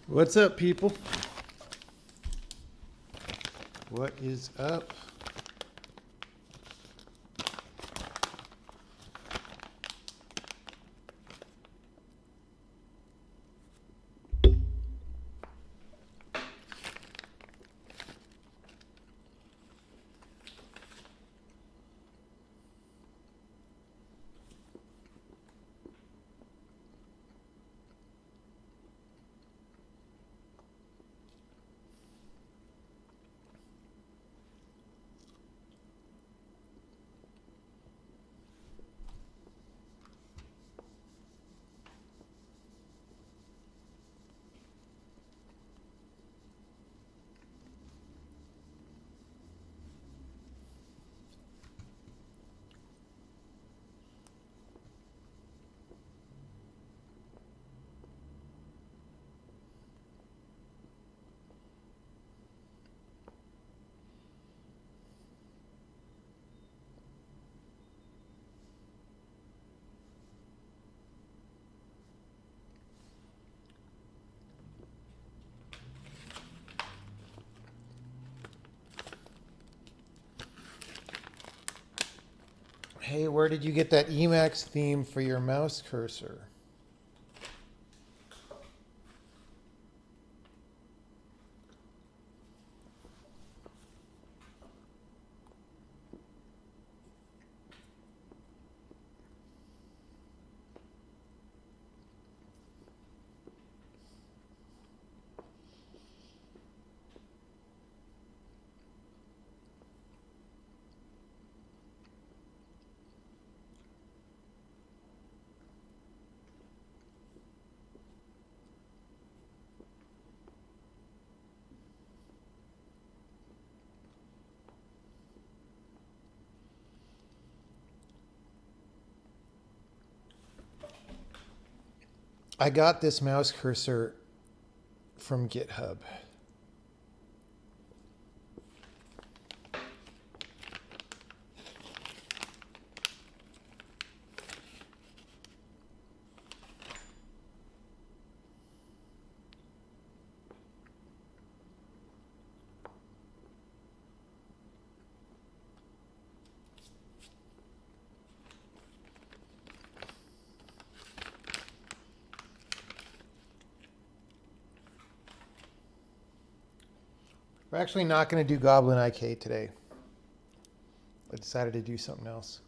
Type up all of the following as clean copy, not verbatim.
What's up, people? What is up? Hey, where did you get that Emacs theme for your mouse cursor? I got this mouse cursor from GitHub. We're actually not going to do Goblin IK today. I decided to do something else.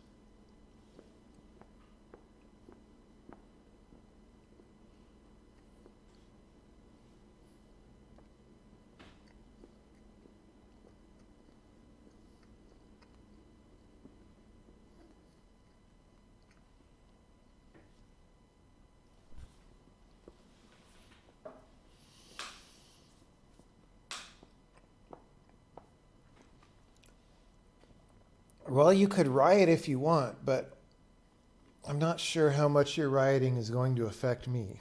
Well, you could riot if you want, but I'm not sure how much your rioting is going to affect me.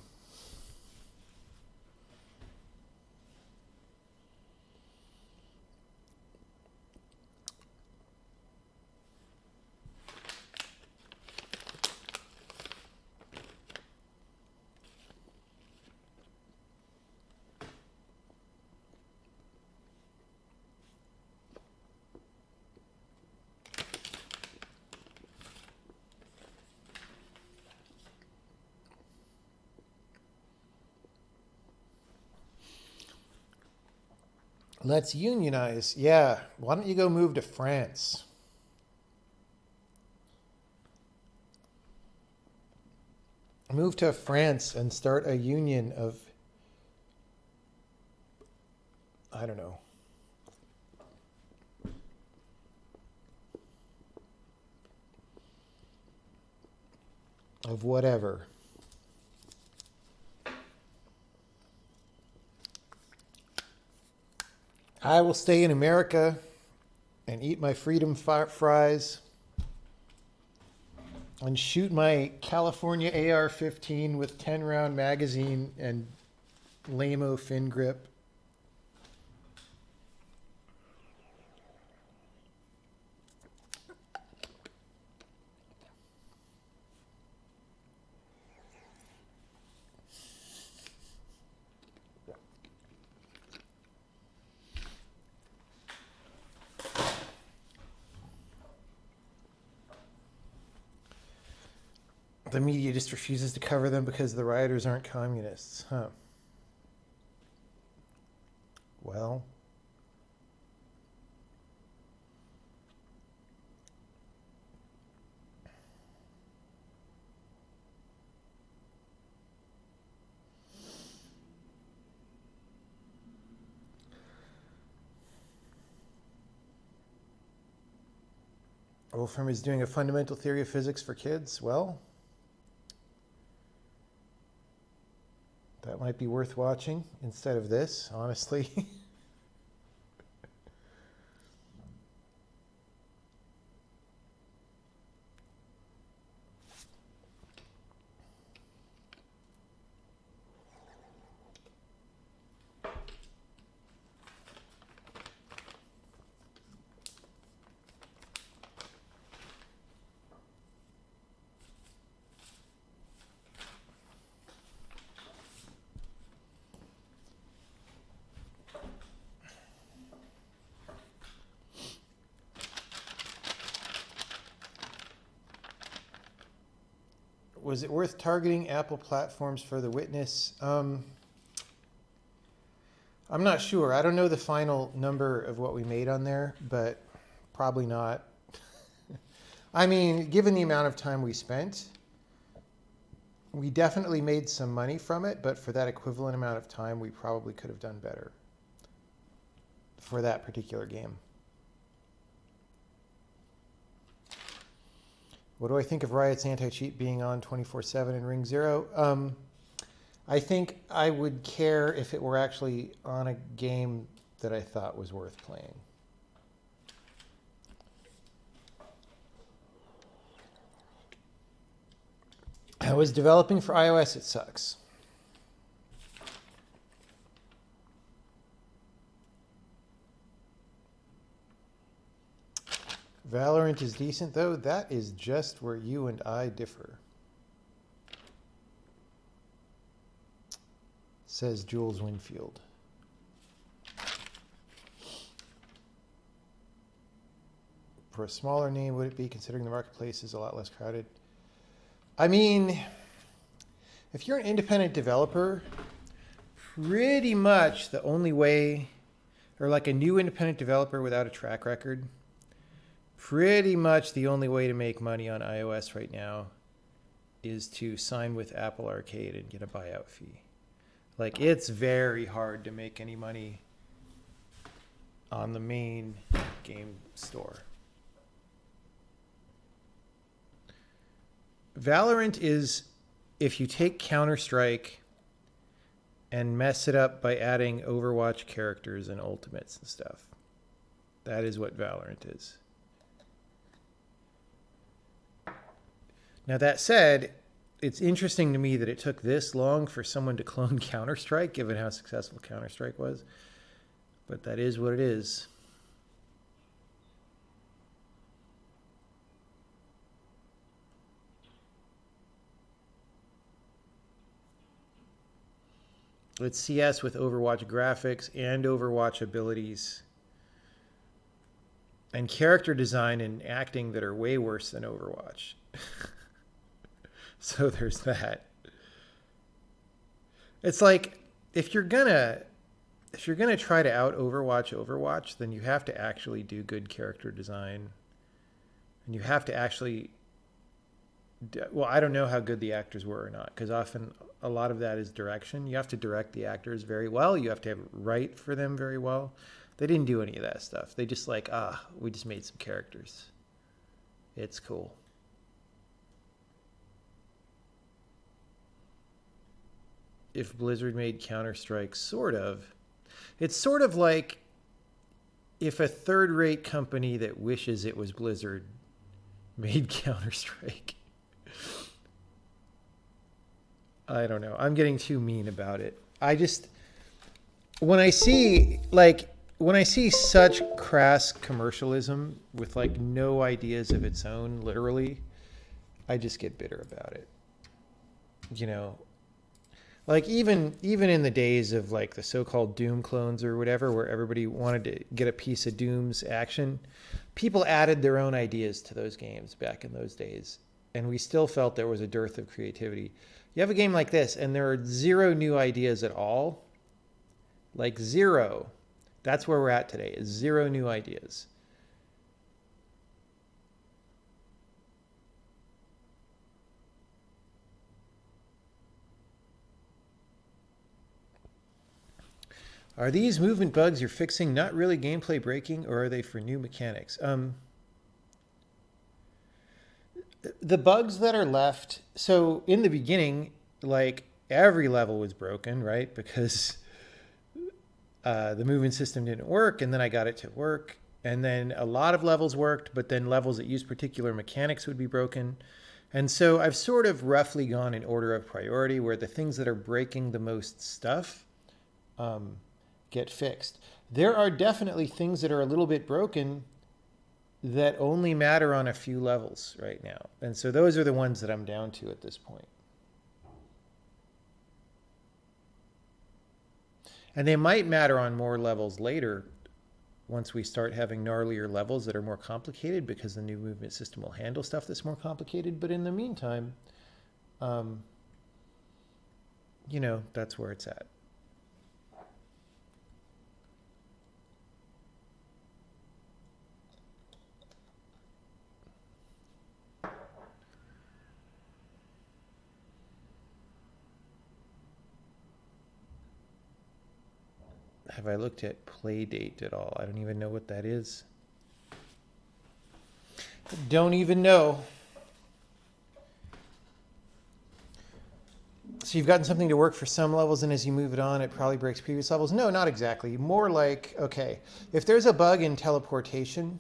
Let's unionize. Yeah. Why don't you go move to France? Move to France and start a union of, I don't know, of whatever. I will stay in America and eat my freedom fries and shoot my California AR-15 with 10-round magazine and lame-o fin grip. the media just refuses to cover them because the rioters aren't communists. Huh. Well, Wolfram is doing a fundamental theory of physics for kids. Well, that might be worth watching instead of this, honestly. Was it worth targeting Apple platforms for The Witness? I'm not sure. I don't know the final number of what we made on there, but probably not. I mean, given the amount of time we spent, we definitely made some money from it, but for that equivalent amount of time, we probably could have done better for that particular game. What do I think of Riot's anti-cheat being on 24/7 in Ring Zero? I think I would care if it were actually on a game that I thought was worth playing. I was developing for iOS, it sucks. Valorant is decent, though. That is just where you and I differ. Says Jules Winfield. For a smaller name, would it be, considering the marketplace is a lot less crowded? I mean, if you're an independent developer, pretty much the only way, or like a new independent developer without a track record, pretty much the only way to make money on iOS right now is to sign with Apple Arcade and get a buyout fee. Like, it's very hard to make any money on the main game store. Valorant is, if you take Counter-Strike and mess it up by adding Overwatch characters and ultimates and stuff. That is what Valorant is. Now, that said, it's interesting to me that it took this long for someone to clone Counter-Strike, given how successful Counter-Strike was. But that is what it is. It's CS with Overwatch graphics and Overwatch abilities and character design and acting that are way worse than Overwatch. So there's that. It's like, if you're gonna try to out Overwatch, then you have to actually do good character design, and you have to actually. Well, I don't know how good the actors were or not, because often a lot of that is direction. You have to direct the actors very well. You have to write for them very well. They didn't do any of that stuff. They just we just made some characters. It's cool. If Blizzard made Counter-Strike, sort of. It's sort of like if a third-rate company that wishes it was Blizzard made Counter-Strike. I don't know. I'm getting too mean about it. When I see such crass commercialism with no ideas of its own, literally, I just get bitter about it. You know, even in the days of the so-called Doom clones or whatever, where everybody wanted to get a piece of Doom's action, people added their own ideas to those games back in those days. and we still felt there was a dearth of creativity. You have a game like this, and there are 0 new ideas at all. Like 0. That's where we're at today, is 0 new ideas. Are these movement bugs you're fixing not really gameplay breaking, or are they for new mechanics? The bugs that are left, so in the beginning, like every level was broken, right? Because the movement system didn't work, and then I got it to work. And then a lot of levels worked, but then levels that used particular mechanics would be broken. And so I've sort of roughly gone in order of priority, where the things that are breaking the most stuff get fixed. There are definitely things that are a little bit broken that only matter on a few levels right now. And so those are the ones that I'm down to at this point. And they might matter on more levels later once we start having gnarlier levels that are more complicated, because the new movement system will handle stuff that's more complicated. But in the meantime, you know, that's where it's at. Have I looked at Playdate at all? I don't even know what that is. Don't even know. So you've gotten something to work for some levels, and as you move it on, it probably breaks previous levels? No, not exactly. More like, okay, if there's a bug in teleportation,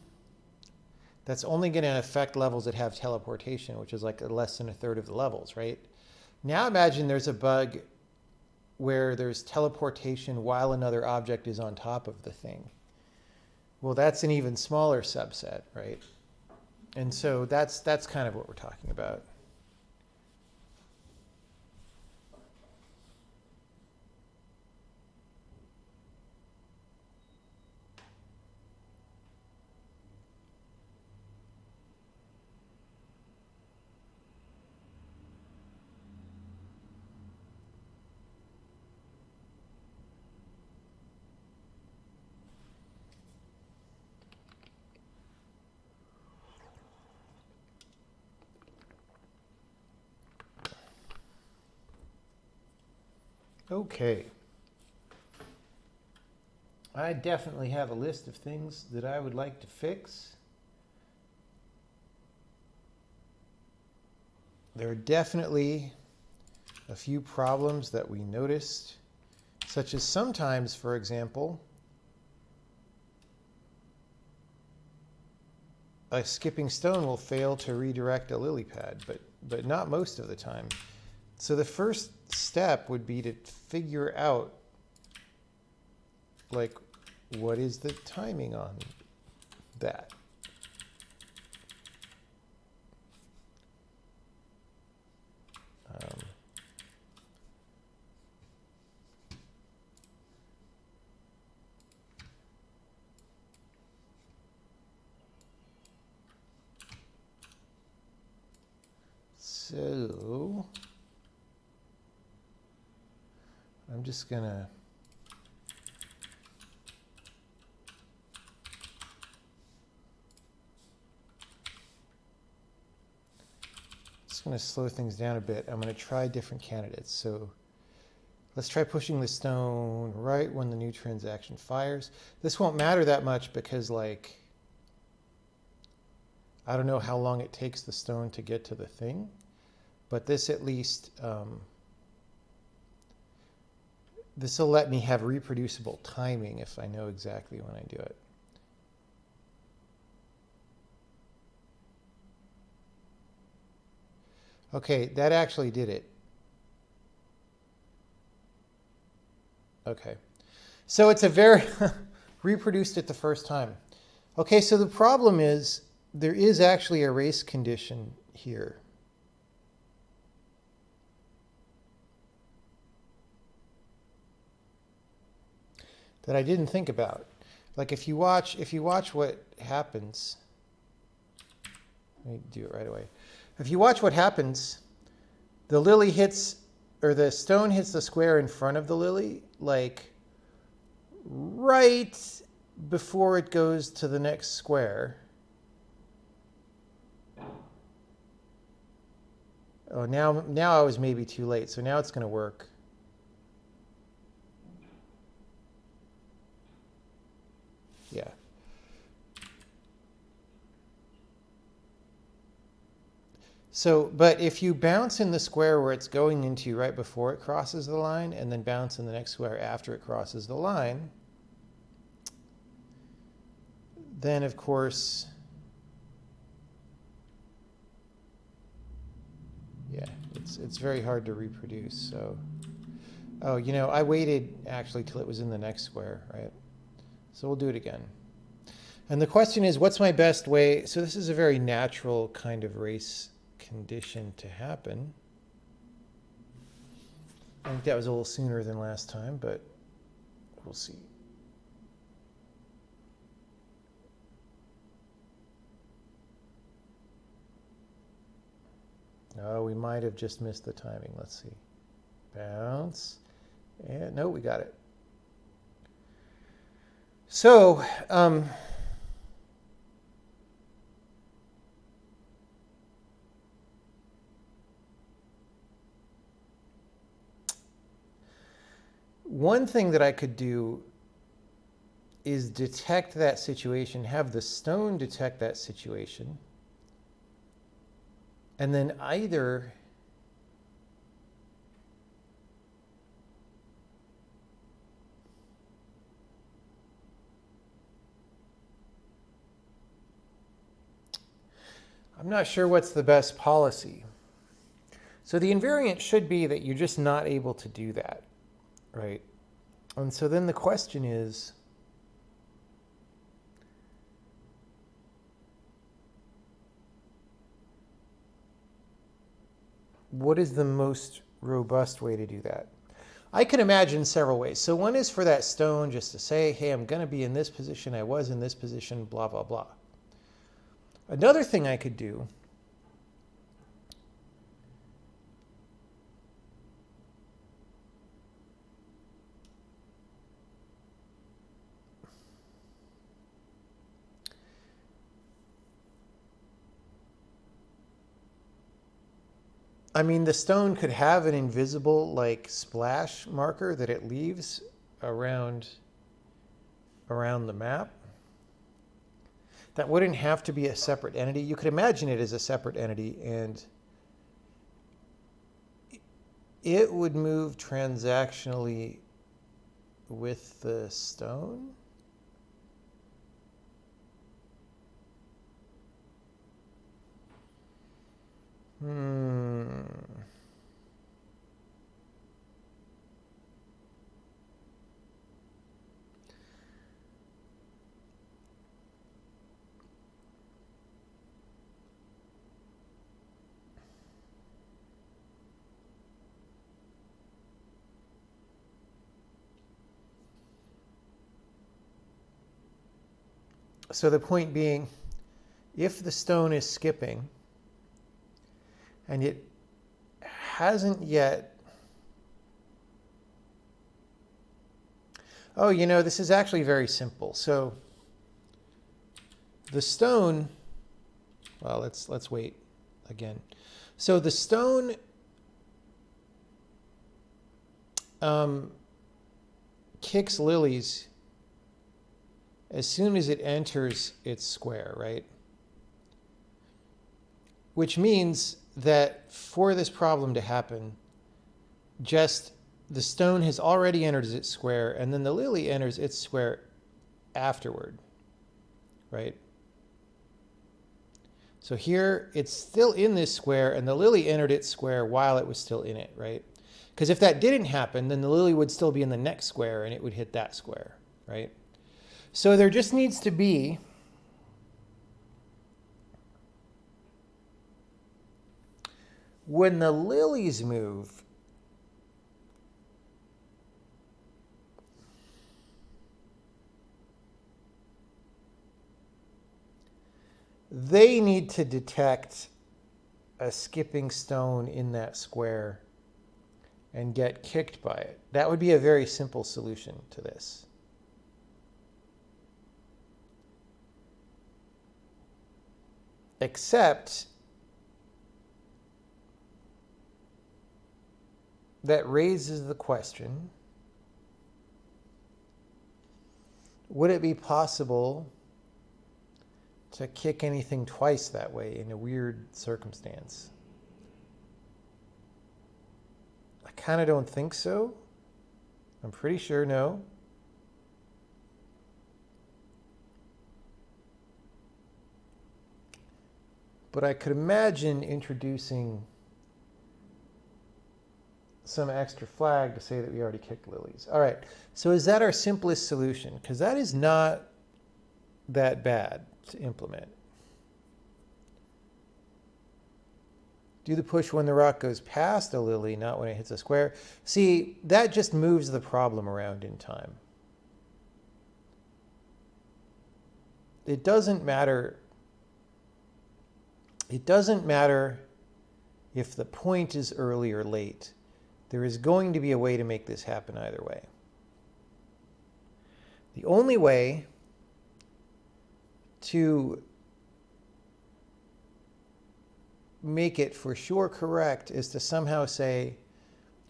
that's only going to affect levels that have teleportation, which is like less than a third of the levels, right? Now imagine there's a bug where there's teleportation while another object is on top of the thing. Well, that's an even smaller subset, right? And so that's kind of what we're talking about. Okay. I definitely have a list of things that I would like to fix. There are definitely a few problems that we noticed, such as sometimes, for example, a skipping stone will fail to redirect a lily pad, but not most of the time. So the first step would be to figure out, like, what is the timing on that? So I'm just gonna slow things down a bit. I'm going to try different candidates. So let's try pushing the stone right when the new transaction fires. This won't matter that much because, like, I don't know how long it takes the stone to get to the thing, but this at least, this will let me have reproducible timing if I know exactly when I do it. Okay, that actually did it. Okay. So it's a very, reproduced it the first time. Okay, so the problem is there is actually a race condition here. That I didn't think about. Like if you watch what happens, let me do it right away. If you watch what happens, the lily hits, or the stone hits the square in front of the lily, like right before it goes to the next square. Oh, now I was maybe too late, so now it's going to work. Yeah. So, but if you bounce in the square where it's going into right before it crosses the line, and then bounce in the next square after it crosses the line, then of course, yeah, it's very hard to reproduce. So, oh, you know, I waited actually till it was in the next square, right? So we'll do it again. And the question is, what's my best way? So this is a very natural kind of race condition to happen. I think that was a little sooner than last time, but we'll see. Oh, we might have just missed the timing. Let's see. Bounce. And no, we got it. So, one thing that I could do is detect that situation, have the stone detect that situation, and then either I'm not sure what's the best policy. So the invariant should be that you're just not able to do that, right? And so then the question is, what is the most robust way to do that? I can imagine several ways. So one is for that stone just to say, hey, I'm going to be in this position, I was in this position, blah, blah, blah. Another thing I could do I mean, the stone could have an invisible like splash marker that it leaves around the map. That wouldn't have to be a separate entity. You could imagine it as a separate entity, and it would move transactionally with the stone. So the point being, if the stone is skipping and it hasn't yet, oh, you know, this is actually very simple. So the stone, well, let's wait again. So the stone kicks lilies as soon as it enters its square, right? Which means that for this problem to happen, just the stone has already entered its square, and then the lily enters its square afterward, right? So here it's still in this square, and the lily entered its square while it was still in it, right? Because if that didn't happen, then the lily would still be in the next square, and it would hit that square, right? So there just needs to be when the lilies move, they need to detect a skipping stone in that square and get kicked by it. That would be a very simple solution to this. Except that raises the question, would it be possible to kick anything twice that way in a weird circumstance? I kind of don't think so. I'm pretty sure no. But I could imagine introducing some extra flag to say that we already kicked lilies. All right, so is that our simplest solution? Because that is not that bad to implement. Do the push when the rock goes past a lily, not when it hits a square. See, that just moves the problem around in time. It doesn't matter. It doesn't matter if the point is early or late. There is going to be a way to make this happen either way. The only way to make it for sure correct is to somehow say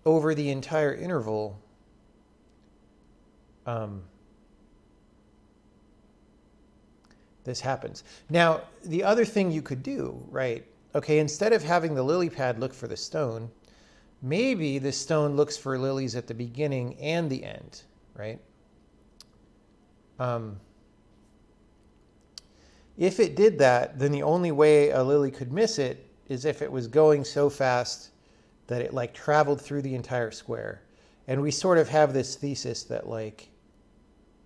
over the entire interval, this happens. Now, the other thing you could do, right? Okay, instead of having the lily pad look for the stone, maybe the stone looks for lilies at the beginning and the end, right? If it did that, then the only way a lily could miss it is if it was going so fast that it like traveled through the entire square. And we sort of have this thesis that like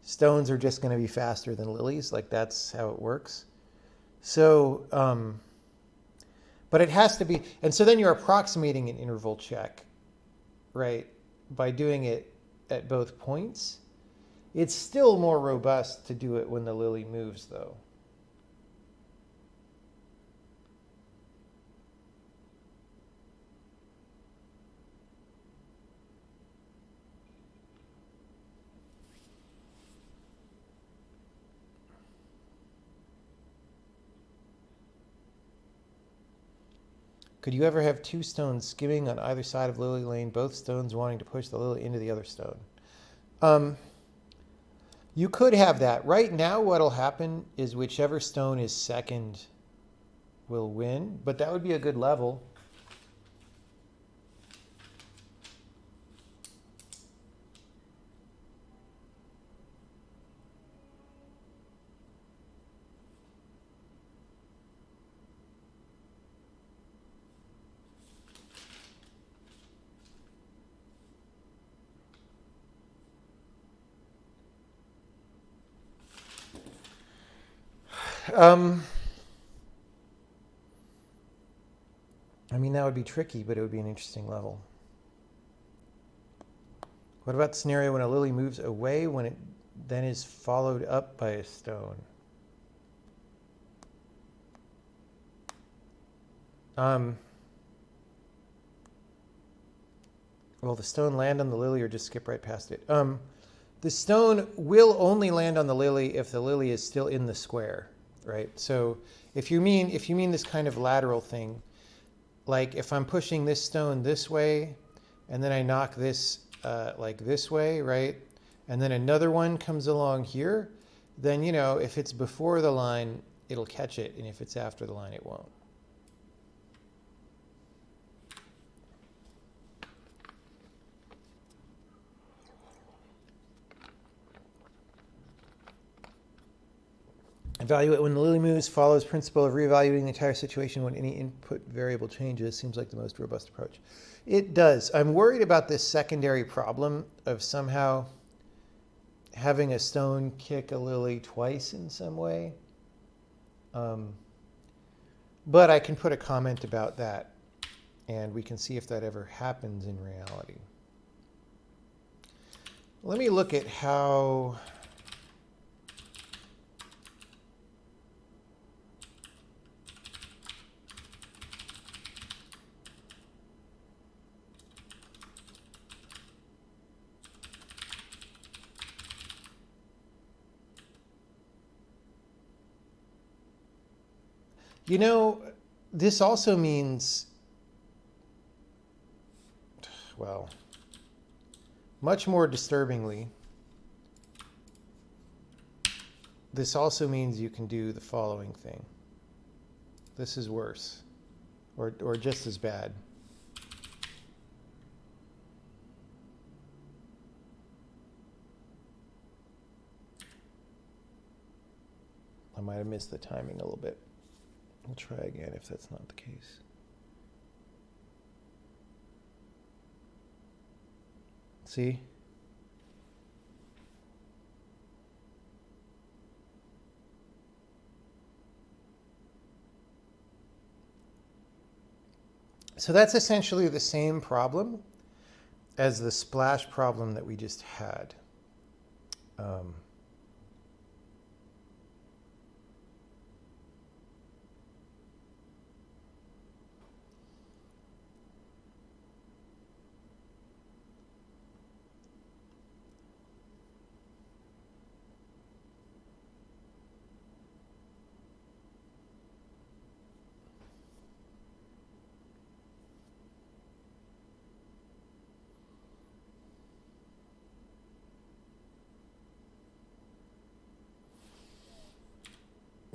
stones are just going to be faster than lilies. Like that's how it works. So, but it has to be, and so then you're approximating an interval check, right? By doing it at both points. It's still more robust to do it when the lily moves though. Could you ever have two stones skimming on either side of Lily Lane, both stones wanting to push the lily into the other stone? You could have that. Right now, what'll happen is whichever stone is second will win, but that would be a good level. I mean, that would be tricky, but it would be an interesting level. What about the scenario when a lily moves away when it then is followed up by a stone? Will the stone land on the lily or just skip right past it? The stone will only land on the lily if the lily is still in the square, right? So if you mean this kind of lateral thing, like if I'm pushing this stone this way, and then I knock this like this way, right? And then another one comes along here, then, you know, if it's before the line, it'll catch it. And if it's after the line, it won't. Evaluate when the lily moves, follows principle of reevaluating the entire situation when any input variable changes. Seems like the most robust approach. It does. I'm worried about this secondary problem of somehow having a stone kick a lily twice in some way. But I can put a comment about that, and we can see if that ever happens in reality. Let me look at how... You know, this also means, well, much more disturbingly, this also means you can do the following thing. This is worse, or just as bad. I might have missed the timing a little bit. We'll try again if that's not the case. See? So that's essentially the same problem as the splash problem that we just had.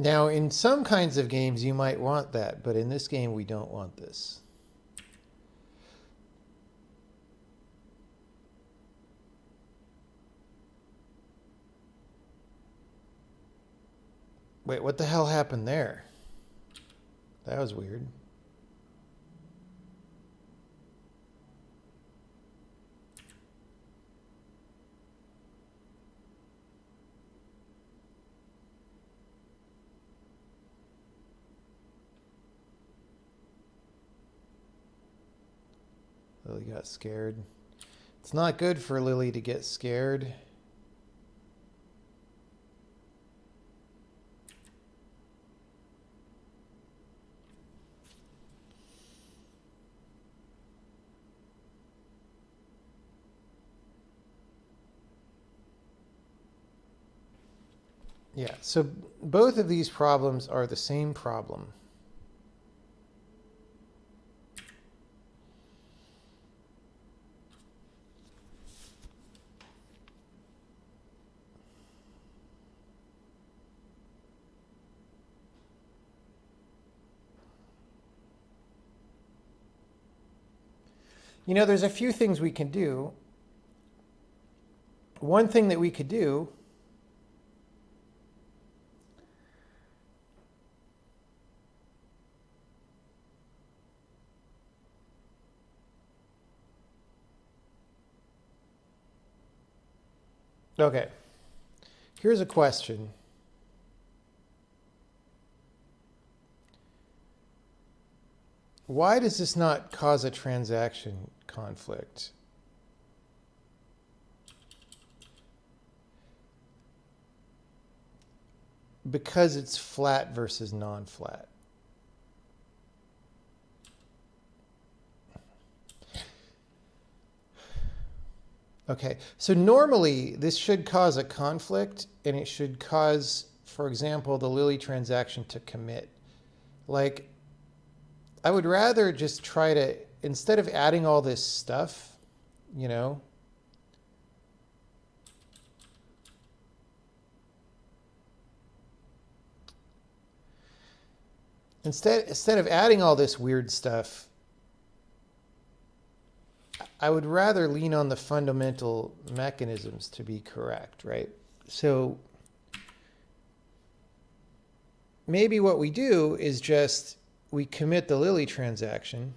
Now, in some kinds of games, you might want that, but in this game, we don't want this. Wait, what the hell happened there? That was weird. Lily got scared. It's not good for Lily to get scared. Yeah, so both of these problems are the same problem. You know, there's a few things we can do. One thing that we could do okay, here's a question. Why does this not cause a transaction conflict? Because it's flat versus non-flat. Okay, so normally this should cause a conflict, and it should cause, for example, the Lily transaction to commit. Like, I would rather just try to, instead of adding all this stuff, you know, instead of adding all this weird stuff, I would rather lean on the fundamental mechanisms to be correct, right? So maybe what we do is just we commit the Lily transaction.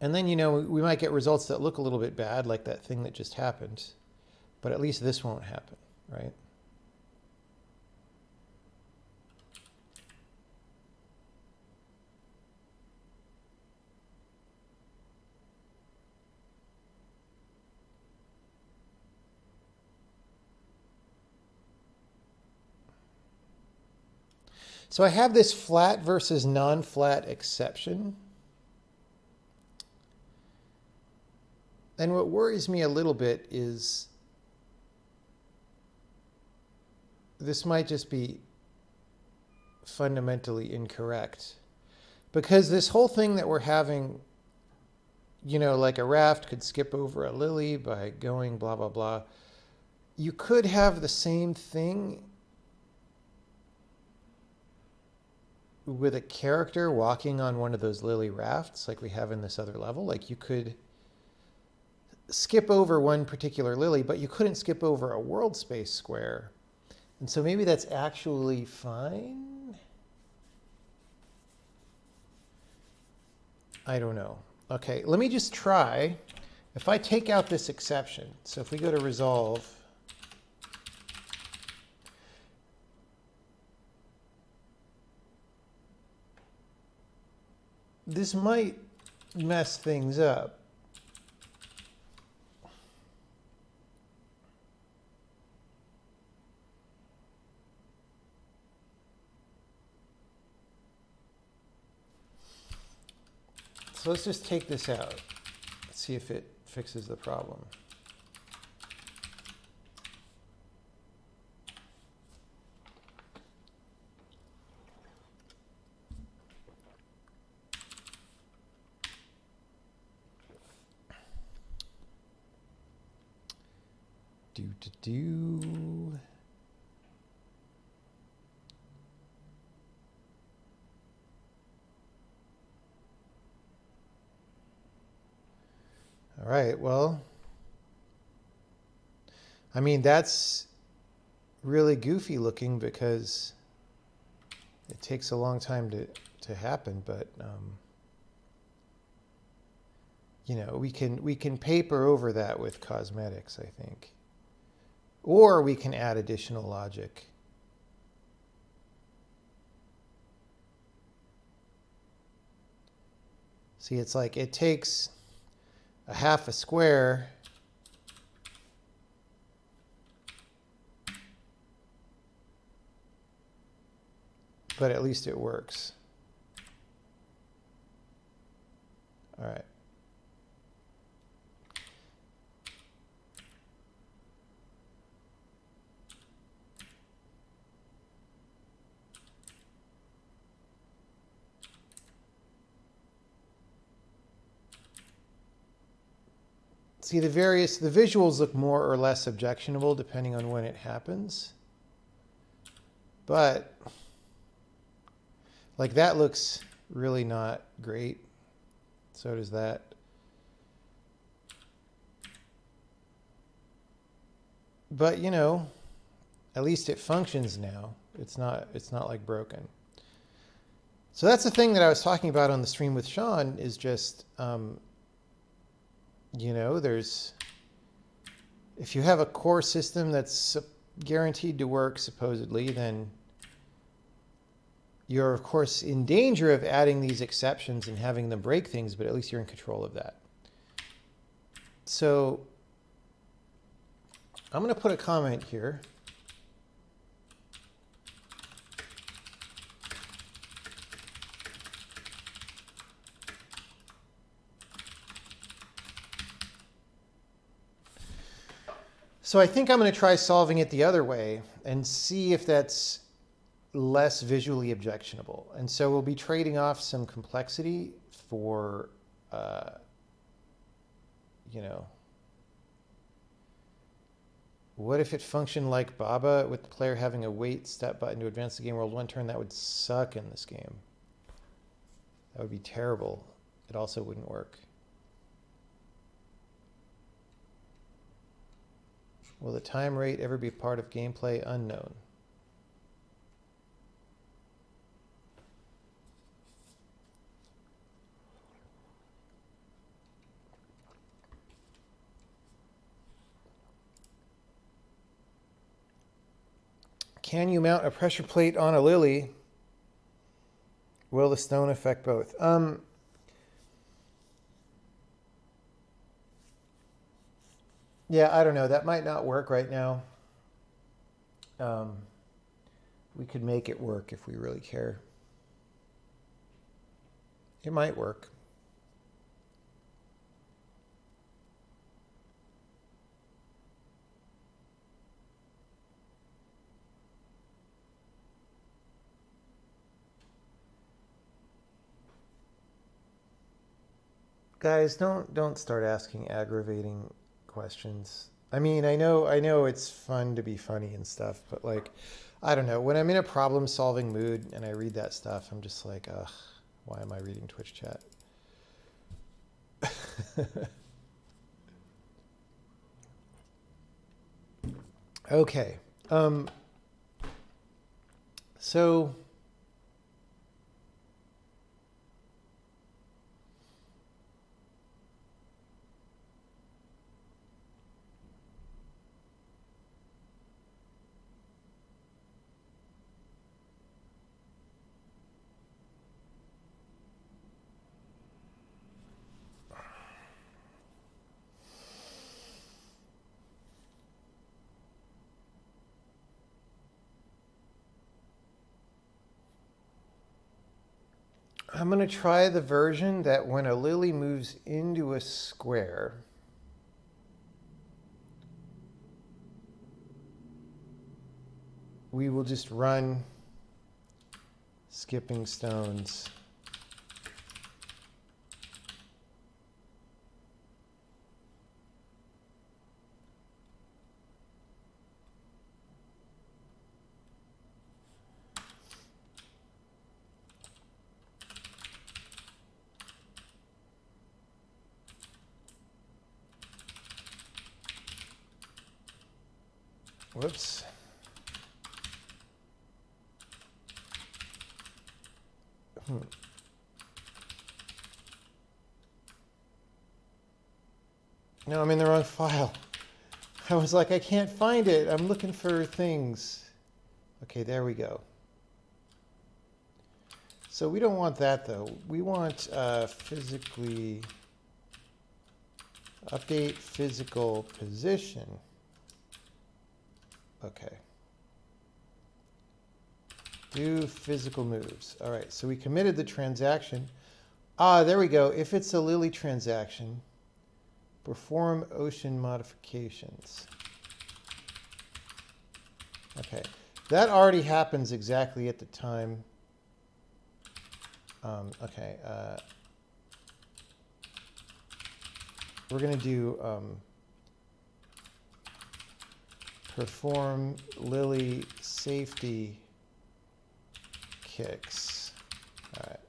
And then, you know, we might get results that look a little bit bad, like that thing that just happened. But at least this won't happen, right? So I have this flat versus non-flat exception. And what worries me a little bit is this might just be fundamentally incorrect. Because this whole thing that we're having, you know, like a raft could skip over a lily by going blah, blah, blah. You could have the same thing with a character walking on one of those lily rafts like we have in this other level. Like you could skip over one particular lily, but you couldn't skip over a world space square. And so maybe that's actually fine. I don't know. Okay, let me just try. If I take out this exception, so if we go to resolve, this might mess things up. So let's just take this out. Let's see if it fixes the problem. Do. All right, well, I mean, that's really goofy looking because it takes a long time to happen, but you know, we can paper over that with cosmetics, I think. Or we can add additional logic. See, it's like it takes a half a square but at least it works. All right. See, the visuals look more or less objectionable depending on when it happens. But like that looks really not great. So does that. But you know, at least it functions now. It's not like broken. So that's the thing that I was talking about on the stream with Sean is just you know, if you have a core system that's guaranteed to work supposedly, then you're of course in danger of adding these exceptions and having them break things, but at least you're in control of that. So I'm going to put a comment here. So I think I'm going to try solving it the other way and see if that's less visually objectionable. And so we'll be trading off some complexity for, you know, what if it functioned like Baba with the player having a wait step button to advance the game world one turn? That would suck in this game. That would be terrible. It also wouldn't work. Will the time rate ever be part of gameplay? Unknown. Can you mount a pressure plate on a lily? Will the stone affect both? Yeah, I don't know. That might not work right now. We could make it work if we really care. It might work. Guys, don't start asking aggravating questions. I mean, I know it's fun to be funny and stuff, but like, I don't know. When I'm in a problem-solving mood and I read that stuff, I'm just like, ugh, why am I reading Twitch chat? Okay. So I'm going to try the version that when a lily moves into a square, we will just run skipping stones. Whoops. No, I'm in the wrong file. I was like, I can't find it. I'm looking for things. Okay, there we go. So we don't want that though. We want physically update physical position. Okay. Do physical moves. All right, so we committed the transaction. Ah, there we go. If it's a Lily transaction, perform ocean modifications. Okay, that already happens exactly at the time. Okay, we're going to do perform Lily safety kicks. All right.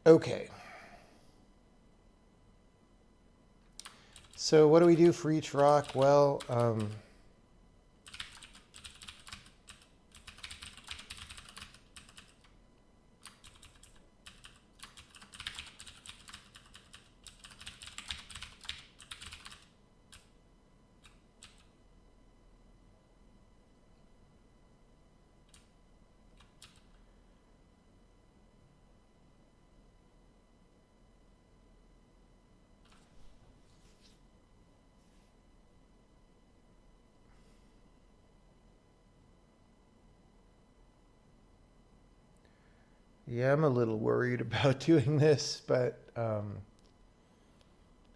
Okay. So what do we do for each rock? Well, yeah, I'm a little worried about doing this, but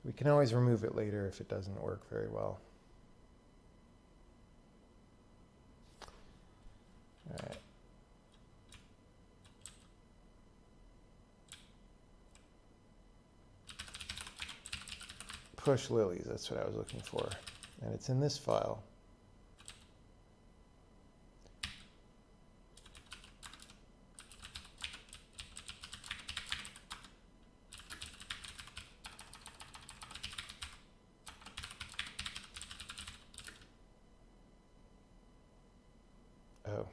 we can always remove it later if it doesn't work very well. All right. Push lilies, that's what I was looking for. And it's in this file. Oh.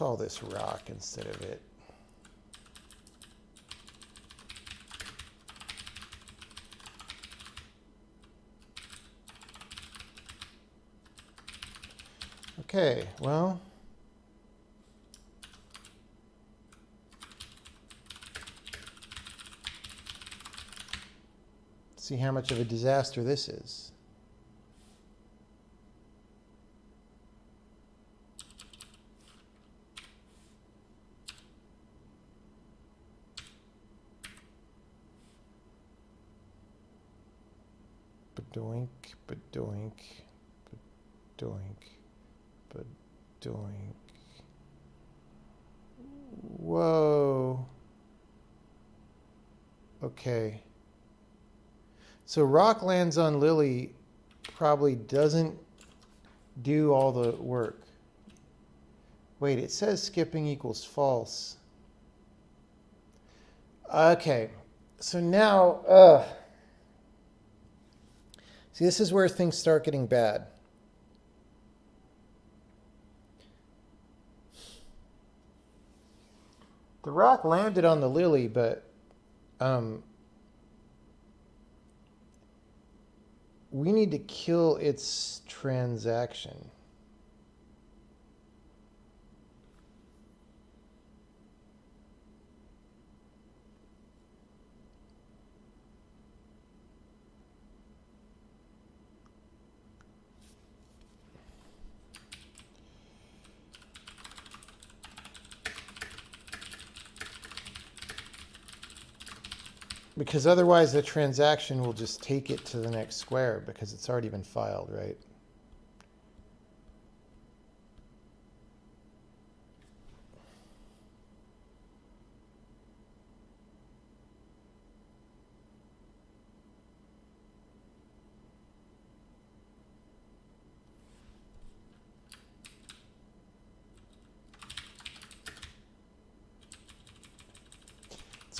call this rock instead of it. Okay, well, see how much of a disaster this is. Badoink, badoink, badoink, badoink. Whoa. Okay. So rock lands on Lily probably doesn't do all the work. Wait, it says skipping equals false. Okay. So now, see, this is where things start getting bad. The rock landed on the Lily, but we need to kill its transaction. Because otherwise the transaction will just take it to the next square because it's already been filed, right?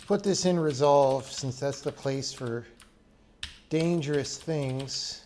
Put this in resolve since that's the place for dangerous things.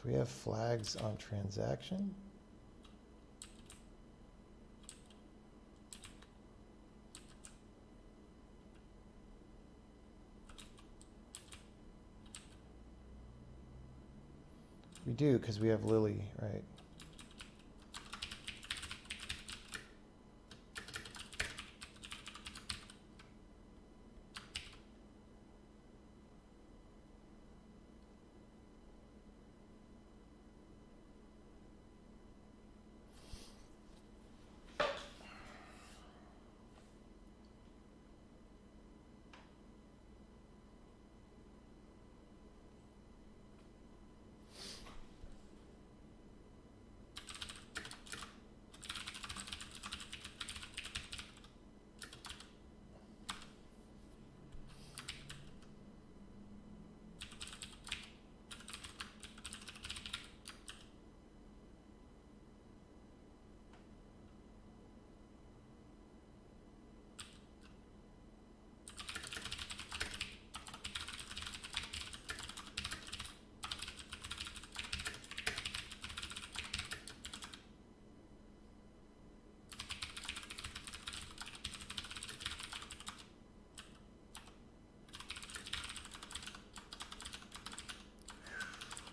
Do we have flags on transaction? We do, because we have Lily, right?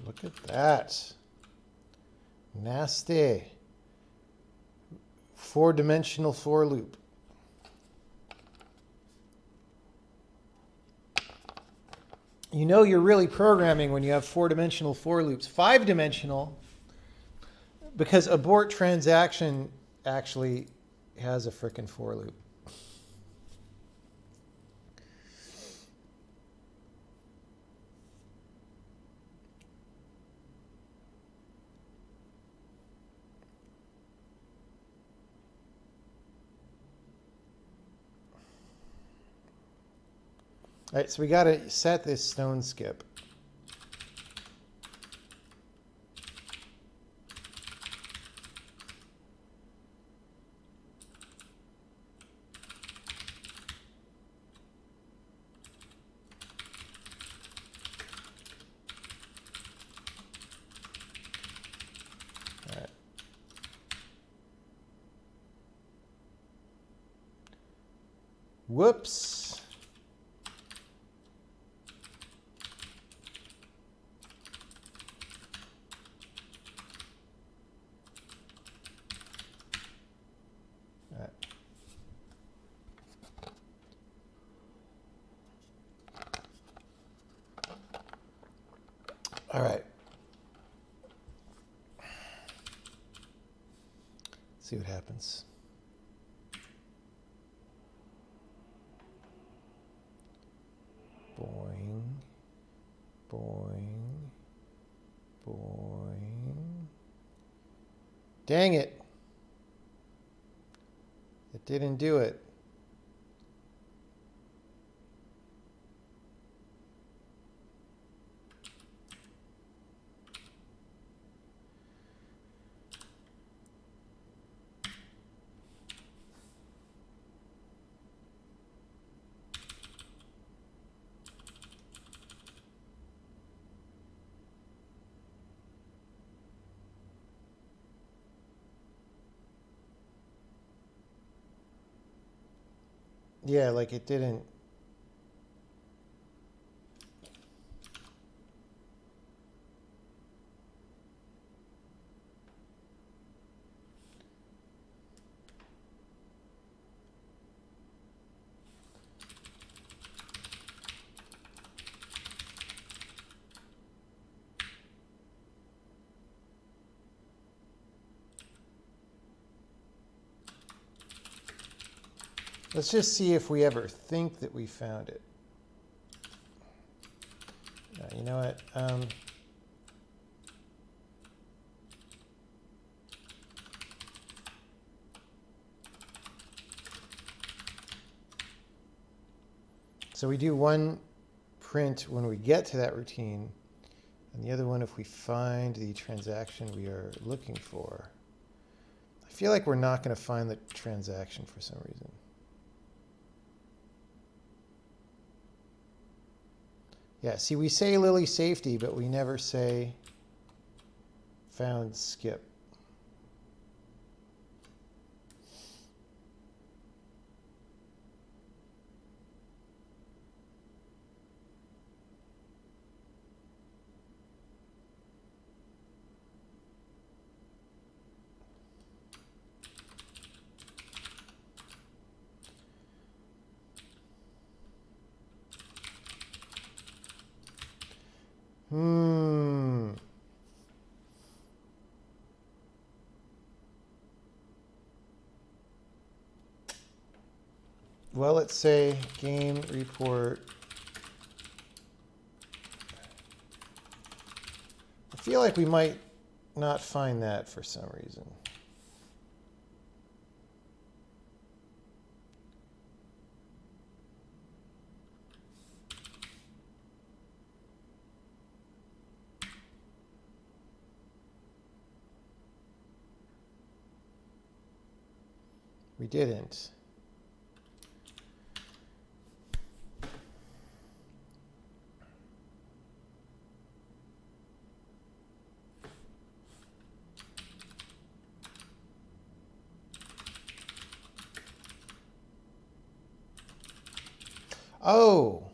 Look at that. Nasty. Four-dimensional for loop. You know you're really programming when you have four-dimensional for loops. Five-dimensional, because abort transaction actually has a frickin' for loop. All right, so we got to set this stone skip. All right. Whoops. All right. Let's see what happens. Boing, boing, boing. Dang it. It didn't do it. Yeah, like it didn't. Let's just see if we ever think that we found it. You know what? So we do one print when we get to that routine, and the other one if we find the transaction we are looking for. I feel like we're not going to find the transaction for some reason. Yeah, see, we say Lily safety, but we never say found skip. Well, let's say game report. I feel like we might not find that for some reason. We didn't. Oh.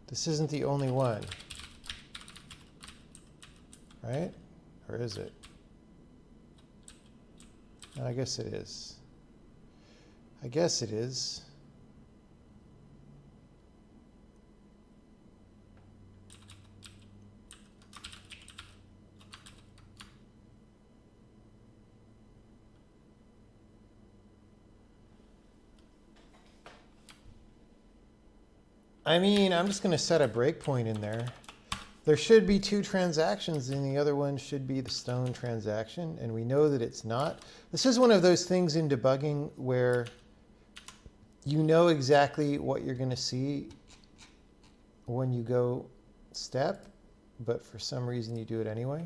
This isn't the only one. Right? Or is it? No, I guess it is. I guess it is. I mean, I'm just going to set a breakpoint in there. There should be two transactions, and the other one should be the stone transaction, and we know that it's not. This is one of those things in debugging where you know exactly what you're going to see when you go step, but for some reason you do it anyway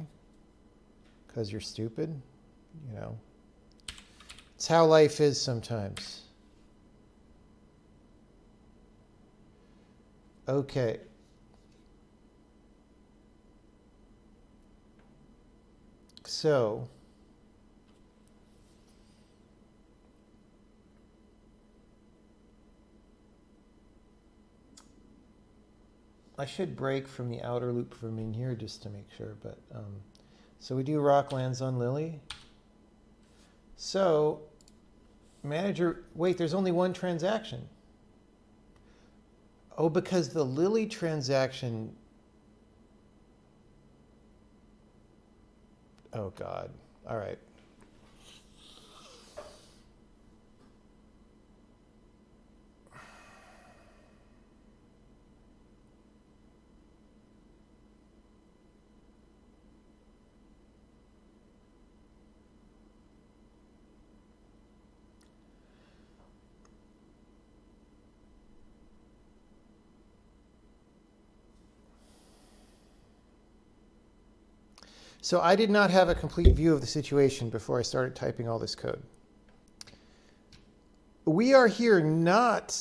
because you're stupid, you know. It's how life is sometimes. Okay. So I should break from the outer loop from in here just to make sure, but so we do rock lands on Lily. So manager, wait, there's only one transaction. Oh, because the Lily transaction, oh God, all right. So I did not have a complete view of the situation before I started typing all this code. We are here not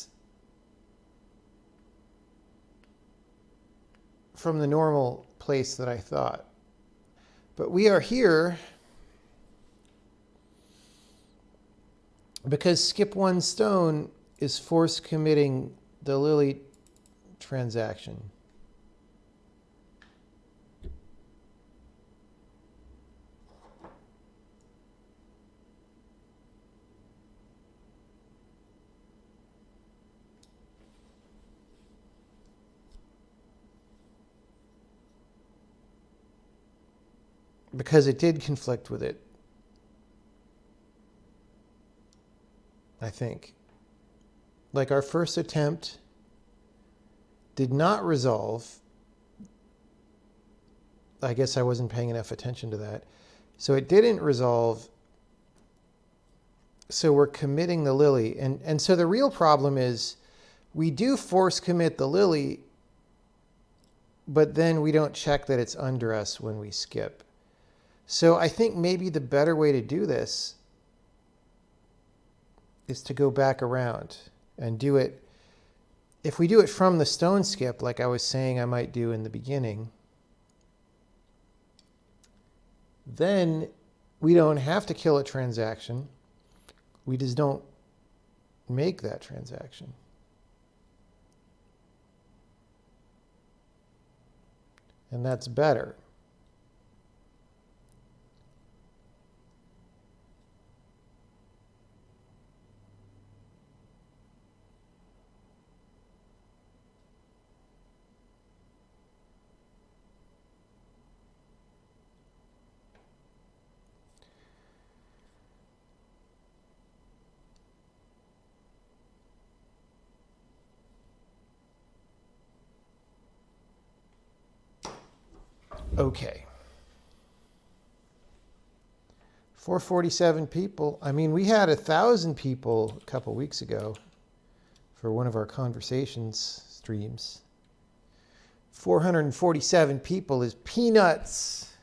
from the normal place that I thought, but we are here because skip one stone is force committing the Lily transaction. Because it did conflict with it, I think. Like our first attempt did not resolve. I guess I wasn't paying enough attention to that. So it didn't resolve. So we're committing the Lily. And so the real problem is we do force commit the Lily, but then we don't check that it's under us when we skip. So I think maybe the better way to do this is to go back around and do it. If we do it from the stone skip, like I was saying I might do in the beginning, then we don't have to kill a transaction. We just don't make that transaction. And that's better. Okay. 447 people. I mean, we had 1,000 people a couple weeks ago for one of our conversations streams. 447 people is peanuts.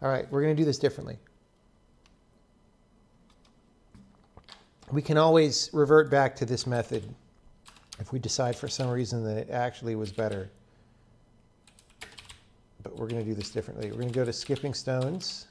All right, we're going to do this differently. We can always revert back to this method if we decide for some reason that it actually was better. But we're going to do this differently. We're going to go to skipping stones.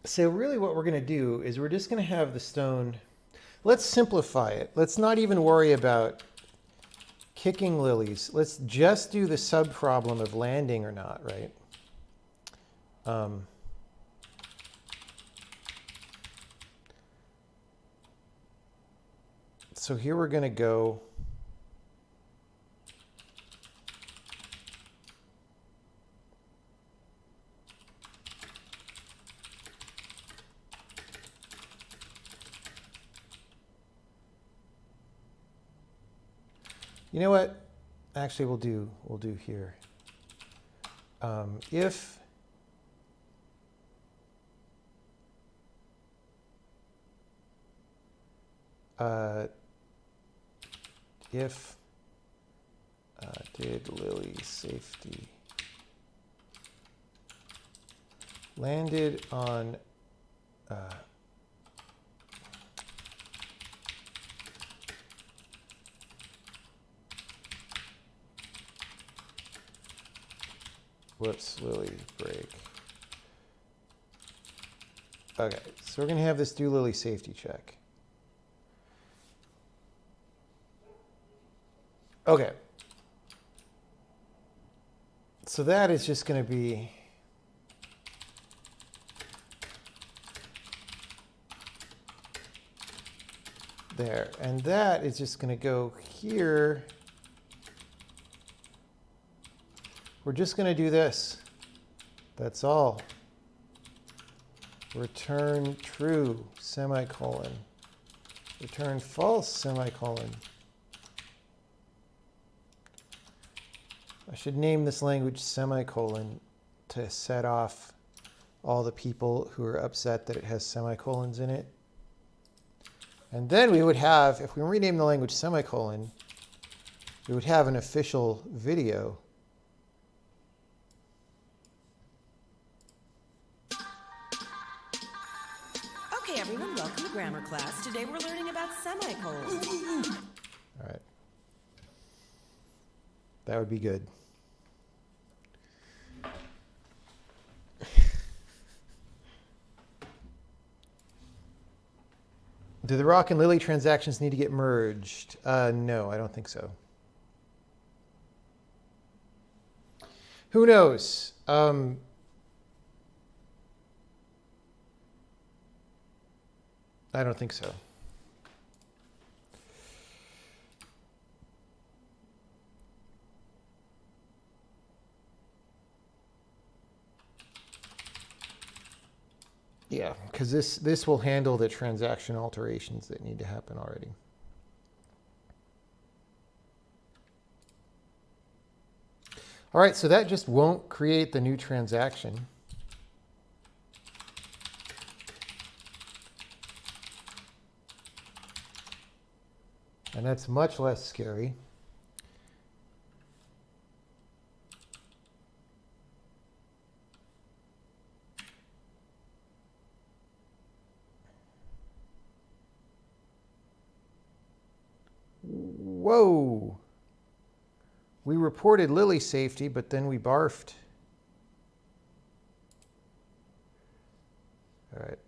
So really what we're going to do is we're just going to have the stone. Let's simplify it. Let's not even worry about kicking lilies. Let's just do the sub problem of landing or not, right? So here we're going to go you know what? Actually, we'll do here. If did Lily safety landed on whoops, Lily break. Okay, so we're going to have this do Lily safety check. Okay. So that is just going to be there. And that is just going to go here. We're just going to do this. That's all. Return true, semicolon. Return false, semicolon. I should name this language semicolon to set off all the people who are upset that it has semicolons in it. And then we would have, if we rename the language semicolon, we would have an official video. Okay, everyone, welcome to grammar class. Today we're learning about semicolons. All right. That would be good. Do the Rock and Lily transactions need to get merged? No, I don't think so. Who knows? I don't think so. Yeah, because this will handle the transaction alterations that need to happen already. All right, so that just won't create the new transaction. And that's much less scary. Whoa. We reported Lily safety, but then we barfed. All right.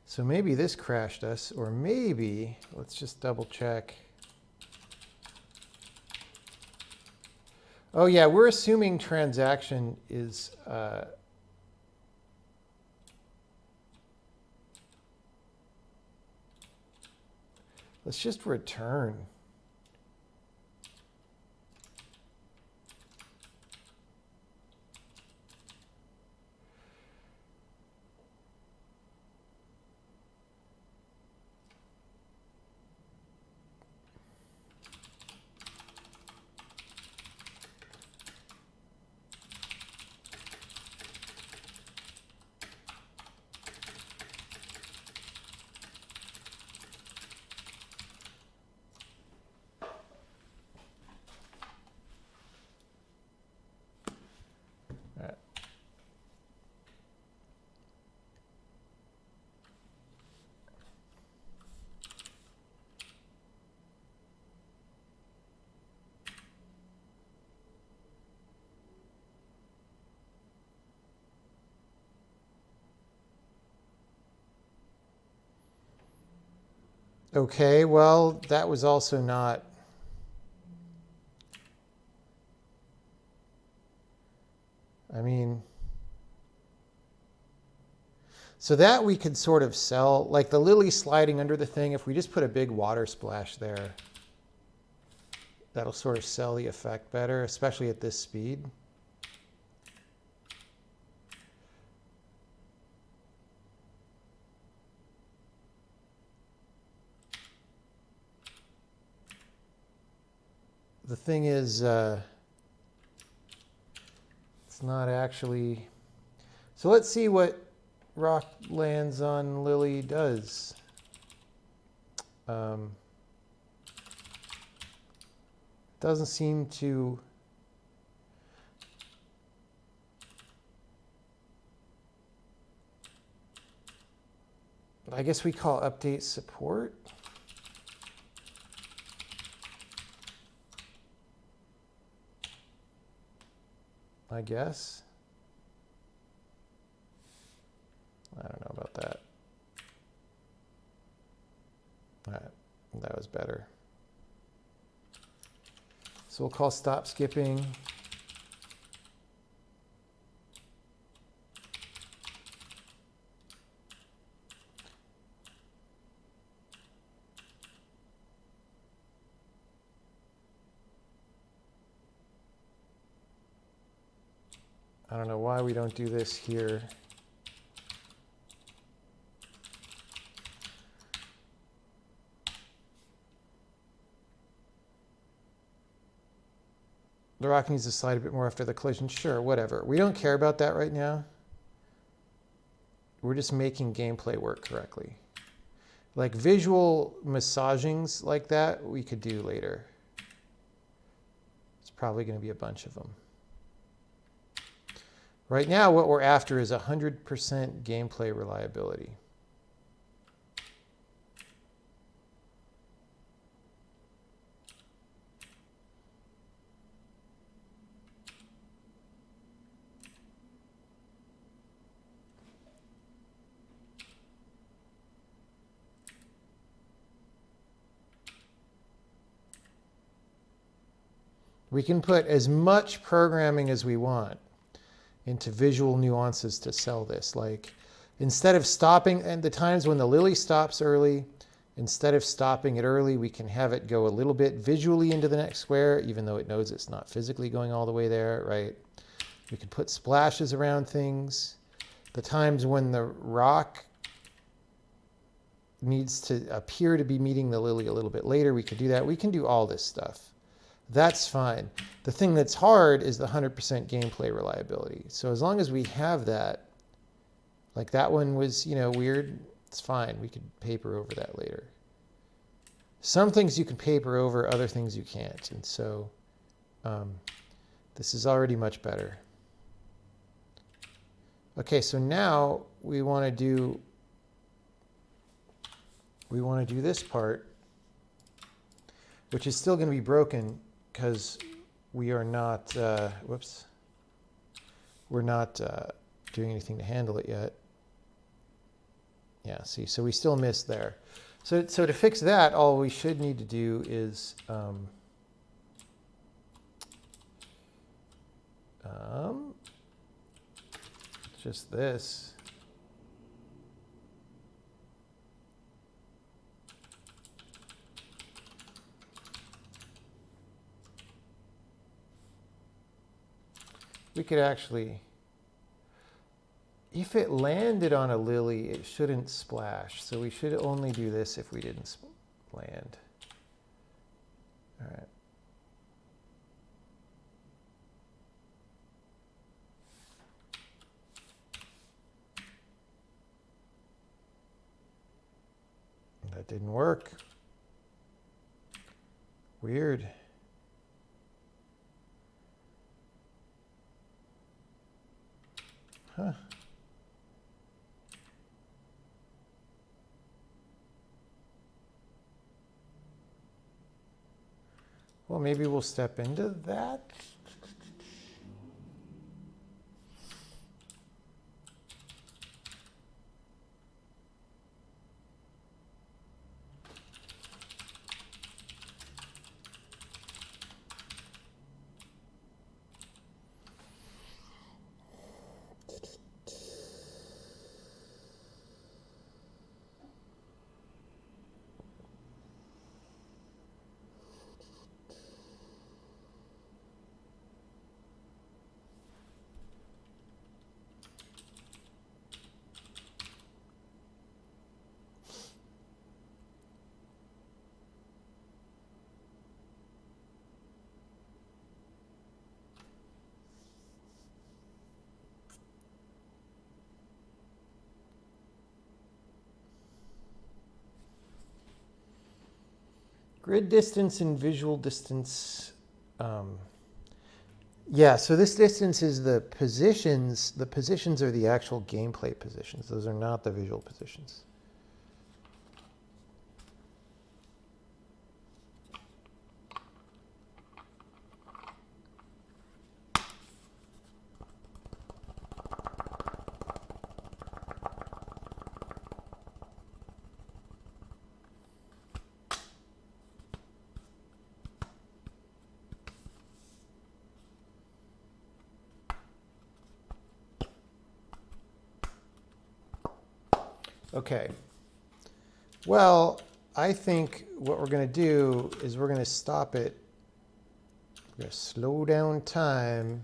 So maybe this crashed us, or maybe, let's just double check. Oh yeah, we're assuming transaction is, let's just return. Okay, well, that was also not. I mean, so that we could sort of sell, like the lily sliding under the thing, if we just put a big water splash there, that'll sort of sell the effect better, especially at this speed. The thing is, it's not actually... So let's see what rock lands on Lily does. Doesn't seem to... I guess we call update support. I guess. I don't know about that. All right, that was better. So we'll call stop skipping. I don't know why we don't do this here. The rock needs to slide a bit more after the collision. Sure, whatever. We don't care about that right now. We're just making gameplay work correctly. Like visual massagings like that, we could do later. It's probably going to be a bunch of them. Right now, what we're after is 100% gameplay reliability. We can put as much programming as we want into visual nuances to sell this. Like instead of stopping, and the times when the lily stops early, instead of stopping it early, we can have it go a little bit visually into the next square, even though it knows it's not physically going all the way there, right? We could put splashes around things. The times when the rock needs to appear to be meeting the lily a little bit later, we could do that. We can do all this stuff. That's fine. The thing that's hard is the 100% gameplay reliability. So as long as we have that, like that one was, you know, weird, it's fine. We could paper over that later. Some things you can paper over, other things you can't. And so this is already much better. Okay, so now we want to do this part, which is still going to be broken because we are not, we're not doing anything to handle it yet. Yeah, see, so we still missed there. So to fix that, all we should need to do is just this. We could actually, if it landed on a lily, it shouldn't splash. So we should only do this if we didn't land. All right. That didn't work. Weird. Huh. Well, maybe we'll step into that. Grid distance and visual distance. Yeah, so this distance is the positions. The positions are the actual gameplay positions. Those are not the visual positions. Okay. Well, I think what we're going to do is we're going to stop it. We're going to slow down time,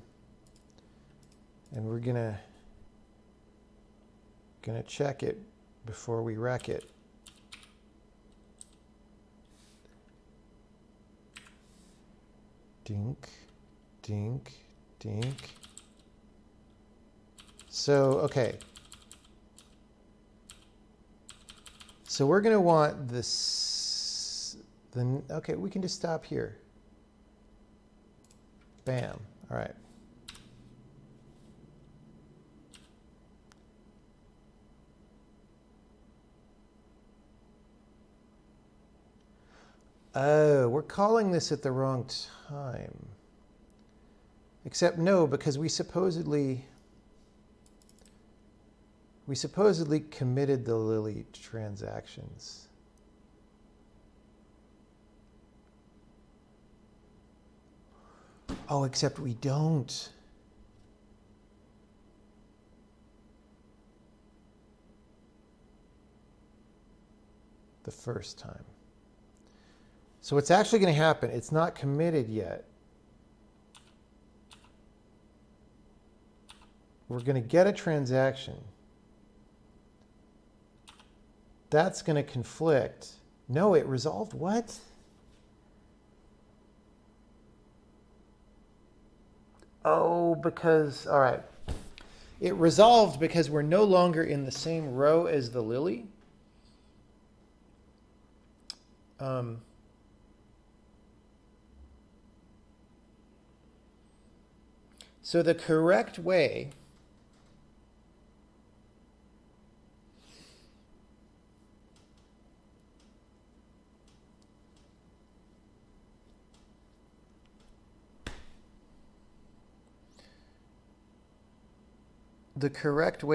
and we're going to check it before we wreck it. Dink, dink, dink. So, okay. So we're going to want this, okay, we can just stop here. Bam. All right. Oh, we're calling this at the wrong time. Except no, because we supposedly committed the Lily transactions. Oh, except we don't. The first time. So what's actually going to happen, it's not committed yet. We're going to get a transaction. That's going to conflict. No, it resolved what? Oh, because, all right. It resolved because we're no longer in the same row as the Lily. So the correct way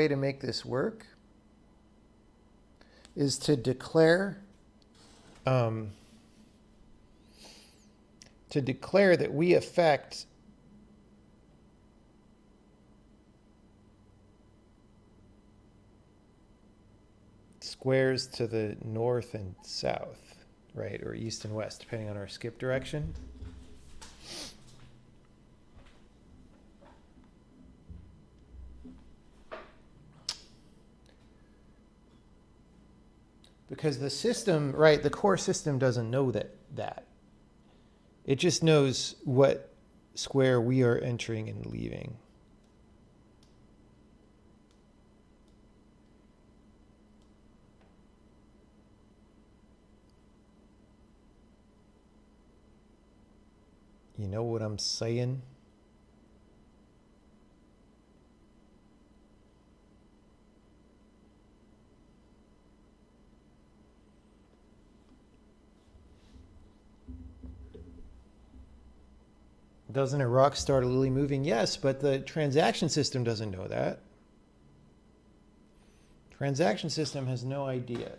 to make this work is to declare that we affect squares to the north and south, right, or east and west, depending on our skip direction. Because the system, right, the core system doesn't know that. It just knows what square we are entering and leaving. You know what I'm saying? Doesn't a rock start a Lily moving? Yes, but the transaction system doesn't know that. Transaction system has no idea.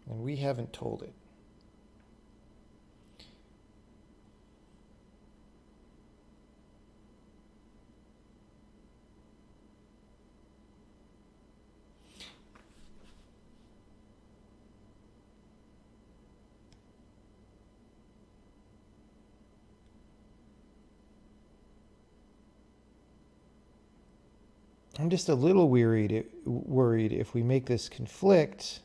And we haven't told it. I'm just a little worried if we make this conflict.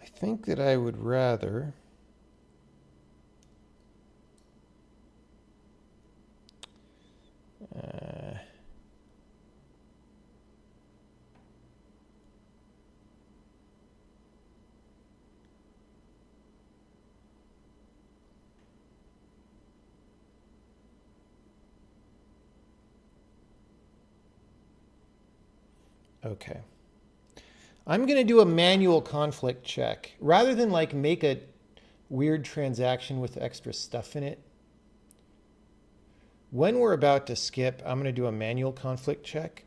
I think that I would rather okay. I'm going to do a manual conflict check. Rather than like make a weird transaction with extra stuff in it, when we're about to skip, I'm going to do a manual conflict check.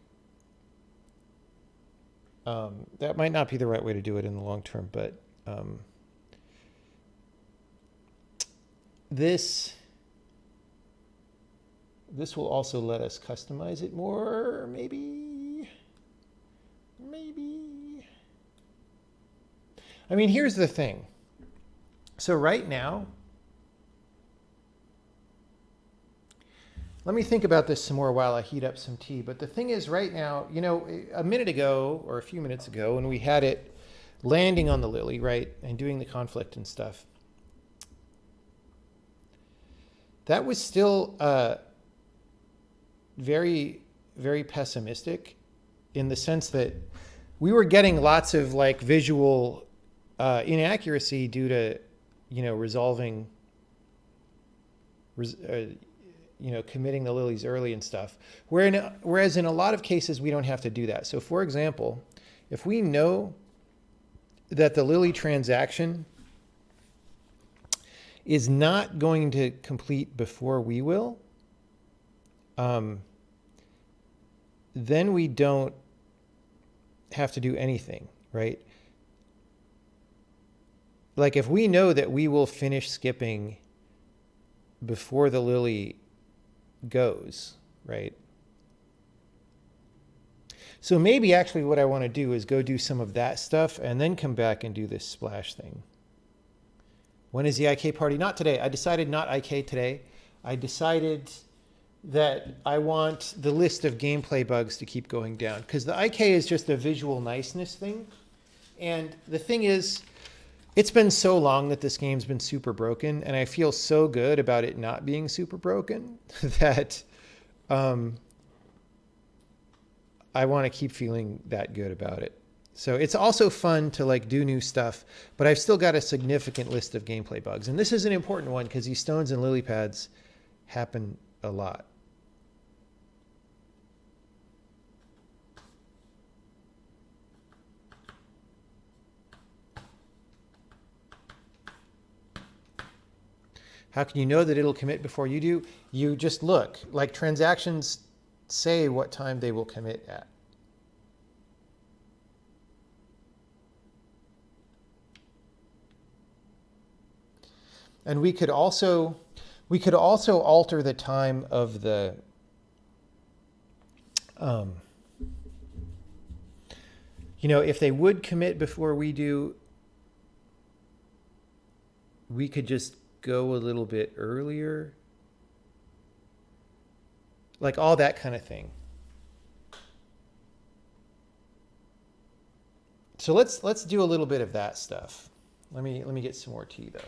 That might not be the right way to do it in the long term, but this will also let us customize it more, maybe. I mean, here's the thing. So right now, let me think about this some more while I heat up some tea. But the thing is, right now, you know, a minute ago or a few minutes ago, when we had it landing on the Lily, right, and doing the conflict and stuff, that was still very, very pessimistic in the sense that we were getting lots of like visual inaccuracy due to, you know, resolving, committing the lilies early and stuff. Whereas in a lot of cases, we don't have to do that. So for example, if we know that the lily transaction is not going to complete before we will, then we don't have to do anything, right? Like if we know that we will finish skipping before the lily goes, right? So maybe actually what I want to do is go do some of that stuff and then come back and do this splash thing. When is the IK party? Not today. I decided not IK today. I decided that I want the list of gameplay bugs to keep going down because the IK is just a visual niceness thing. And the thing is, it's been so long that this game's been super broken, and I feel so good about it not being super broken that I want to keep feeling that good about it. So it's also fun to like do new stuff, but I've still got a significant list of gameplay bugs. And this is an important one because these stones and lily pads happen a lot. How can you know that it'll commit before you do? You just look. Like transactions say what time they will commit at. And we could also alter the time of the if they would commit before we do, we could just go a little bit earlier, like all that kind of thing. So let's do a little bit of that stuff. Let me get some more tea though.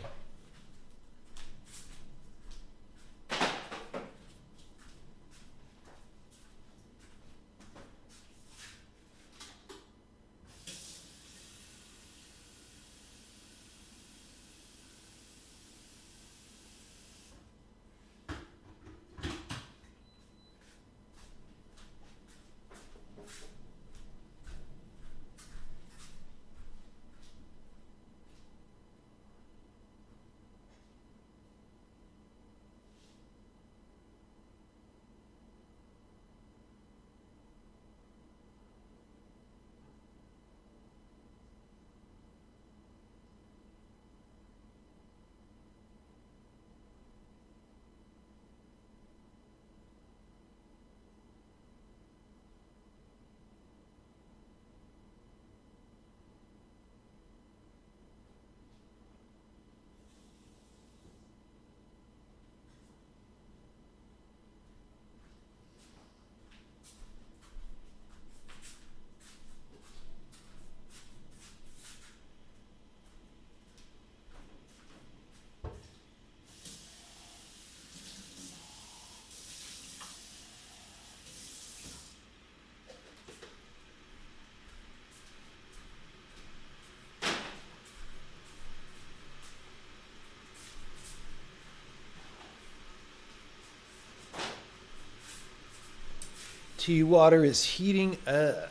Tea water is heating up.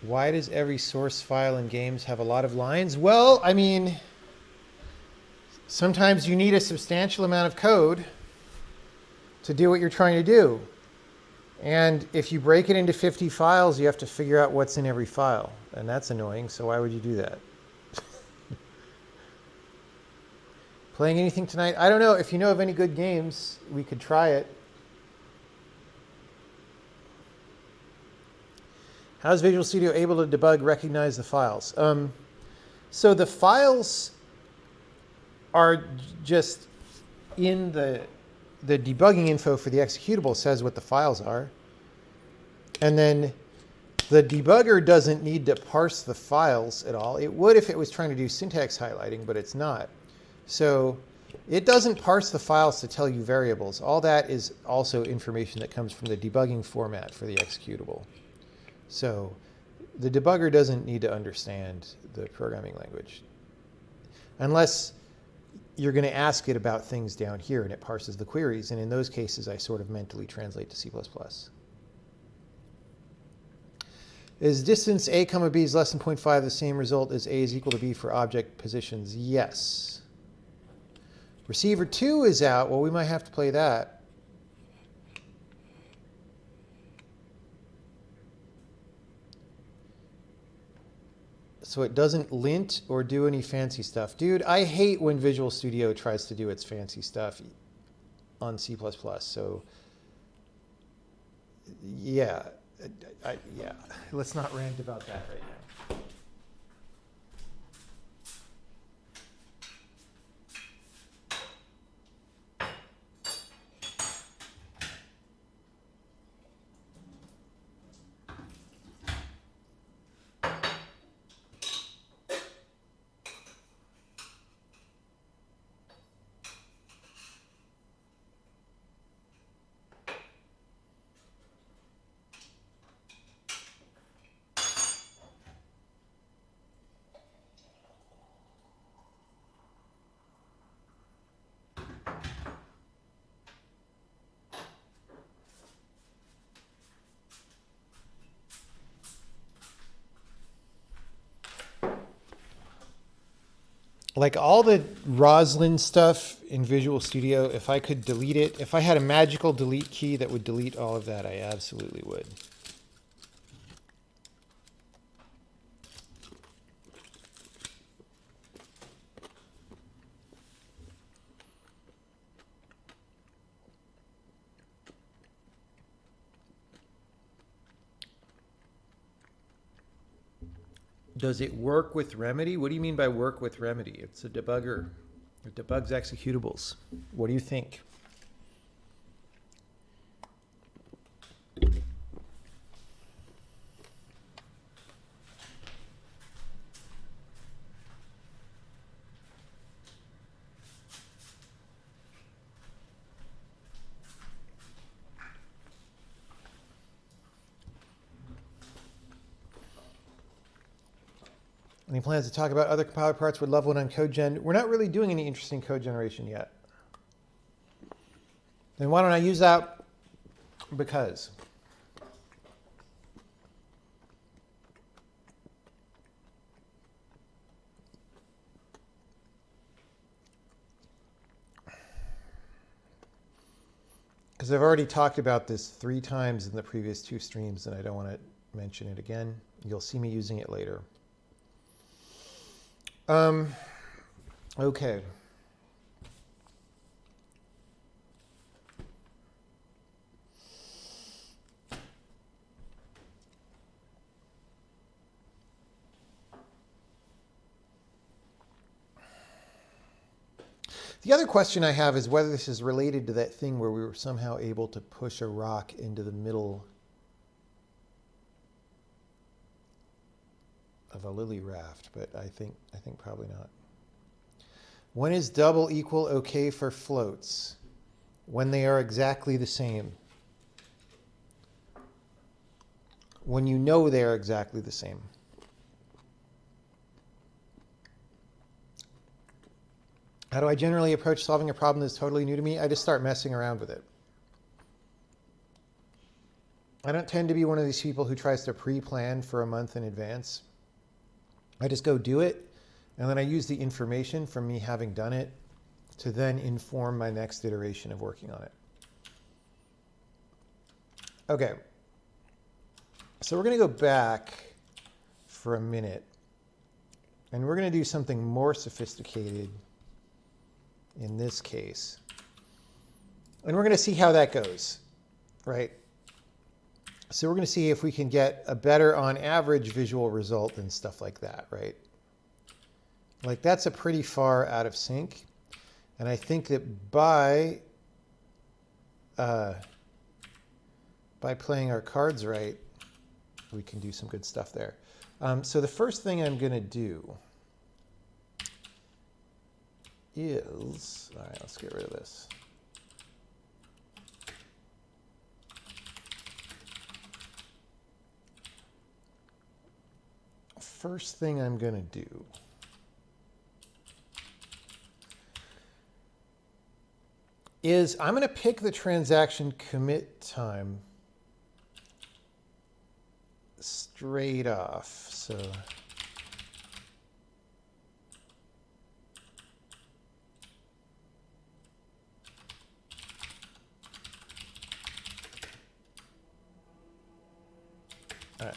Why does every source file in games have a lot of lines? Well, I mean, sometimes you need a substantial amount of code to do what you're trying to do. And if you break it into 50 files, you have to figure out what's in every file. And that's annoying, so why would you do that? Playing anything tonight? I don't know. If you know of any good games, we could try it. How is Visual Studio able to debug, recognize the files? So the files are just in the debugging info for the executable says what the files are. And then the debugger doesn't need to parse the files at all. It would if it was trying to do syntax highlighting, but it's not. So it doesn't parse the files to tell you variables. All that is also information that comes from the debugging format for the executable. So the debugger doesn't need to understand the programming language. Unless you're going to ask it about things down here and it parses the queries. And in those cases, I sort of mentally translate to C++. Is distance a comma b is less than 0.5 the same result as a is equal to b for object positions? Yes. Receiver 2 is out. Well, we might have to play that. So it doesn't lint or do any fancy stuff. Dude, I hate when Visual Studio tries to do its fancy stuff on C++. So yeah, yeah. Let's not rant about that right now. Like all the Roslyn stuff in Visual Studio, if I could delete it, if I had a magical delete key that would delete all of that, I absolutely would. Does it work with Remedy? What do you mean by work with Remedy? It's a debugger. It debugs executables. What do you think? Any plans to talk about other compiler parts with level 1 on CodeGen? We're not really doing any interesting code generation yet. Then why don't I use that? Because. Because I've already talked about this 3 times in the previous 2 streams, and I don't want to mention it again. You'll see me using it later. Okay. The other question I have is whether this is related to that thing where we were somehow able to push a rock into the middle of a lily raft, but I think probably not. When is double equal okay for floats? When they are exactly the same. When you know they are exactly the same. How do I generally approach solving a problem that's totally new to me? I just start messing around with it. I don't tend to be one of these people who tries to pre-plan for a month in advance. I just go do it, and then I use the information from me having done it to then inform my next iteration of working on it. Okay, so we're going to go back for a minute, and we're going to do something more sophisticated in this case. And we're going to see how that goes, right? So we're going to see if we can get a better on average visual result and stuff like that, right? Like that's a pretty far out of sync. And I think that by playing our cards right, we can do some good stuff there. So the first thing I'm going to do is, all right, let's get rid of this. First thing I'm going to do is I'm going to pick the transaction commit time straight off. So all right.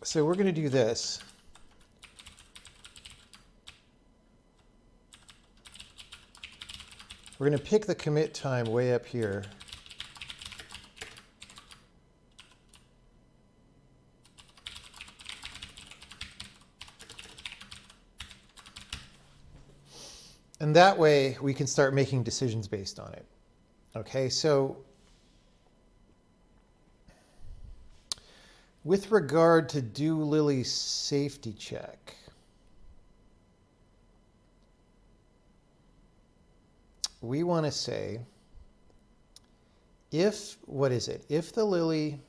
So we're going to do this. We're going to pick the commit time way up here. And that way we can start making decisions based on it. Okay, so with regard to do Lily's safety check, we want to say if, what is it? If the Lily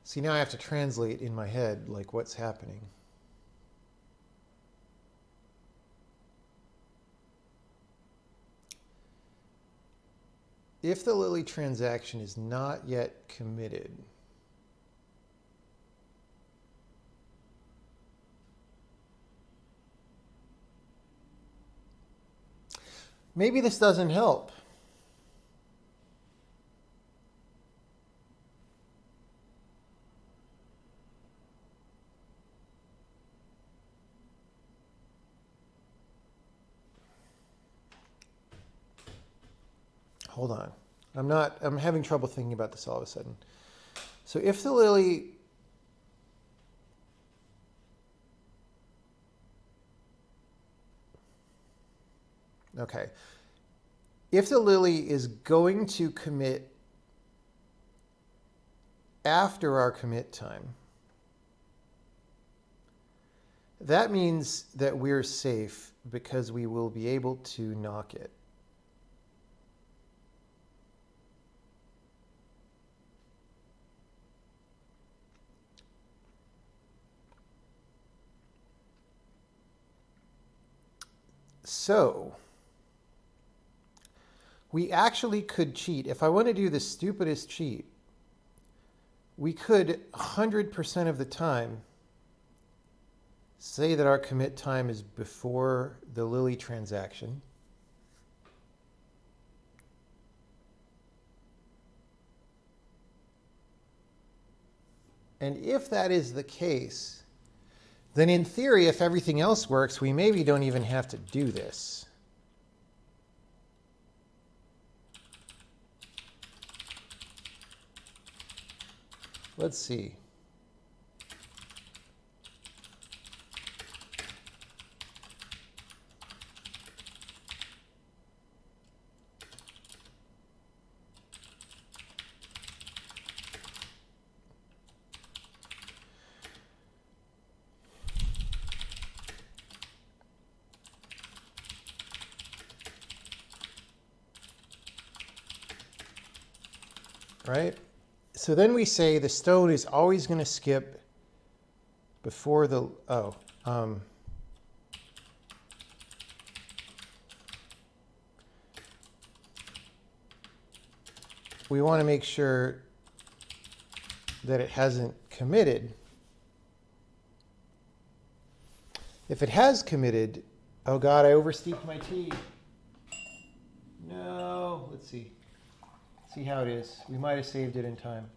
see, now I have to translate in my head like what's happening. If the Lily transaction is not yet committed, maybe this doesn't help. Hold on. I'm having trouble thinking about this all of a sudden. So if the Lily okay. If the Lily is going to commit after our commit time, that means that we're safe because we will be able to knock it. So we actually could cheat. If I want to do the stupidest cheat, we could 100% of the time say that our commit time is before the Lily transaction. And if that is the case, then in theory, if everything else works, we maybe don't even have to do this. Let's see. right? So then we say the stone is always going to skip before the, we want to make sure that it hasn't committed. If it has committed, oh God, I oversteeped my T. No, let's see. See how it is. We might have saved it in time.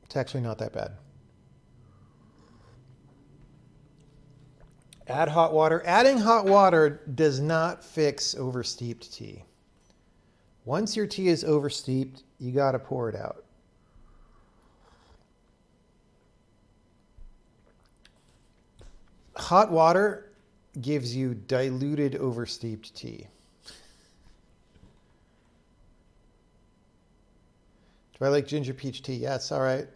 It's actually not that bad. Add hot water. Adding hot water does not fix oversteeped tea. Once your tea is oversteeped, you got to pour it out. Hot water gives you diluted oversteeped tea. Do I like ginger peach tea? Yeah, it's all right.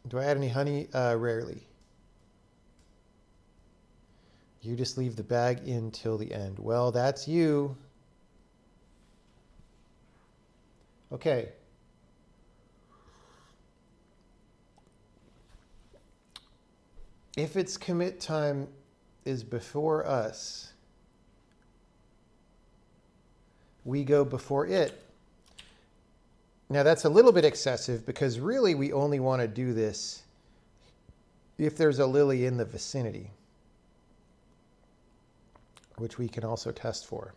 Do I add any honey? Rarely. You just leave the bag in till the end. Well, that's you. Okay. If its commit time is before us, we go before it. Now that's a little bit excessive because really we only want to do this if there's a lily in the vicinity, which we can also test for.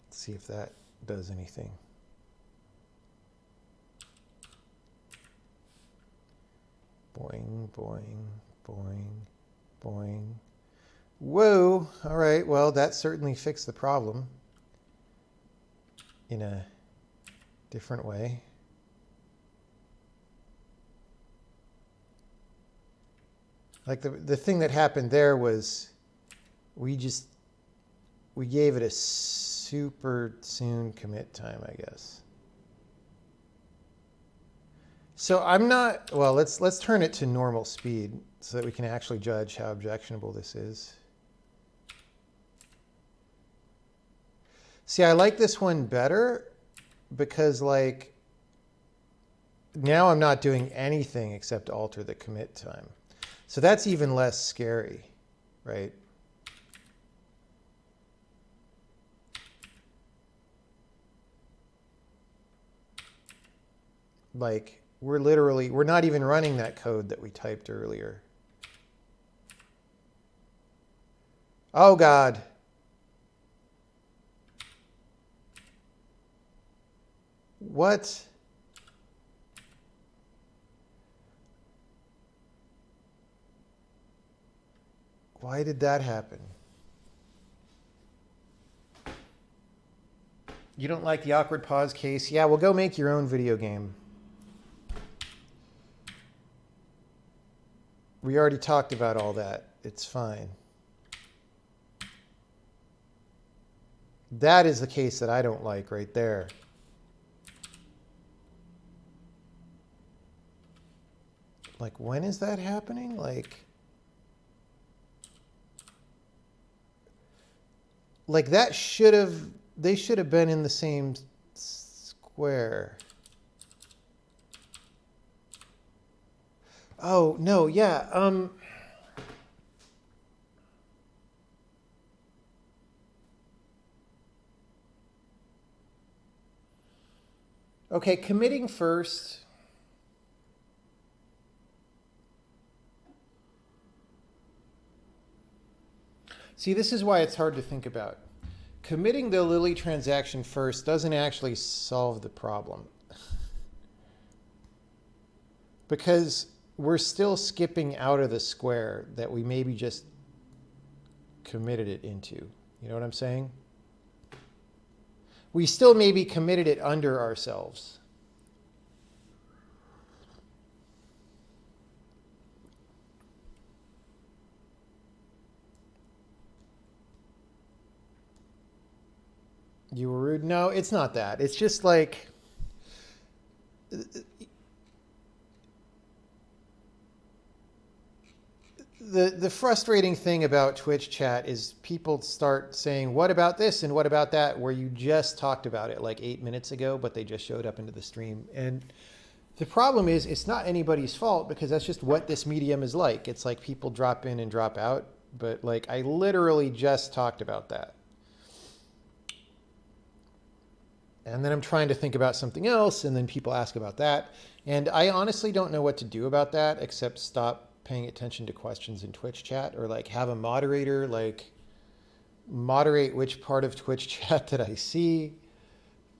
Let's see if that does anything. Boing, boing, boing, boing. Whoa, all right, well, that certainly fixed the problem in a different way. Like the thing that happened there was we gave it a super soon commit time, I guess. So I'm not, well, let's turn it to normal speed so that we can actually judge how objectionable this is. See, I like this one better because like now I'm not doing anything except alter the commit time. So that's even less scary, right? Like we're not even running that code that we typed earlier. Oh God. What? Why did that happen? You don't like the awkward pause case? Yeah, well, go make your own video game. We already talked about all that. It's fine. That is the case that I don't like right there. Like, when is that happening? Like that they should have been in the same square. Oh, no, yeah. Okay, committing first. See, this is why it's hard to think about. Committing the Lily transaction first doesn't actually solve the problem. Because we're still skipping out of the square that we maybe just committed it into. You know what I'm saying? we still maybe committed it under ourselves. You were rude. No, it's not that. It's just like the frustrating thing about Twitch chat is people start saying, what about this and what about that, where you just talked about it like 8 minutes ago, but they just showed up into the stream. And the problem is it's not anybody's fault because that's just what this medium is like. It's like people drop in and drop out, but like I literally just talked about that. And then I'm trying to think about something else, and then people ask about that. And I honestly don't know what to do about that except stop paying attention to questions in Twitch chat, or like have a moderator like moderate which part of Twitch chat that I see.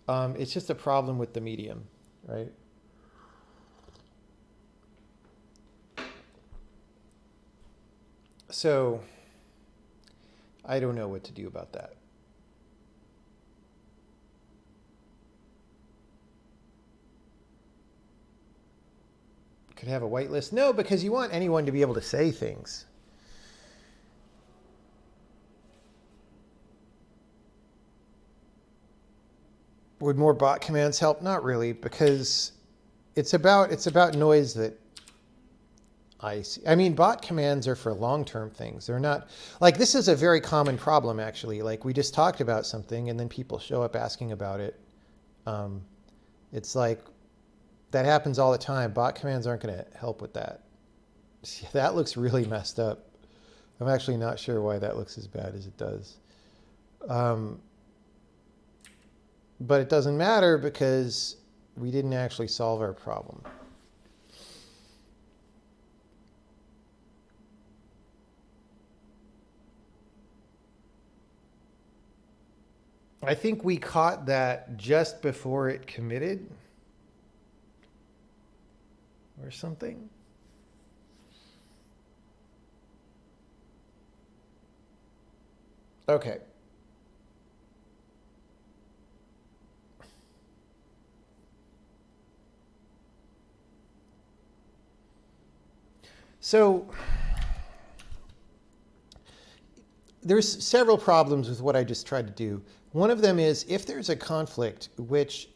It's just a problem with the medium, right? So I don't know what to do about that. Could have a whitelist? No, because you want anyone to be able to say things. Would more bot commands help? Not really, because it's about noise that I see. I mean, bot commands are for long-term things. They're not like, this is a very common problem actually. Like we just talked about something and then people show up asking about it. It's like, that happens all the time. Bot commands aren't going to help with that. See, that looks really messed up. I'm actually not sure why that looks as bad as it does. But it doesn't matter because we didn't actually solve our problem. I think we caught that just before it committed. Or something. Okay. So there's several problems with what I just tried to do. One of them is if there's a conflict, which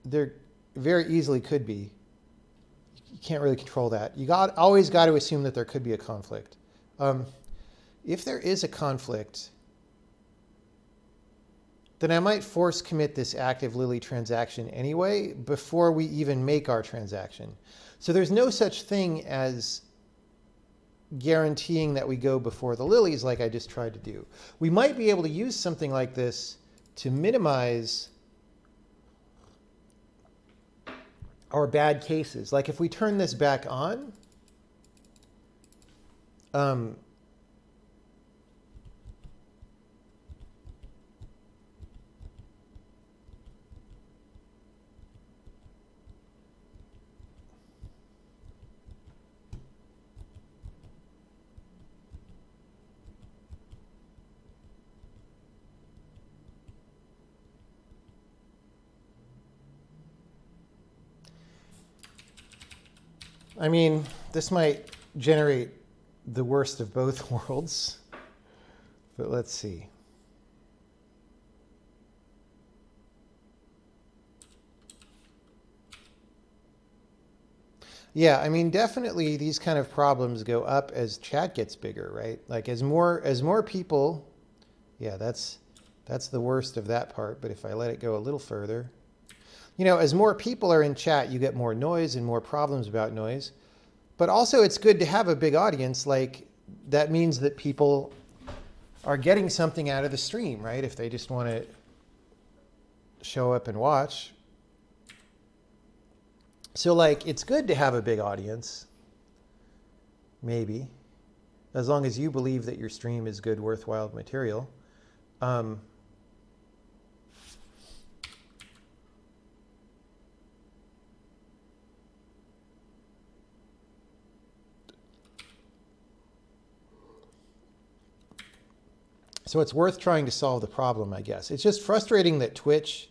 there very easily could be, you can't really control that. You always got to assume that there could be a conflict. If there is a conflict, then I might force commit this active Lily transaction anyway before we even make our transaction. So there's no such thing as guaranteeing that we go before the lilies like I just tried to do. We might be able to use something like this to minimize our bad cases. Like if we turn this back on, I mean, this might generate the worst of both worlds, but let's see. Yeah, I mean, definitely these kind of problems go up as chat gets bigger, right? Like as more people, yeah, that's the worst of that part. But if I let it go a little further, you know, as more people are in chat, you get more noise and more problems about noise. But also it's good to have a big audience. Like that means that people are getting something out of the stream, right? If they just want to show up and watch. So like, it's good to have a big audience, maybe, as long as you believe that your stream is good, worthwhile material. So it's worth trying to solve the problem, I guess. It's just frustrating that Twitch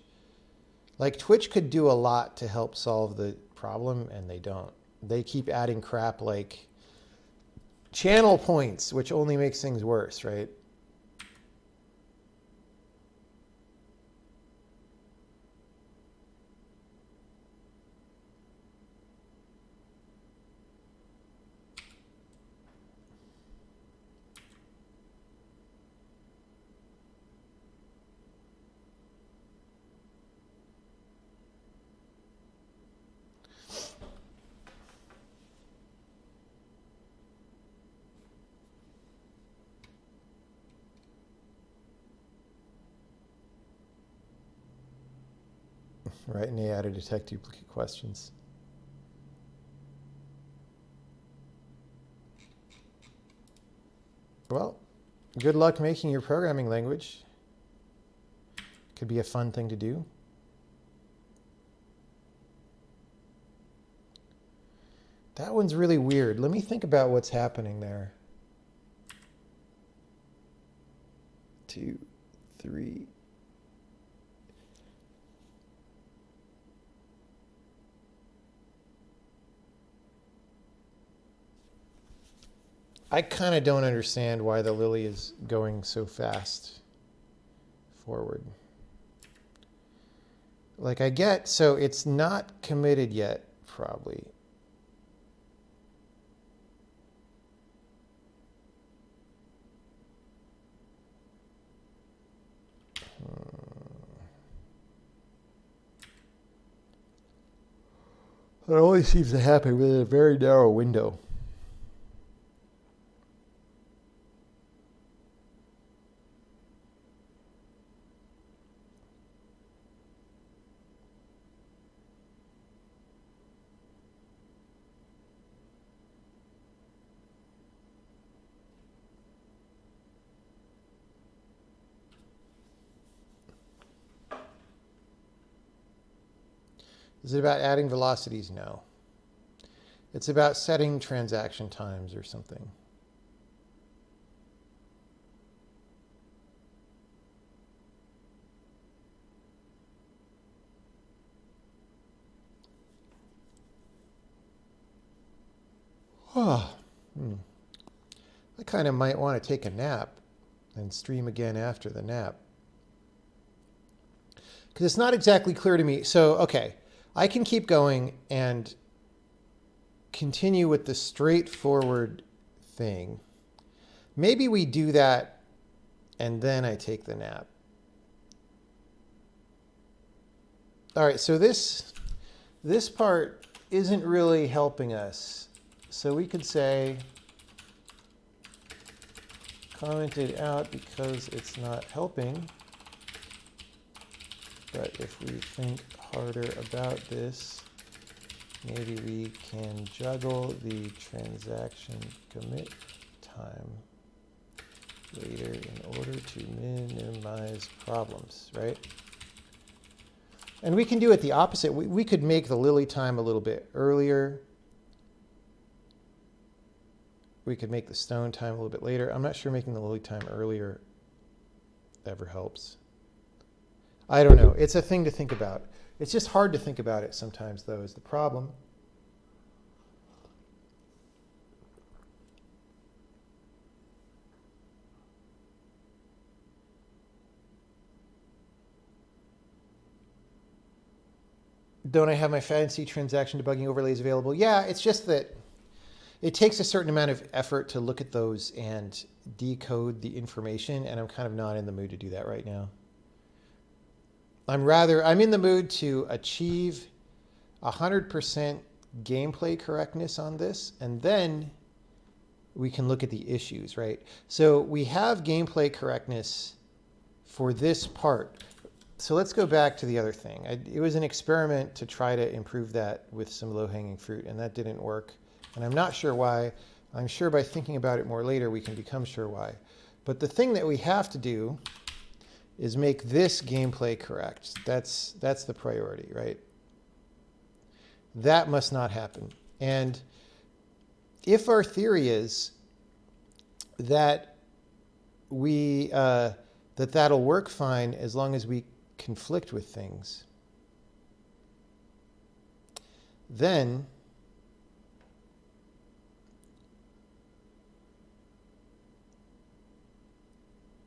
Like Twitch could do a lot to help solve the problem, and they don't. They keep adding crap like channel points, which only makes things worse, right? Right, and they add to detect duplicate questions. Well, good luck making your programming language. Could be a fun thing to do. That one's really weird. Let me think about what's happening there. 2, 3. I kind of don't understand why the Lily is going so fast forward. Like I get, so it's not committed yet, probably. It always seems to happen within a very narrow window. Is it about adding velocities? No. It's about setting transaction times or something. Oh, I kind of might want to take a nap and stream again after the nap. Because it's not exactly clear to me. So, okay, I can keep going and continue with the straightforward thing. Maybe we do that and then I take the nap. All right, so this part isn't really helping us. So we could say commented out because it's not helping. But if we think harder about this, maybe we can juggle the transaction commit time later in order to minimize problems, right? And we can do it the opposite. We could make the Lily time a little bit earlier. We could make the stone time a little bit later. I'm not sure making the Lily time earlier ever helps. I don't know. It's a thing to think about. It's just hard to think about it sometimes, though, is the problem. Don't I have my fancy transaction debugging overlays available? Yeah, it's just that it takes a certain amount of effort to look at those and decode the information, and I'm kind of not in the mood to do that right now. I'm in the mood to achieve 100% gameplay correctness on this, and then we can look at the issues, right? So we have gameplay correctness for this part. So let's go back to the other thing. It was an experiment to try to improve that with some low-hanging fruit, and that didn't work. And I'm not sure why. I'm sure by thinking about it more later, we can become sure why. But the thing that we have to do is make this gameplay correct. That's the priority, right? That must not happen. And if our theory is that that'll work fine as long as we conflict with things, then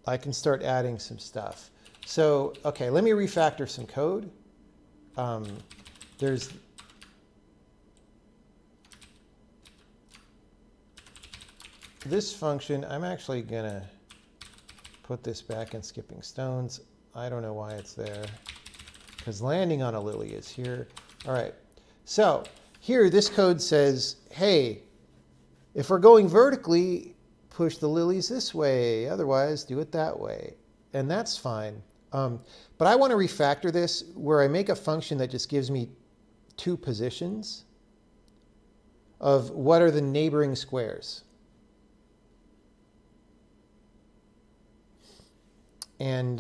I can start adding some stuff. So, okay, let me refactor some code. There's this function. I'm actually going to put this back in skipping stones. I don't know why it's there, because landing on a lily is here. All right, so here this code says, hey, if we're going vertically, push the lilies this way. Otherwise, do it that way. And that's fine. But I want to refactor this where I make a function that just gives me 2 positions of what are the neighboring squares. And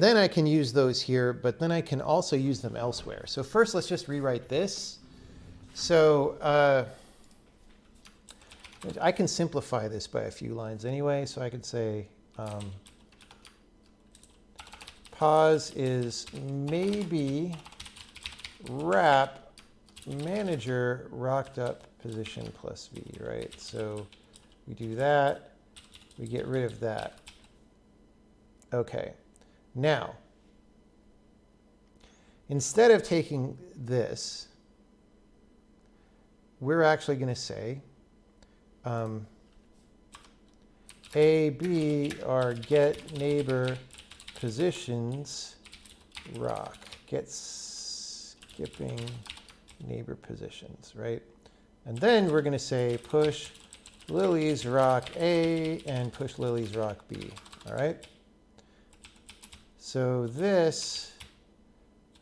then I can use those here, but then I can also use them elsewhere. So first, let's just rewrite this. So I can simplify this by a few lines anyway. So I could say pos is maybe wrap manager rocked up position plus v, right? So we do that. We get rid of that. Okay. Now, instead of taking this, we're actually going to say A, B are get neighbor positions rock. Get skipping neighbor positions, right? And then we're going to say push lilies rock A and push lilies rock B, all right? So this,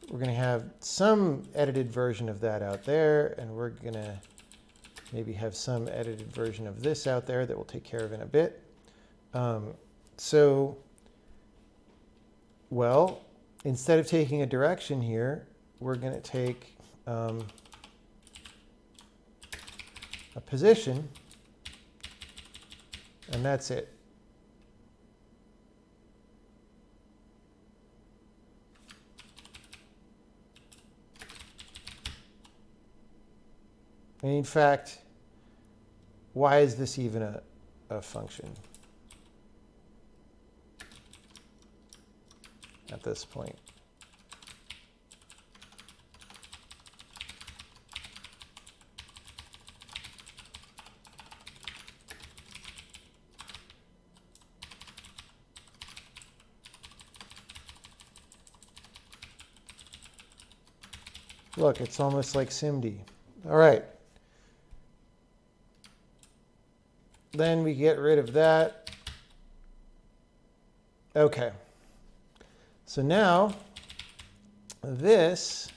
we're going to have some edited version of that out there, and we're going to maybe have some edited version of this out there that we'll take care of in a bit. Well, instead of taking a direction here, we're going to take a position, and that's it. And in fact, why is this even a function at this point? Look, it's almost like SIMD. All right. Then we get rid of that. Okay. So now this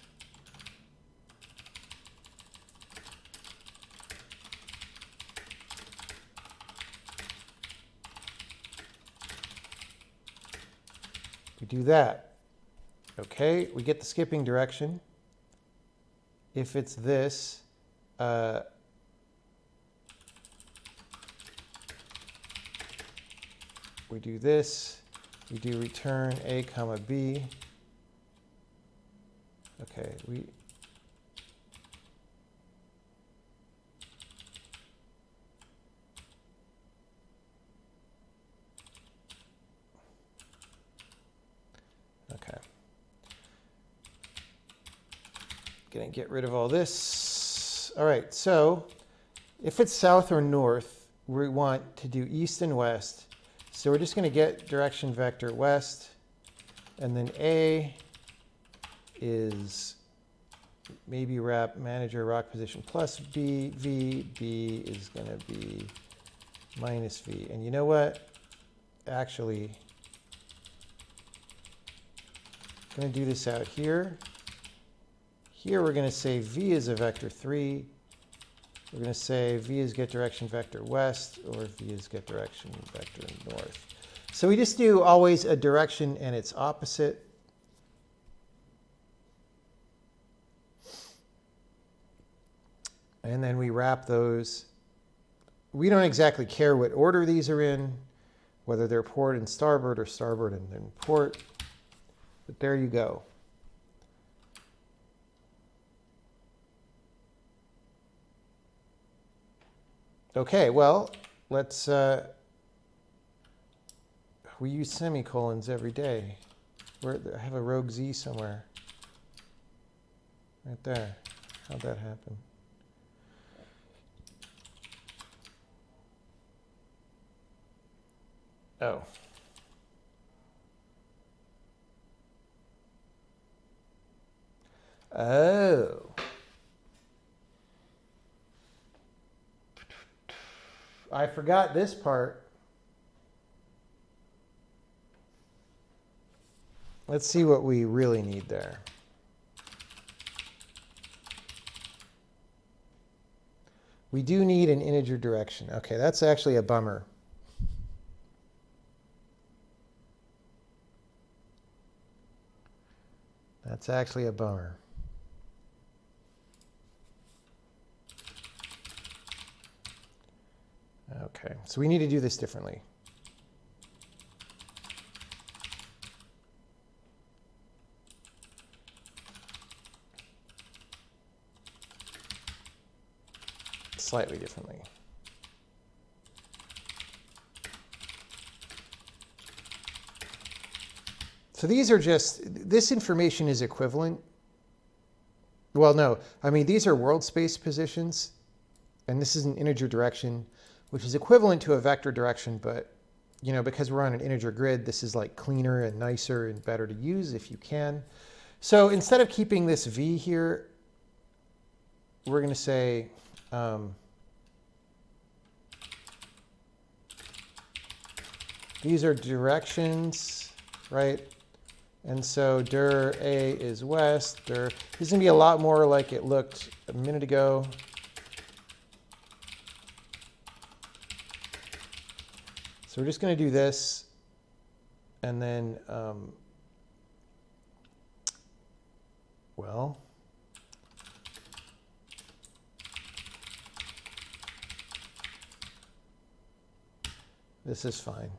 we do that. Okay, we get the skipping direction. If it's this, we do this, we do return A comma B. Okay, okay. Gonna get rid of all this. All right, so if it's south or north, we want to do east and west. So we're just going to get direction vector west, and then A is maybe wrap manager rock position plus B, B is going to be minus V. And you know what? Actually, I'm going to do this out here. Here we're going to say V is a vector 3. We're going to say V is get direction vector west, or V is get direction vector north. So we just do always a direction and its opposite. And then we wrap those. We don't exactly care what order these are in, whether they're port and starboard or starboard and then port. But there you go. Okay, well, let's, we use semicolons every day. I have a rogue Z somewhere. Right there. How'd that happen? Oh. Oh. I forgot this part. Let's see what we really need there. We do need an integer direction. Okay, that's actually a bummer. That's actually a bummer. Okay, so we need to do this differently. Slightly differently. So these are just, this information is equivalent. Well, no, I mean, these are world space positions, and this is an integer direction, which is equivalent to a vector direction, but, you know, because we're on an integer grid, this is like cleaner and nicer and better to use if you can. So instead of keeping this V here, we're going to say, these are directions, right? And so dir A is west. This is going to be a lot more like it looked a minute ago. So we're just going to do this. And then, well, this is fine.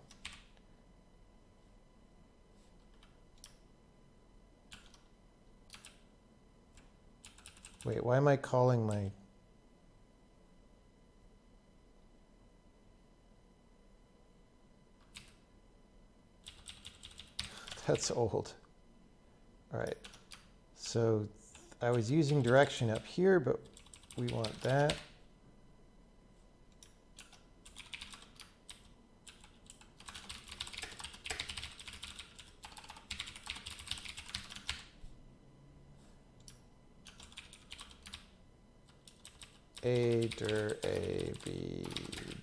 Wait, why am I calling my... That's old. All right. So I was using direction up here, but we want that. A, dir, A, B,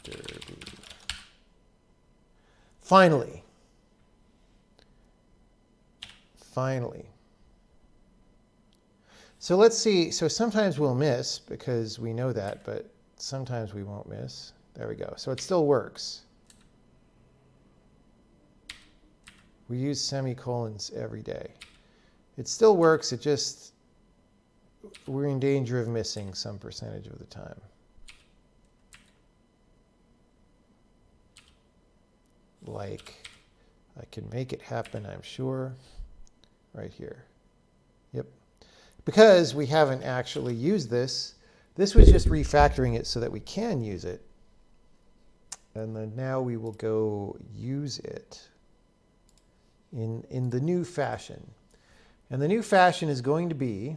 dir, B. Finally. So let's see. So sometimes we'll miss because we know that, but sometimes we won't miss. There we go. So it still works. We use semicolons every day. It still works. It just, we're in danger of missing some percentage of the time. Like, I can make it happen, I'm sure, right here. Yep. Because we haven't actually used this, this was just refactoring it so that we can use it. And then now we will go use it in the new fashion. And the new fashion is going to be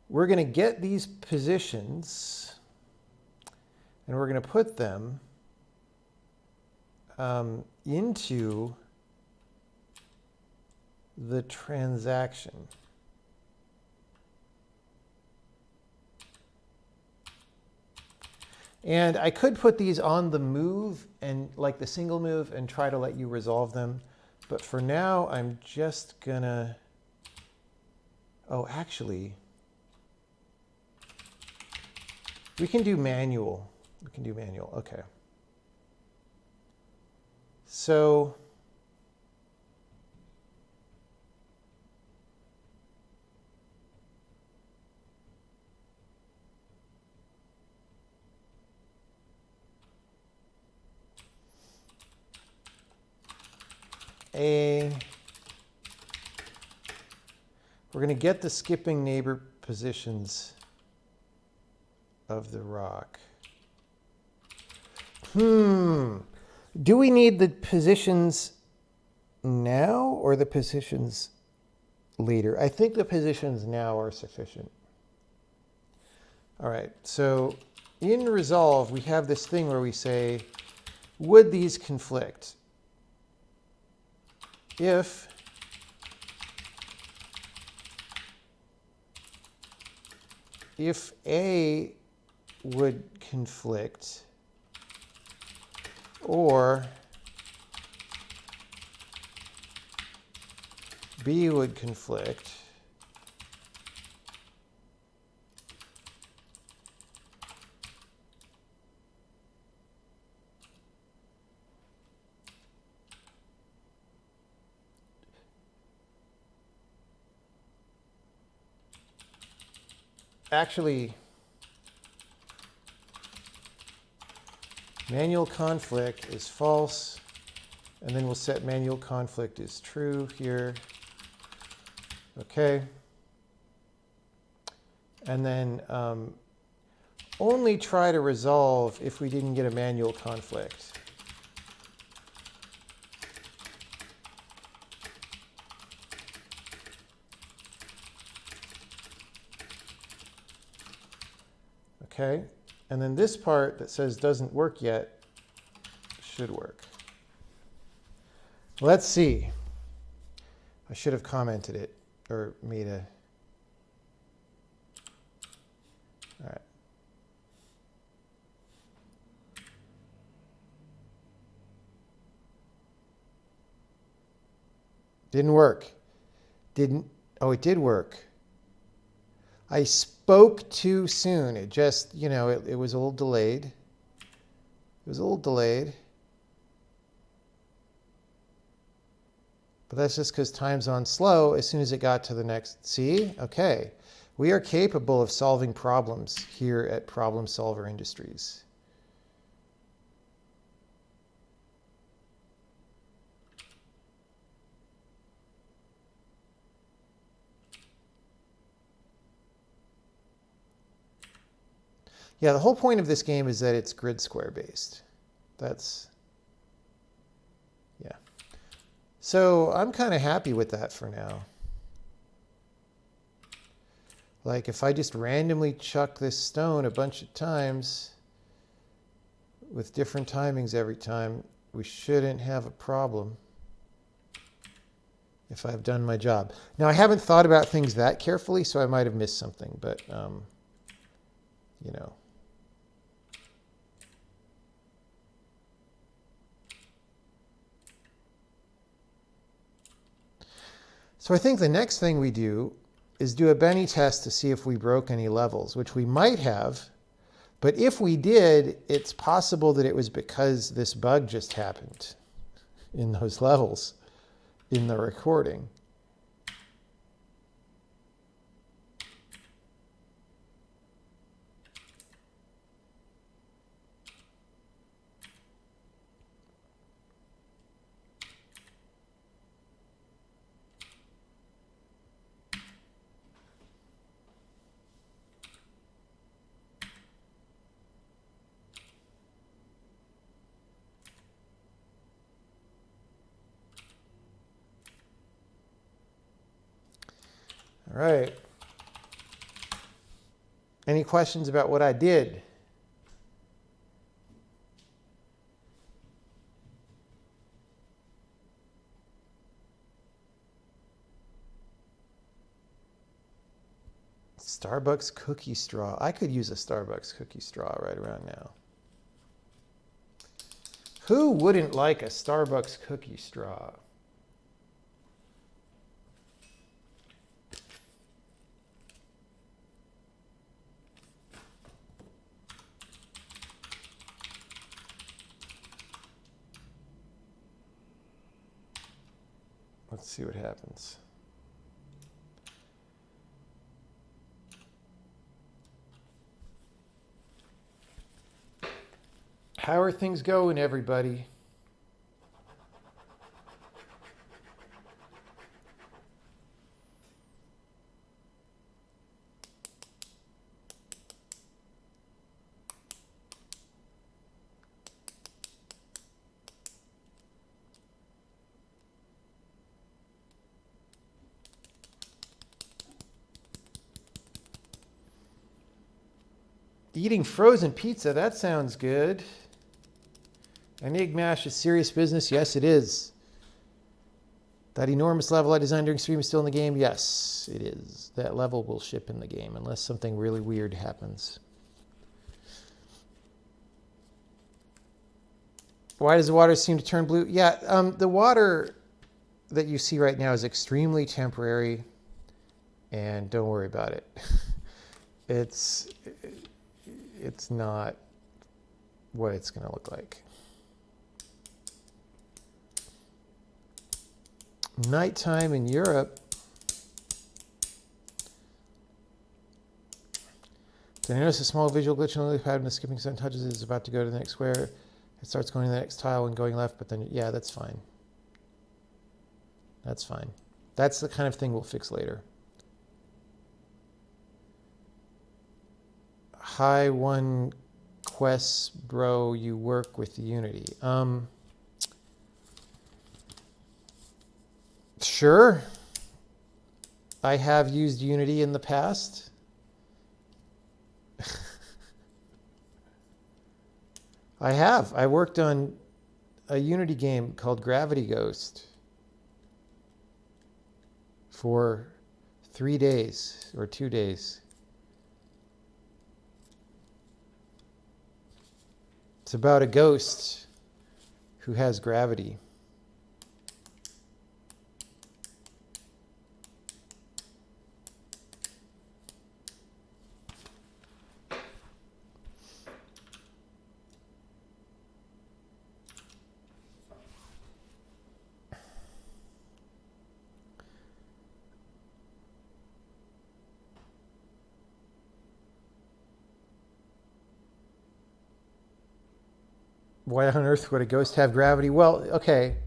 we're going to get these positions and we're going to put them into the transaction. And I could put these on the move and like the single move and try to let you resolve them. But for now, I'm just gonna, oh, actually, we can do manual. We can do manual, okay. So, A. We're going to get the skipping neighbor positions of the rock. Do we need the positions now or the positions later? I think the positions now are sufficient. All right, so in resolve, we have this thing where we say, would these conflict? If A would conflict, or B would conflict, actually, manual conflict is false, and then we'll set manual conflict is true here. Okay. And then only try to resolve if we didn't get a manual conflict. Okay, and then this part that says doesn't work yet should work. Let's see. I should have commented it or made a. All right. Didn't work. Oh, it did work. I spoke too soon. It just, it was a little delayed. It was a little delayed. But that's just because time's on slow as soon as it got to the next. See? Okay. We are capable of solving problems here at Problem Solver Industries. Yeah, the whole point of this game is that it's grid square based. That's, yeah. So I'm kind of happy with that for now. Like if I just randomly chuck this stone a bunch of times with different timings every time, we shouldn't have a problem if I've done my job. Now I haven't thought about things that carefully, so I might have missed something, but you know. So I think the next thing we do is do a Benny test to see if we broke any levels, which we might have. But if we did, it's possible that it was because this bug just happened in those levels in the recording. All right. Any questions about what I did? Starbucks cookie straw. I could use a Starbucks cookie straw right around now. Who wouldn't like a Starbucks cookie straw? Let's see what happens. How are things going, everybody? Eating frozen pizza, that sounds good. Enigmash is serious business. Yes, it is. That enormous level I designed during stream is still in the game. Yes, it is. That level will ship in the game unless something really weird happens. Why does the water seem to turn blue? Yeah, the water that you see right now is extremely temporary, and don't worry about it. It's not what it's going to look like. Nighttime in Europe. Did I notice a small visual glitch on the pad when the skipping zone touches it is about to go to the next square? It starts going to the next tile and going left, but then, yeah, that's fine. That's fine. That's the kind of thing we'll fix later. Hi, one Quest bro, you work with Unity. Sure. I have used Unity in the past. I have. I worked on a Unity game called Gravity Ghost for 3 days or 2 days. It's about a ghost who has gravity. Why on earth would a ghost have gravity? Well, okay.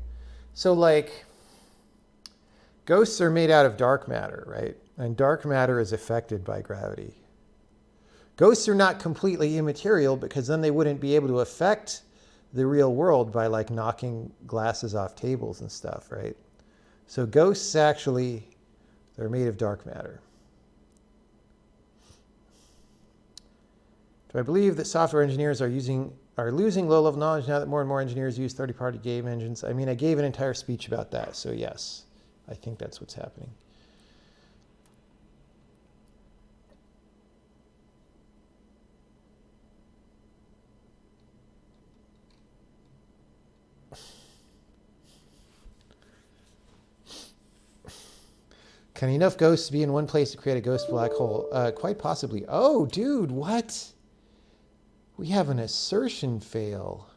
So, like, ghosts are made out of dark matter, right? And dark matter is affected by gravity. Ghosts are not completely immaterial because then they wouldn't be able to affect the real world by, like, knocking glasses off tables and stuff, right? So ghosts actually, they're made of dark matter. Do I believe that software engineers are losing low-level knowledge now that more and more engineers use third-party game engines? I mean, I gave an entire speech about that, so yes, I think that's what's happening. Can enough ghosts be in one place to create a ghost black hole? Quite possibly. Oh, dude, what? We have an assertion fail.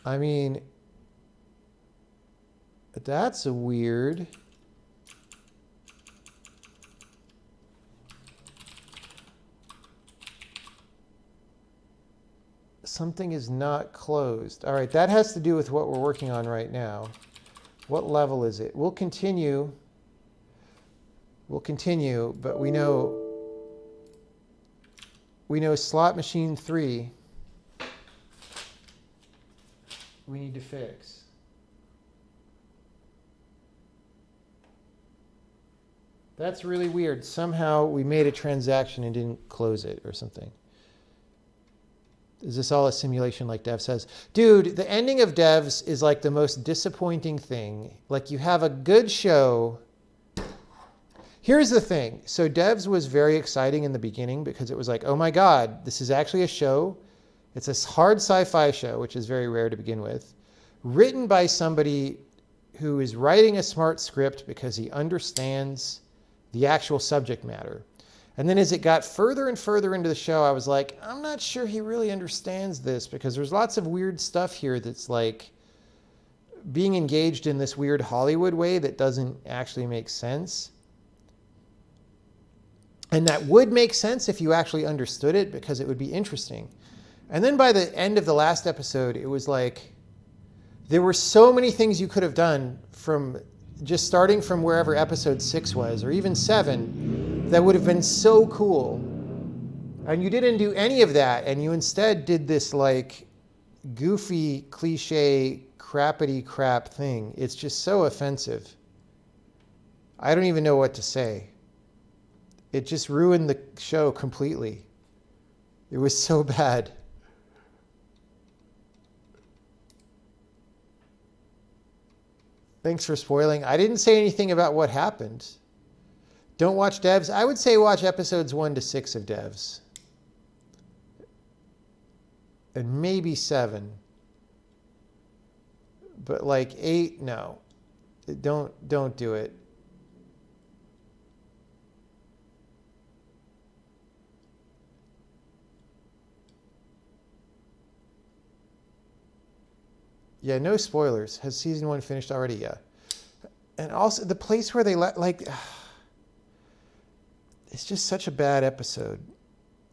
I mean, that's a weird. Something is not closed. All right, that has to do with what we're working on right now. What level is it? We'll continue. We'll continue, but we know slot machine 3 we need to fix. That's really weird. Somehow we made a transaction and didn't close it or something. Is this all a simulation like Dev says? Dude, the ending of Devs is like the most disappointing thing. Like, you have a good show. Here's the thing. So Devs was very exciting in the beginning because it was like, oh my God, this is actually a show. It's a hard sci-fi show, which is very rare to begin with, written by somebody who is writing a smart script because he understands the actual subject matter. And then as it got further and further into the show, I was like, I'm not sure he really understands this because there's lots of weird stuff here that's like being engaged in this weird Hollywood way that doesn't actually make sense. And that would make sense if you actually understood it because it would be interesting. And then by the end of the last episode, it was like, there were so many things you could have done from just starting from wherever episode 6 was, or even 7, that would have been so cool. And you didn't do any of that, and you instead did this like goofy, cliche, crappity crap thing. It's just so offensive. I don't even know what to say. It just ruined the show completely. It was so bad. Thanks for spoiling. I didn't say anything about what happened. Don't watch Devs. I would say watch episodes 1 to 6 of Devs. And maybe 7. But like 8, no. Don't do it. Yeah, no spoilers. Has season 1 finished already? Yeah. And also the place where they it's just such a bad episode.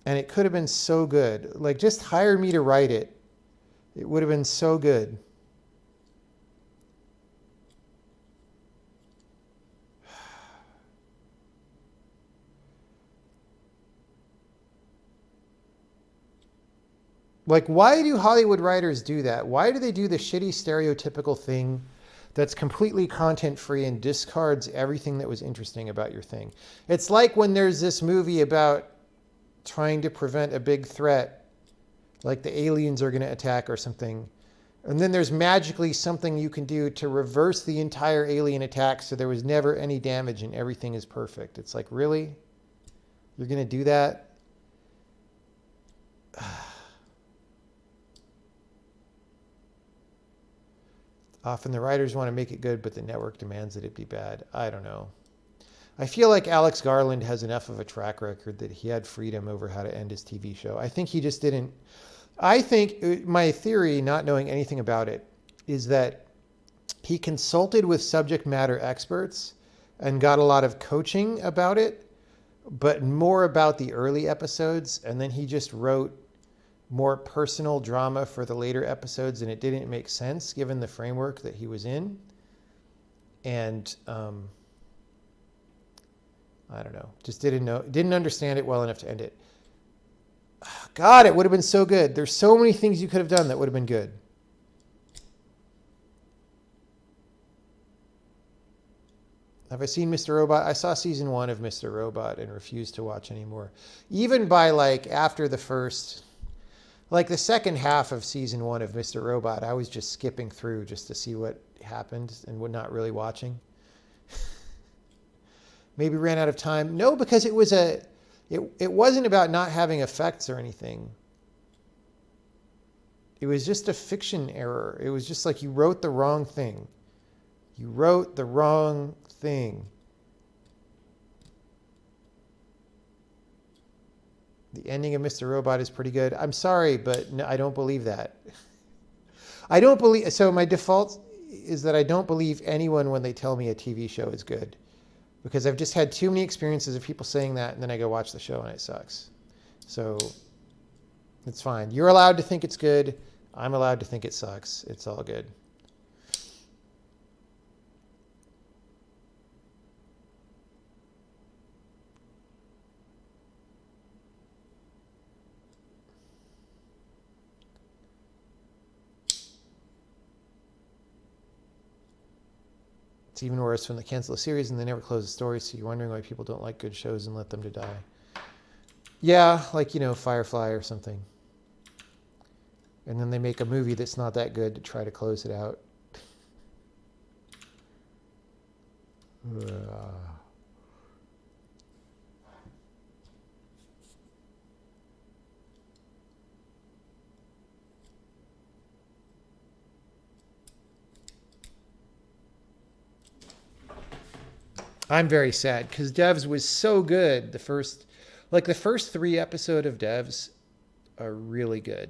And it could have been so good. Like, just hire me to write it. It would have been so good. Like, why do Hollywood writers do that? Why do they do the shitty stereotypical thing that's completely content free and discards everything that was interesting about your thing? It's like when there's this movie about trying to prevent a big threat, like the aliens are going to attack or something. And then there's magically something you can do to reverse the entire alien attack so there was never any damage and everything is perfect. It's like, really? You're going to do that? Often the writers want to make it good, but the network demands that it be bad. I don't know. I feel like Alex Garland has enough of a track record that he had freedom over how to end his TV show. I think he just didn't. I think my theory, not knowing anything about it, is that he consulted with subject matter experts and got a lot of coaching about it, but more about the early episodes. And then he just wrote more personal drama for the later episodes, and it didn't make sense given the framework that he was in. And I don't know, just didn't understand it well enough to end it. God, it would have been so good. There's so many things you could have done that would have been good. Have I seen Mr. Robot? I saw season 1 of Mr. Robot and refused to watch anymore. Even by after the first, the second half of season 1 of Mr. Robot, I was just skipping through just to see what happened and not really watching. Maybe ran out of time. No, because it wasn't about not having effects or anything. It was just a fiction error. It was just like you wrote the wrong thing. You wrote the wrong thing. The ending of Mr. Robot is pretty good. I'm sorry, but no, I don't believe that. So my default is that I don't believe anyone when they tell me a TV show is good. Because I've just had too many experiences of people saying that, and then I go watch the show and it sucks. So it's fine. You're allowed to think it's good. I'm allowed to think it sucks. It's all good. It's even worse when they cancel a series and they never close the story, so you're wondering why people don't like good shows and let them to die. Yeah, Firefly or something. And then they make a movie that's not that good to try to close it out. I'm very sad because Devs was so good. The first 3 episodes of Devs are really good.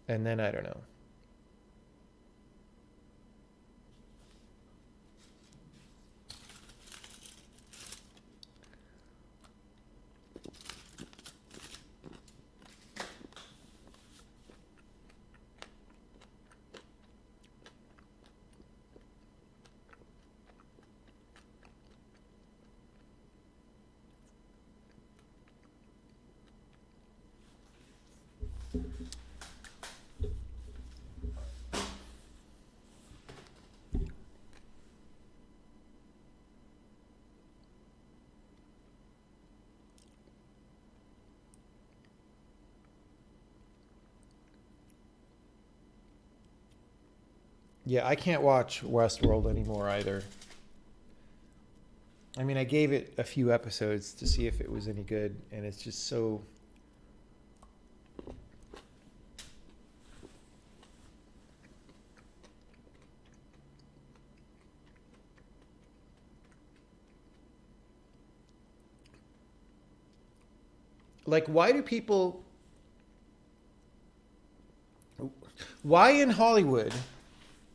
And then I don't know. Yeah, I can't watch Westworld anymore either. I mean, I gave it a few episodes to see if it was any good, and it's just so. Like, why do people. Why in Hollywood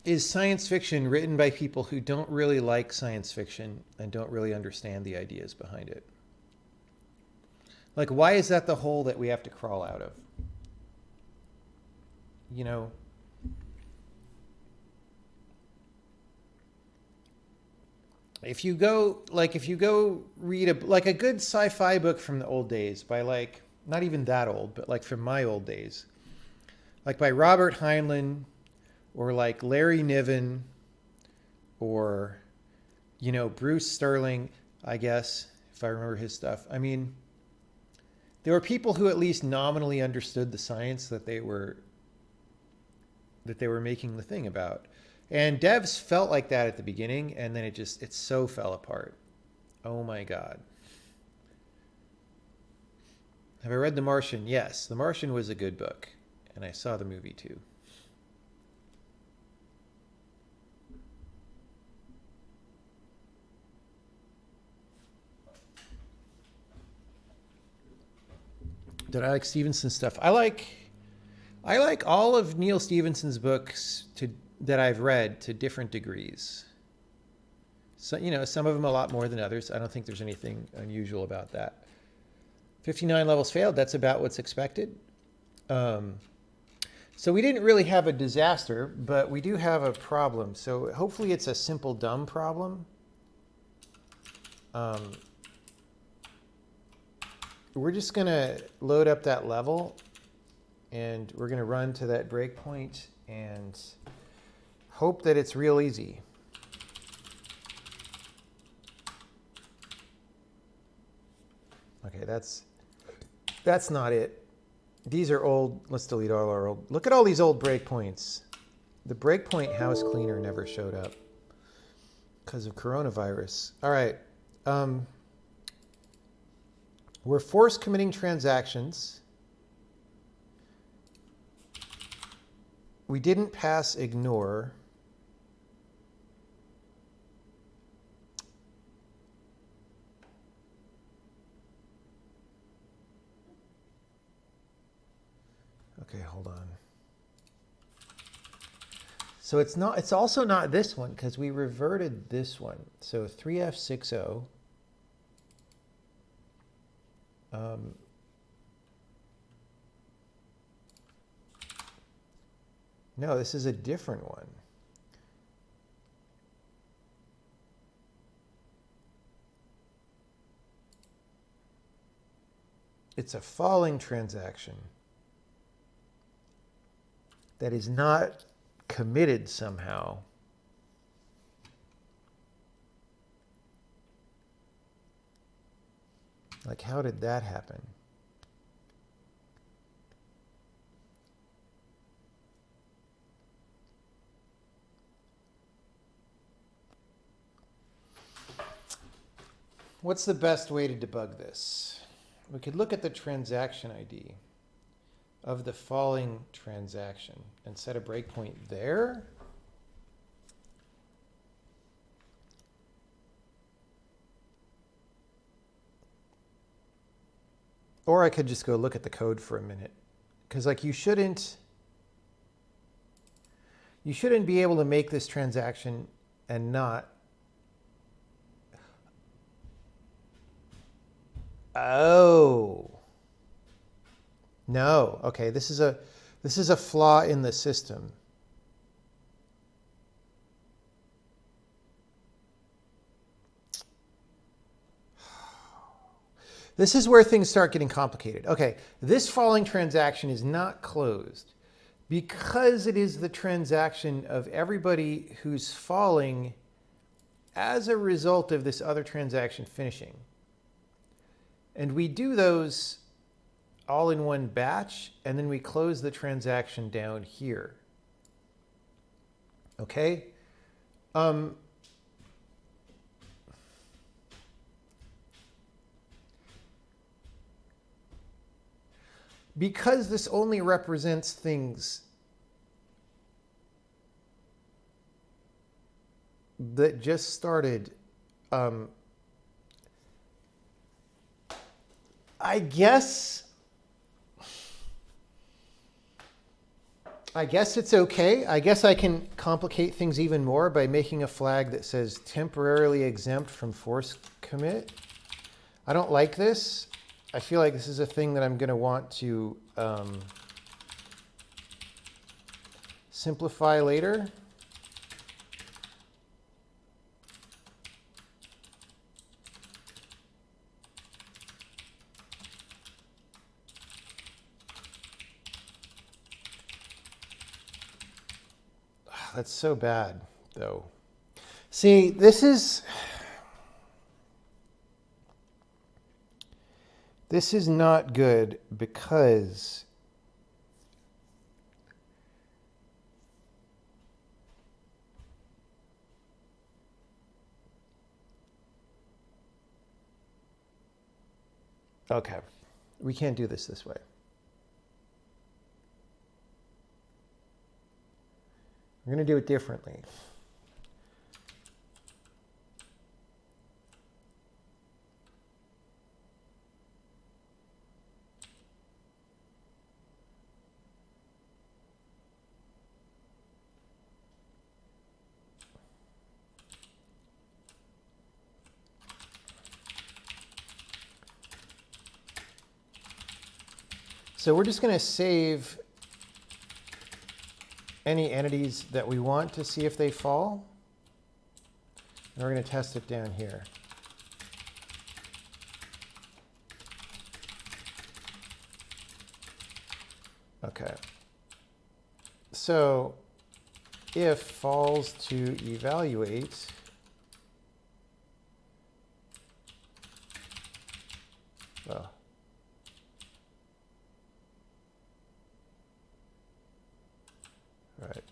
is science fiction written by people who don't really like science fiction and don't really understand the ideas behind it? Like, why is that the hole that we have to crawl out of? You know? If you go read a good sci-fi book from the old days by like, not even that old, but like from my old days, like by Robert Heinlein or like Larry Niven or, Bruce Sterling, I guess, if I remember his stuff. I mean, there were people who at least nominally understood the science that they were making the thing about. And devs felt like that at the beginning, and then it so fell apart. Oh my God. Have I read The Martian? Yes, The Martian was a good book, and I saw the movie too. Did I like Stevenson's stuff? I like all of Neil Stephenson's books that I've read to different degrees. So, some of them a lot more than others. I don't think there's anything unusual about that. 59 Levels Failed, that's about what's expected. So we didn't really have a disaster, but we do have a problem. So hopefully it's a simple, dumb problem. We're just going to load up that level, and we're going to run to that breakpoint and hope that it's real easy. Okay, that's not it. These are old. Let's delete all our old. Look at all these old breakpoints. The breakpoint house cleaner never showed up because of coronavirus. All right. We're force committing transactions. We didn't pass ignore. Okay, hold on. So it's also not this one because we reverted this one. So 3F60. No, this is a different one. It's a falling transaction that is not committed somehow. Like, how did that happen? What's the best way to debug this? We could look at the transaction ID of the falling transaction and set a breakpoint there. Or I could just go look at the code for a minute. Because like you shouldn't be able to make this transaction and not. Oh. No. Okay, this is a flaw in the system. This is where things start getting complicated. Okay, this falling transaction is not closed because it is the transaction of everybody who's falling as a result of this other transaction finishing. And we do those all in one batch, and then we close the transaction down here. Okay? Because this only represents things that just started, I guess it's okay. I guess I can complicate things even more by making a flag that says temporarily exempt from force commit. I don't like this. I feel like this is a thing that I'm going to want to simplify later. That's so bad, though. See, this is not good because okay, we can't do this way. We're going to do it differently. So we're just going to save any entities that we want to see if they fall. And we're going to test it down here. Okay. So if falls to evaluate, oh. Right.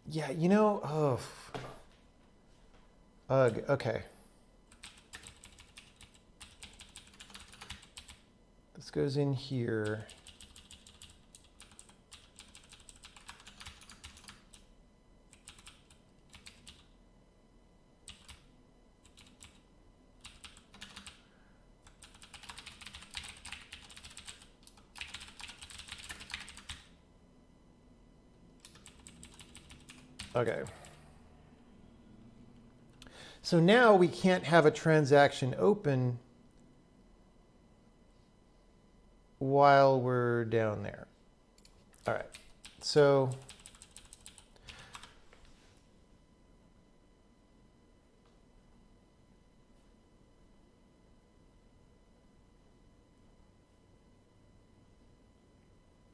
Yeah, you know, oh. Ugh, okay. This goes in here. Okay. So now we can't have a transaction open while we're down there. All right. So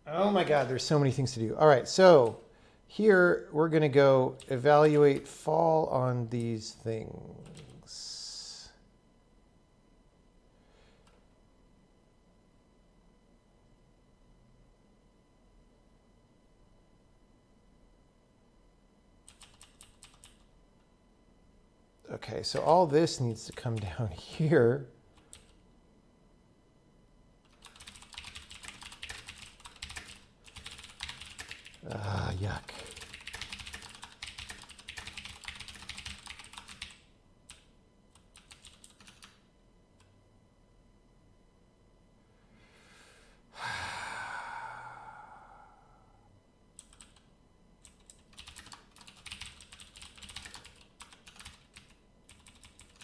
oh my God, there's so many things to do. All right. So here we're going to go evaluate fall on these things. Okay, so all this needs to come down here. Ah, yuck.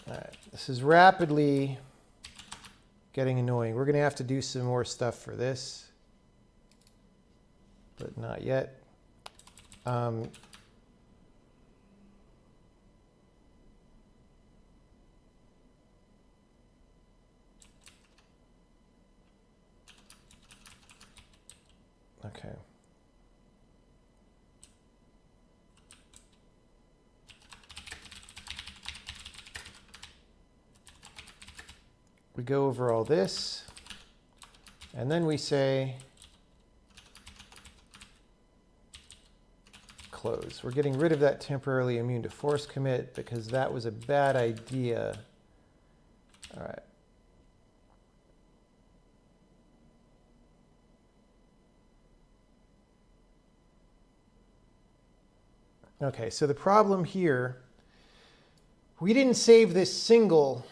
All right, this is rapidly getting annoying. We're going to have to do some more stuff for this, but not yet. Okay. We go over all this, and then we say close. We're getting rid of that temporarily immune to force commit because that was a bad idea. All right. Okay, so the problem here, we didn't save this single.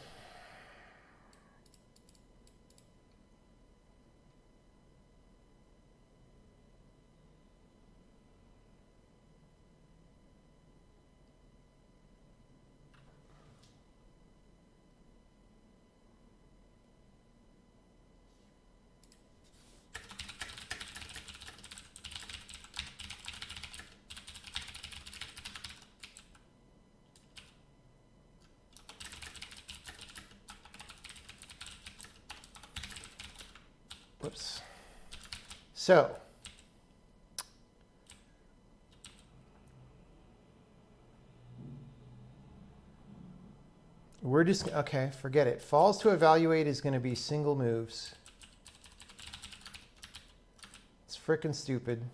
Whoops. So, we're just, okay, forget it. Falls to evaluate is going to be single moves. It's frickin' stupid.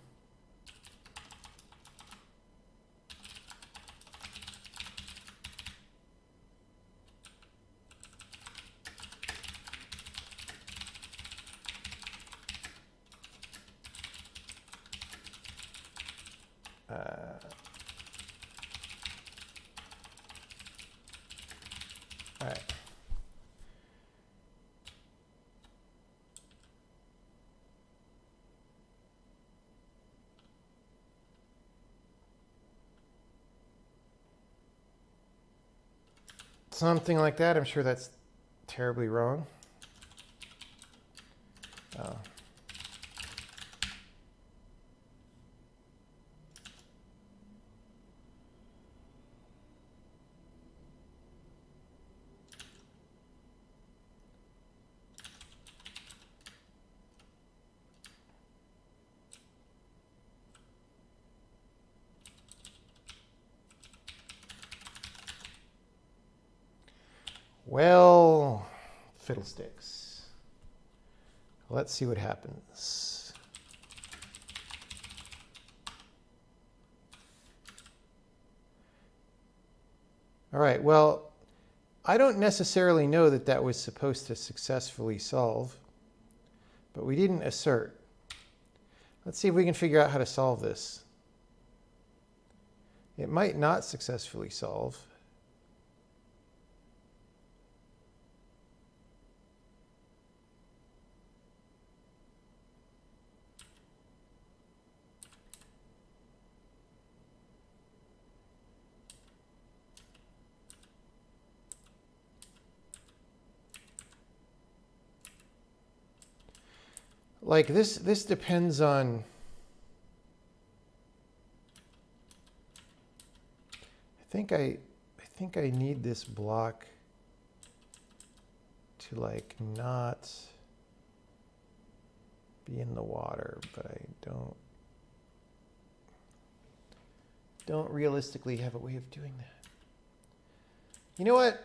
All right. Something like that. I'm sure that's terribly wrong. Oh. Well, fiddlesticks. Let's see what happens. All right, well, I don't necessarily know that that was supposed to successfully solve, but we didn't assert. Let's see if we can figure out how to solve this. It might not successfully solve. Like this depends on, I think I need this block to like not be in the water, but I don't realistically have a way of doing that. You know what?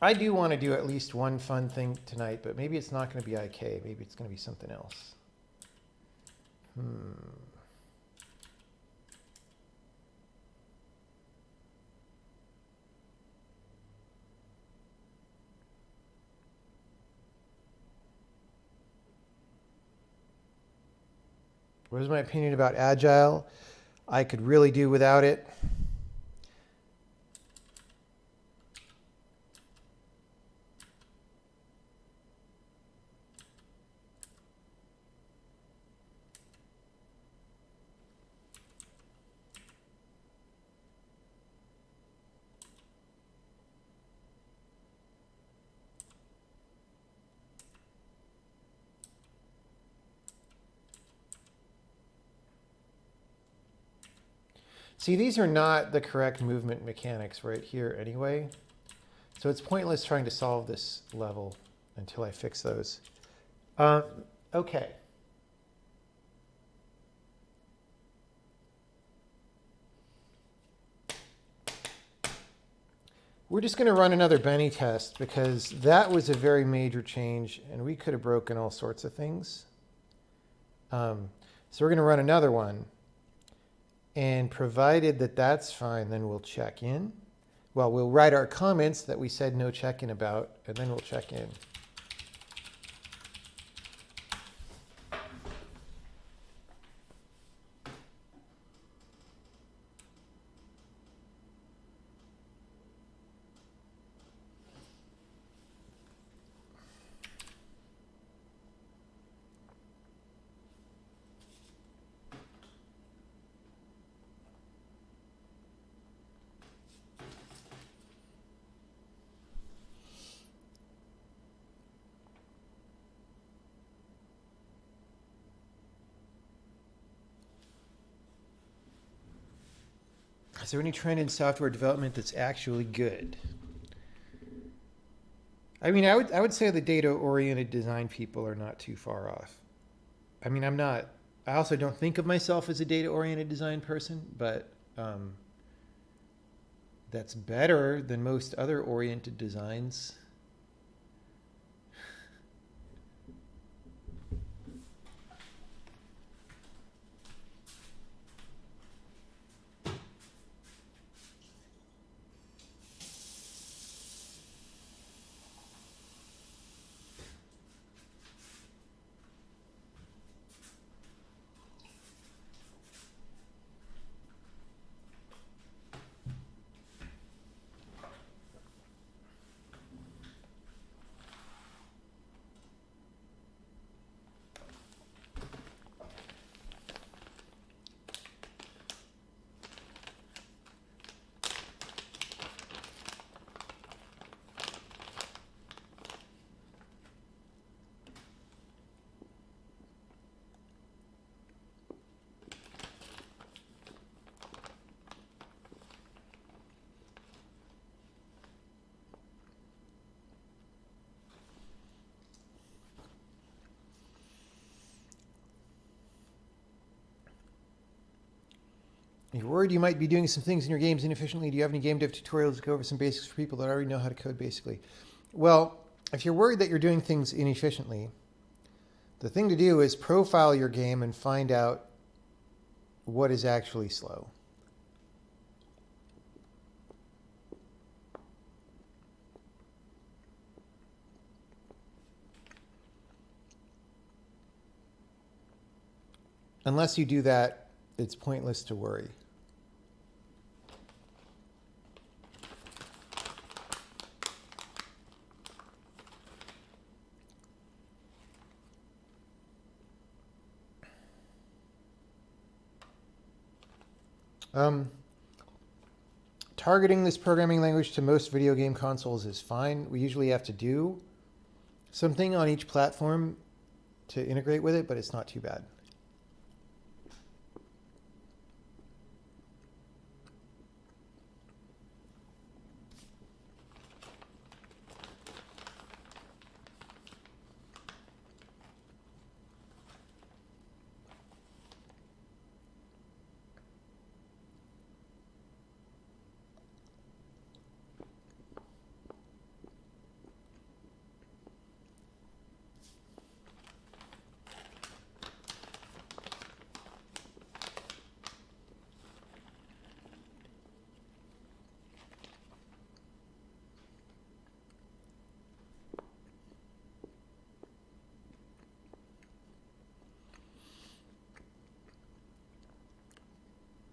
I do want to do at least one fun thing tonight, but maybe it's not going to be IK. Maybe it's going to be something else. What is my opinion about Agile? I could really do without it. See, these are not the correct movement mechanics right here anyway. So it's pointless trying to solve this level until I fix those. Okay. We're just going to run another Benny test because that was a very major change and we could have broken all sorts of things. So we're going to run another one. And provided that that's fine, then we'll check in. Well, we'll write our comments that we said no check-in about, and then we'll check in. Is there any trend in software development that's actually good? I mean, I would say the data-oriented design people are not too far off. I mean, I also don't think of myself as a data-oriented design person, but that's better than most other oriented designs. You're worried you might be doing some things in your games inefficiently. Do you have any game dev tutorials to go over some basics for people that already know how to code basically? Well, if you're worried that you're doing things inefficiently, the thing to do is profile your game and find out what is actually slow. Unless you do that, it's pointless to worry. Targeting this programming language to most video game consoles is fine. We usually have to do something on each platform to integrate with it, but it's not too bad.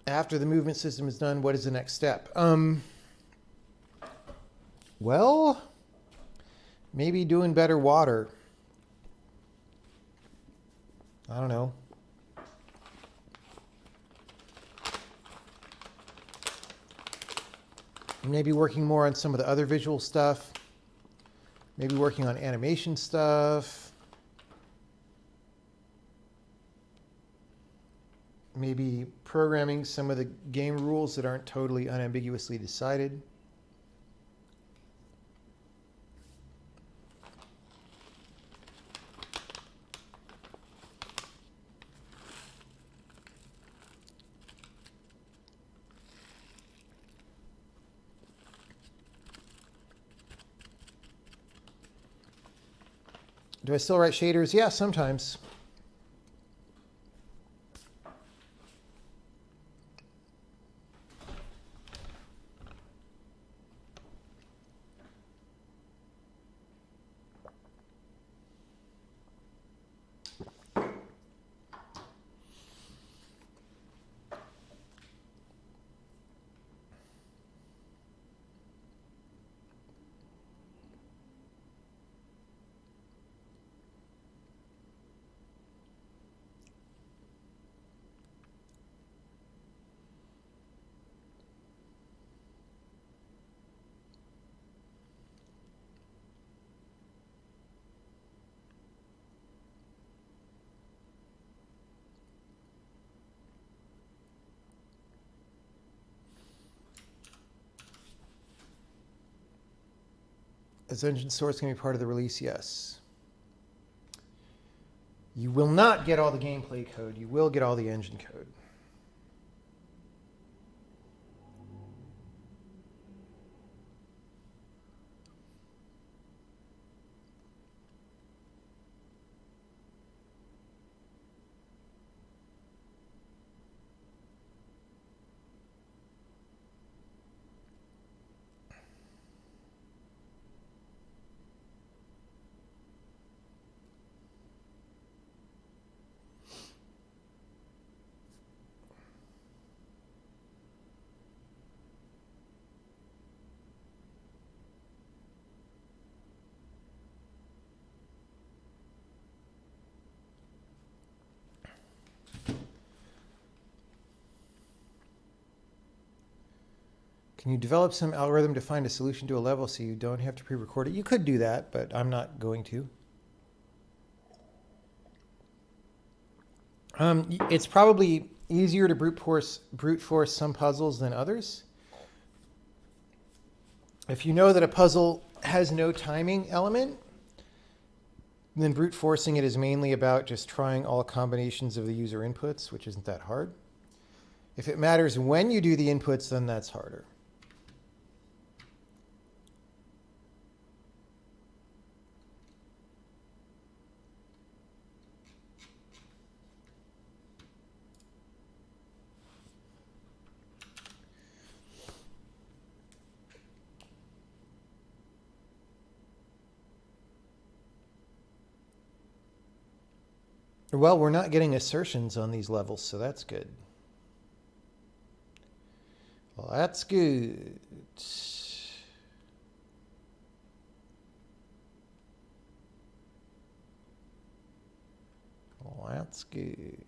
After the movement system is done, what is the next step? Well, maybe doing better water. I don't know. Maybe working more on some of the other visual stuff. Maybe working on animation stuff. Maybe programming some of the game rules that aren't totally unambiguously decided. Do I still write shaders? Yeah, sometimes. Is engine source going to be part of the release? Yes. You will not get all the gameplay code. You will get all the engine code. Can you develop some algorithm to find a solution to a level so you don't have to pre-record it? You could do that, but I'm not going to. It's probably easier to brute force some puzzles than others. If you know that a puzzle has no timing element, then brute forcing it is mainly about just trying all combinations of the user inputs, which isn't that hard. If it matters when you do the inputs, then that's harder. Well, we're not getting assertions on these levels, so that's good. Well, that's good. Well, that's good.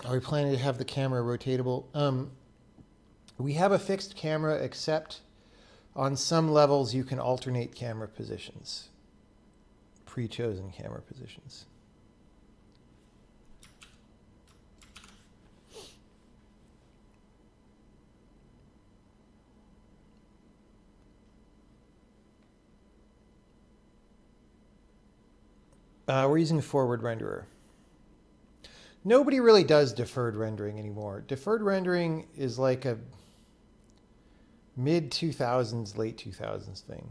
Are we planning to have the camera rotatable? We have a fixed camera, except on some levels you can alternate camera positions, pre-chosen camera positions. We're using a forward renderer. Nobody really does deferred rendering anymore. Deferred rendering is like a mid-2000s, late 2000s thing.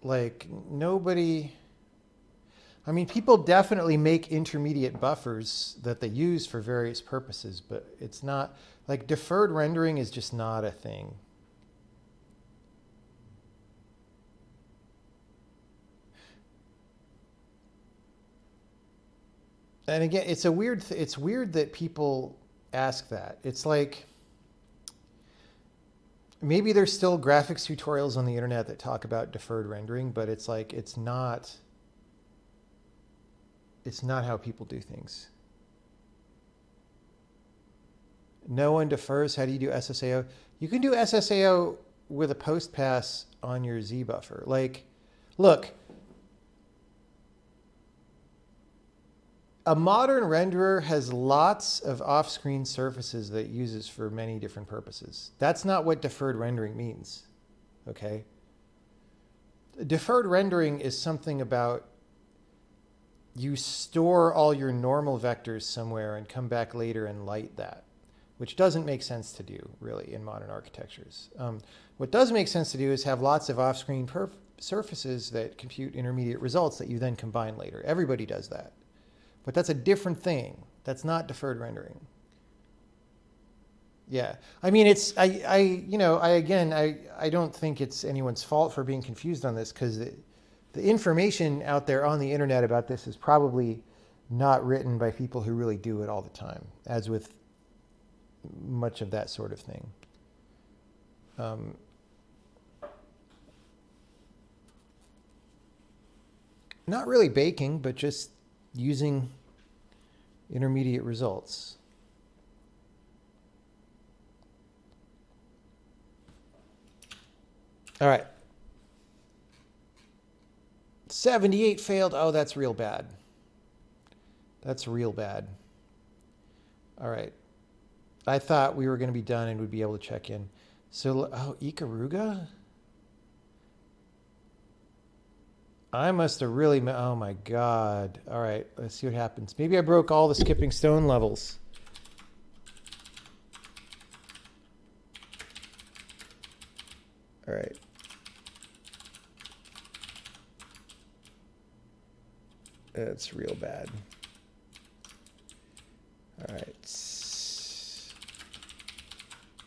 Like, nobody... I mean, people definitely make intermediate buffers that they use for various purposes, but it's not... Like, deferred rendering is just not a thing. And again, it's a weird. It's weird that people ask that. It's like maybe there's still graphics tutorials on the internet that talk about deferred rendering, but it's like it's not. It's not how people do things. No one defers. How do you do SSAO? You can do SSAO with a post pass on your Z buffer. Like, look. a modern renderer has lots of off-screen surfaces that it uses for many different purposes. That's not what deferred rendering means, okay? Deferred rendering is something about you store all your normal vectors somewhere and come back later and light that, which doesn't make sense to do, really, in modern architectures. What does make sense to do is have lots of off-screen surfaces that compute intermediate results that you then combine later. Everybody does that. But that's a different thing. That's not deferred rendering. Yeah. I mean, it's, I don't think it's anyone's fault for being confused on this, because the information out there on the internet about this is probably not written by people who really do it all the time, as with much of that sort of thing. Not really baking, but just using intermediate results. All right. 78 failed. Oh, that's real bad. That's real bad. All right. I thought we were going to be done and would be able to check in. So, oh, Ikaruga? I must have really, oh my God. All right, let's see what happens. Maybe I broke all the skipping stone levels. All right. That's real bad. All right.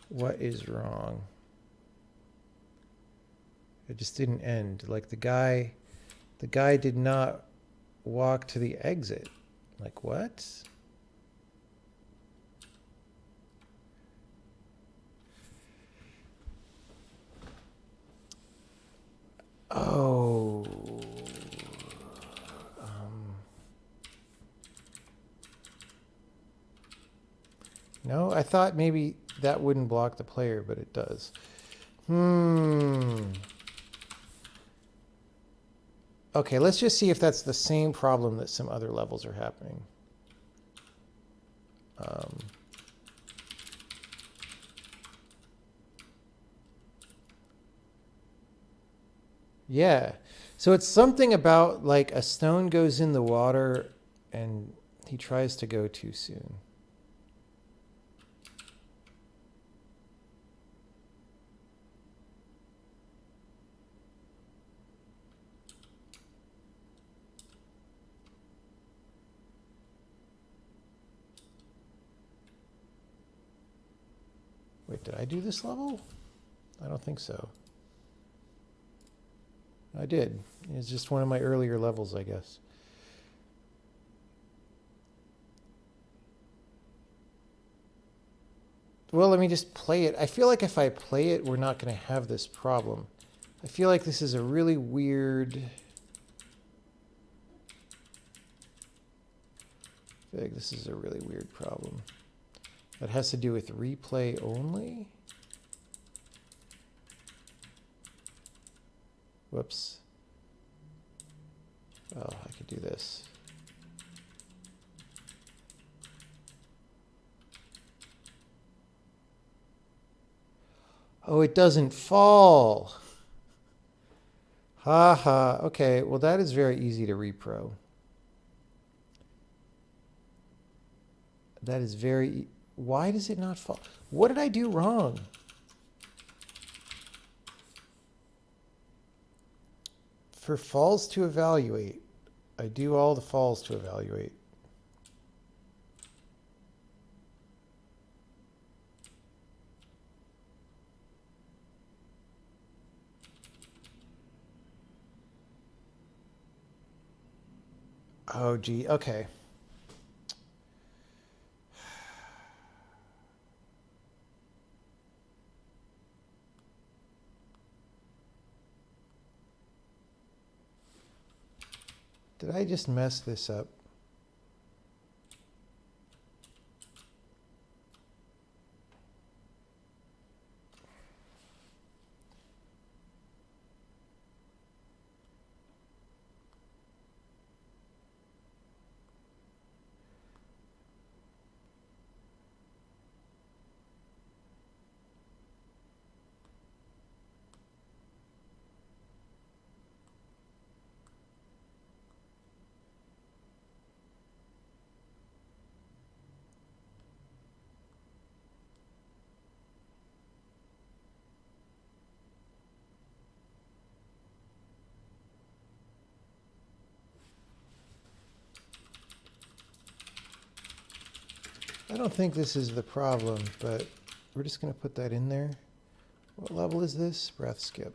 What is wrong? It just didn't end. Like the guy did not walk to the exit. Like what? Oh. No, I thought maybe that wouldn't block the player, but it does. Okay, let's just see if that's the same problem that some other levels are happening. Yeah, so it's something about like a stone goes in the water and he tries to go too soon. Wait, did I do this level? I don't think so. I did. It's just one of my earlier levels, I guess. Well, let me just play it. I feel like if I play it, we're not going to have this problem. I feel like this is a really weird... I feel like this is a really weird problem. That has to do with replay only? Whoops. Oh, I could do this. Oh, it doesn't fall. Ha ha. Okay, well that is very easy to repro. That is very... Why does it not fall? What did I do wrong? For falls to evaluate, I do all the falls to evaluate. Oh, gee. Okay. Did I just mess this up? I don't think this is the problem, but we're just going to put that in there. What level is this? Breath skip.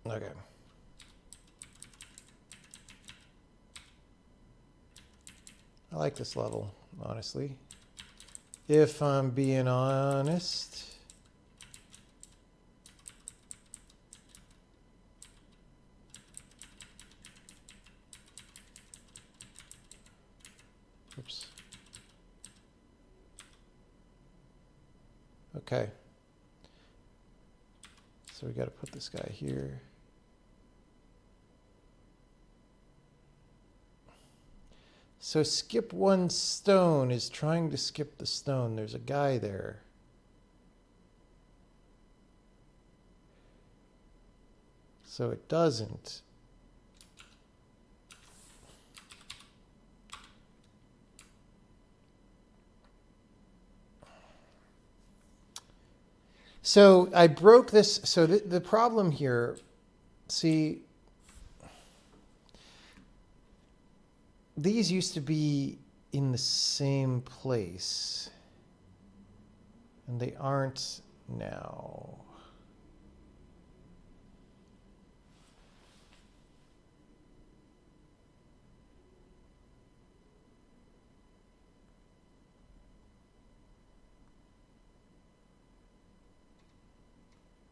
Okay. I like this level, honestly. If I'm being honest. Oops. Okay. So we got to put this guy here. So skip one stone is trying to skip the stone. There's a guy there. So it doesn't. So I broke this. So the problem here, see, these used to be in the same place, and they aren't now.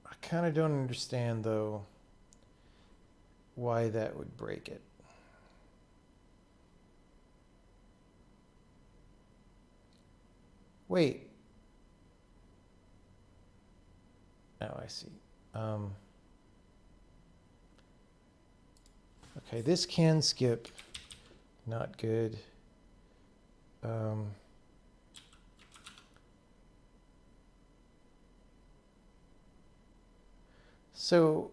I kind of don't understand, though, why that would break it. Wait. Oh, I see. Okay, this can skip. Not good. So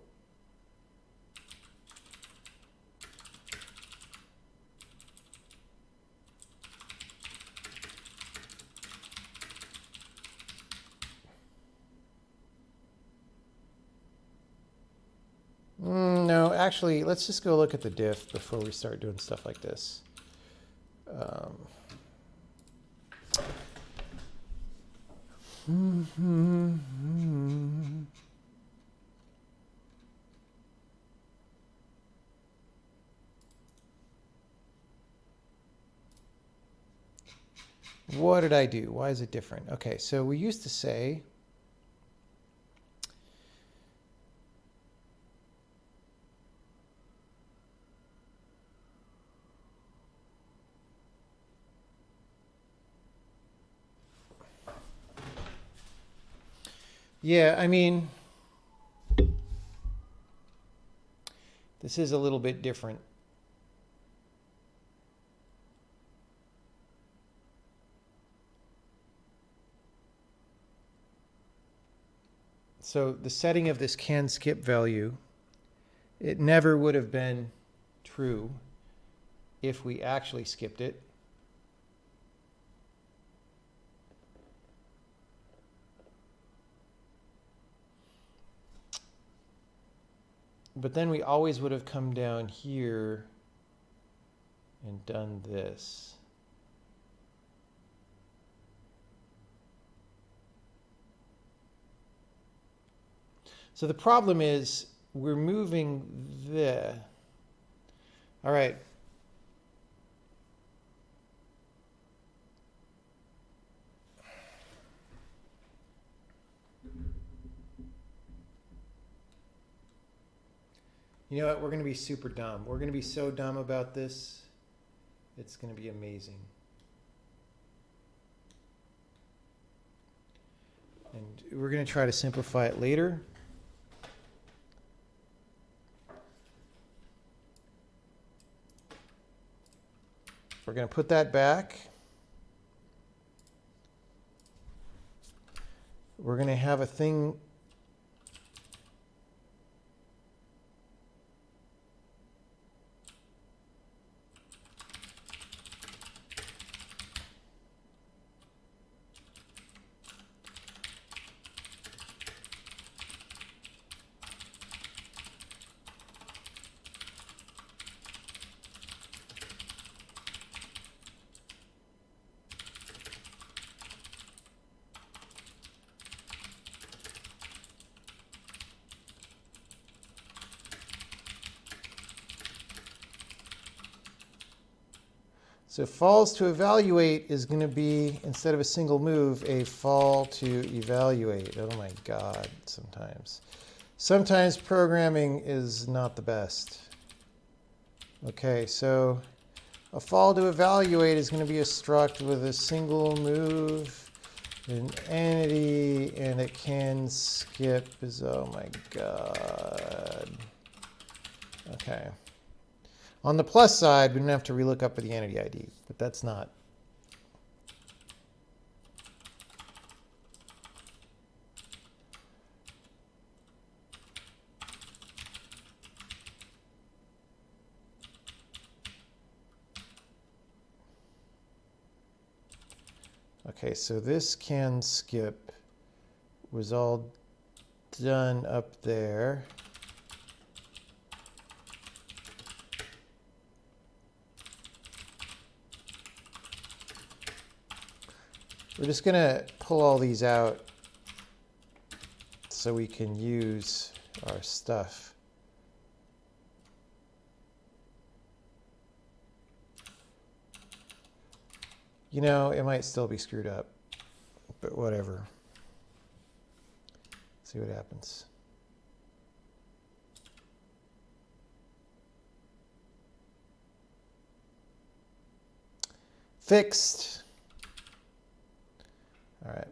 no, actually, let's just go look at the diff before we start doing stuff like this. What did I do? Why is it different? Okay, so we used to say yeah, I mean, this is a little bit different. So the setting of this can skip value, it never would have been true if we actually skipped it. But then we always would have come down here and done this. So the problem is we're moving the. All right. You know what? We're going to be super dumb. We're going to be so dumb about this. It's going to be amazing. And we're going to try to simplify it later. We're going to put that back. We're going to have a thing. So falls to evaluate is going to be, instead of a single move, a fall to evaluate. Oh my God, sometimes. Sometimes programming is not the best. Okay, so a fall to evaluate is going to be a struct with a single move, an entity, and it can skip. Oh my God. Okay. On the plus side, we don't have to relook up the entity ID, but that's not. Okay, so this can skip was all done up there. We're just going to pull all these out so we can use our stuff. You know, it might still be screwed up, but whatever. See what happens. Fixed. All right.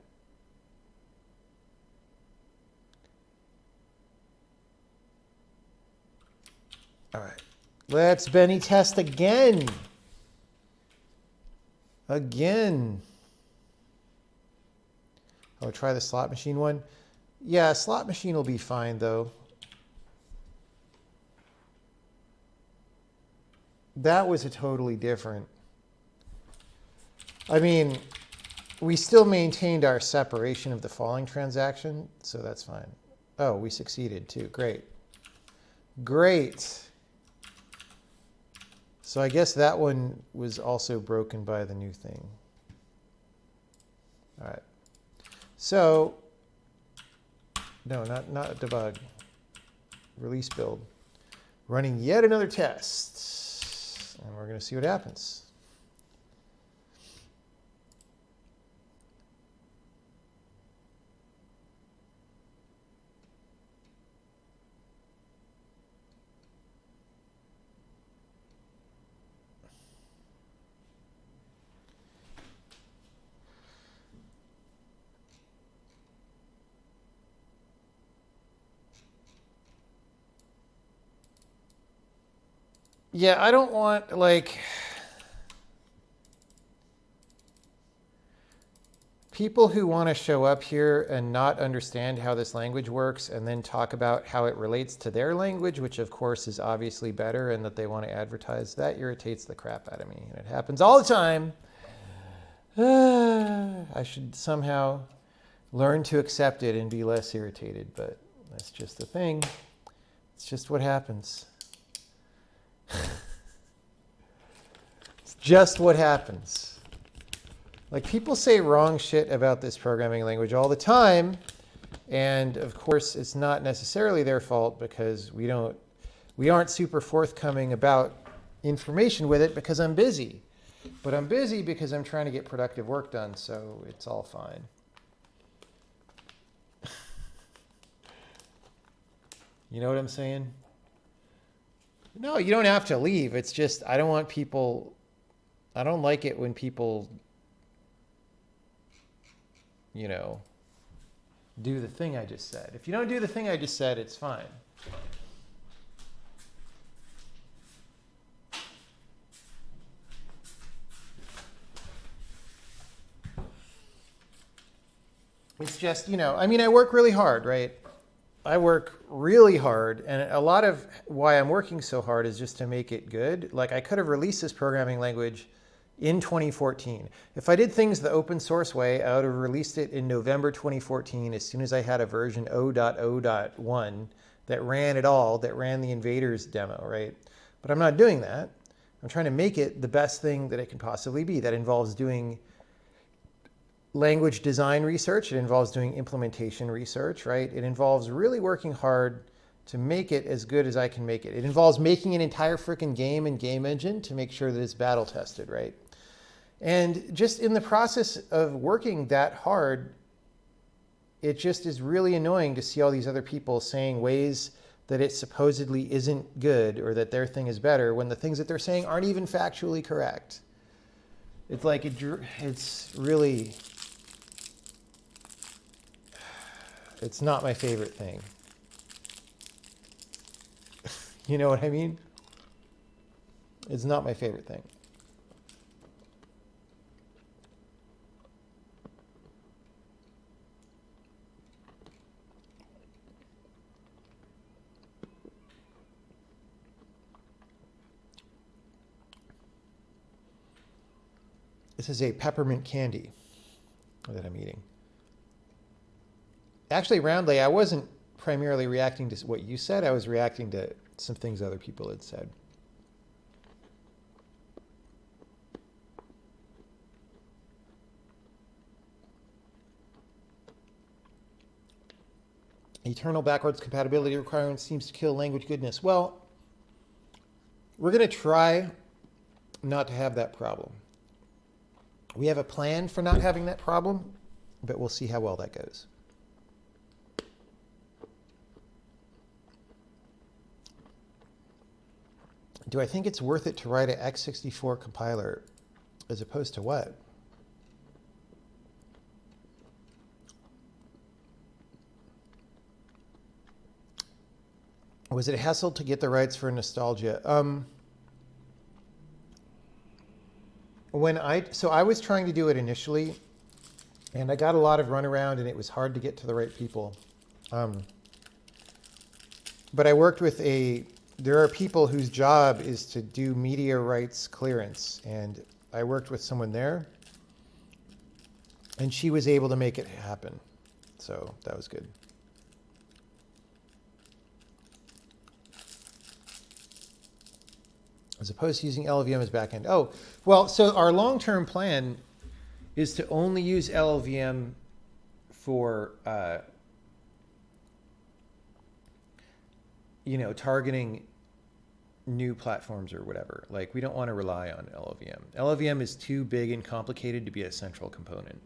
All right. Let's Benny test again. Again. Oh, try the slot machine one. Yeah, slot machine will be fine though. That was a totally different. I mean, we still maintained our separation of the falling transaction, so that's fine. Oh, we succeeded too. Great. Great. So I guess that one was also broken by the new thing. All right. So, no, not debug. Release build. Running yet another test. And we're going to see what happens. Yeah, I don't want, like, people who want to show up here and not understand how this language works and then talk about how it relates to their language, which of course is obviously better and that they want to advertise. That irritates the crap out of me. And it happens all the time. I should somehow learn to accept it and be less irritated, but that's just the thing. It's just what happens. It's just what happens. Like, people say wrong shit about this programming language all the time, and of course it's not necessarily their fault because we aren't super forthcoming about information with it because I'm busy. But I'm busy because I'm trying to get productive work done, so it's all fine. You know what I'm saying? No, you don't have to leave. It's just, I don't want people, I don't like it when people, you know, do the thing I just said. If you don't do the thing I just said, it's fine. It's just, you know, I mean, I work really hard, right? I work really hard, and a lot of why I'm working so hard is just to make it good. Like, I could have released this programming language in 2014. If I did things the open source way, I would have released it in November 2014 as soon as I had a version 0.0.1 that ran it all, that ran the Invaders demo, right? But I'm not doing that. I'm trying to make it the best thing that it can possibly be. That involves doing language design research. It involves doing implementation research, right? It involves really working hard to make it as good as I can make it. It involves making an entire freaking game and game engine to make sure that it's battle tested, right? And just in the process of working that hard, it just is really annoying to see all these other people saying ways that it supposedly isn't good or that their thing is better when the things that they're saying aren't even factually correct. It's like it's really, it's not my favorite thing. You know what I mean? It's not my favorite thing. This is a peppermint candy that I'm eating. Actually, Roundley, I wasn't primarily reacting to what you said. I was reacting to some things other people had said. Eternal backwards compatibility requirement seems to kill language goodness. Well, we're going to try not to have that problem. We have a plan for not having that problem, but we'll see how well that goes. Do I think it's worth it to write an x64 compiler as opposed to what? Was it a hassle to get the rights for nostalgia? So I was trying to do it initially, and I got a lot of runaround, and it was hard to get to the right people. But I worked with there are people whose job is to do media rights clearance, and I worked with someone there, and she was able to make it happen. So that was good. As opposed to using LLVM as backend. Oh, well, so our long-term plan is to only use LLVM for, targeting new platforms or whatever. Like, we don't want to rely on LLVM. LLVM is too big and complicated to be a central component.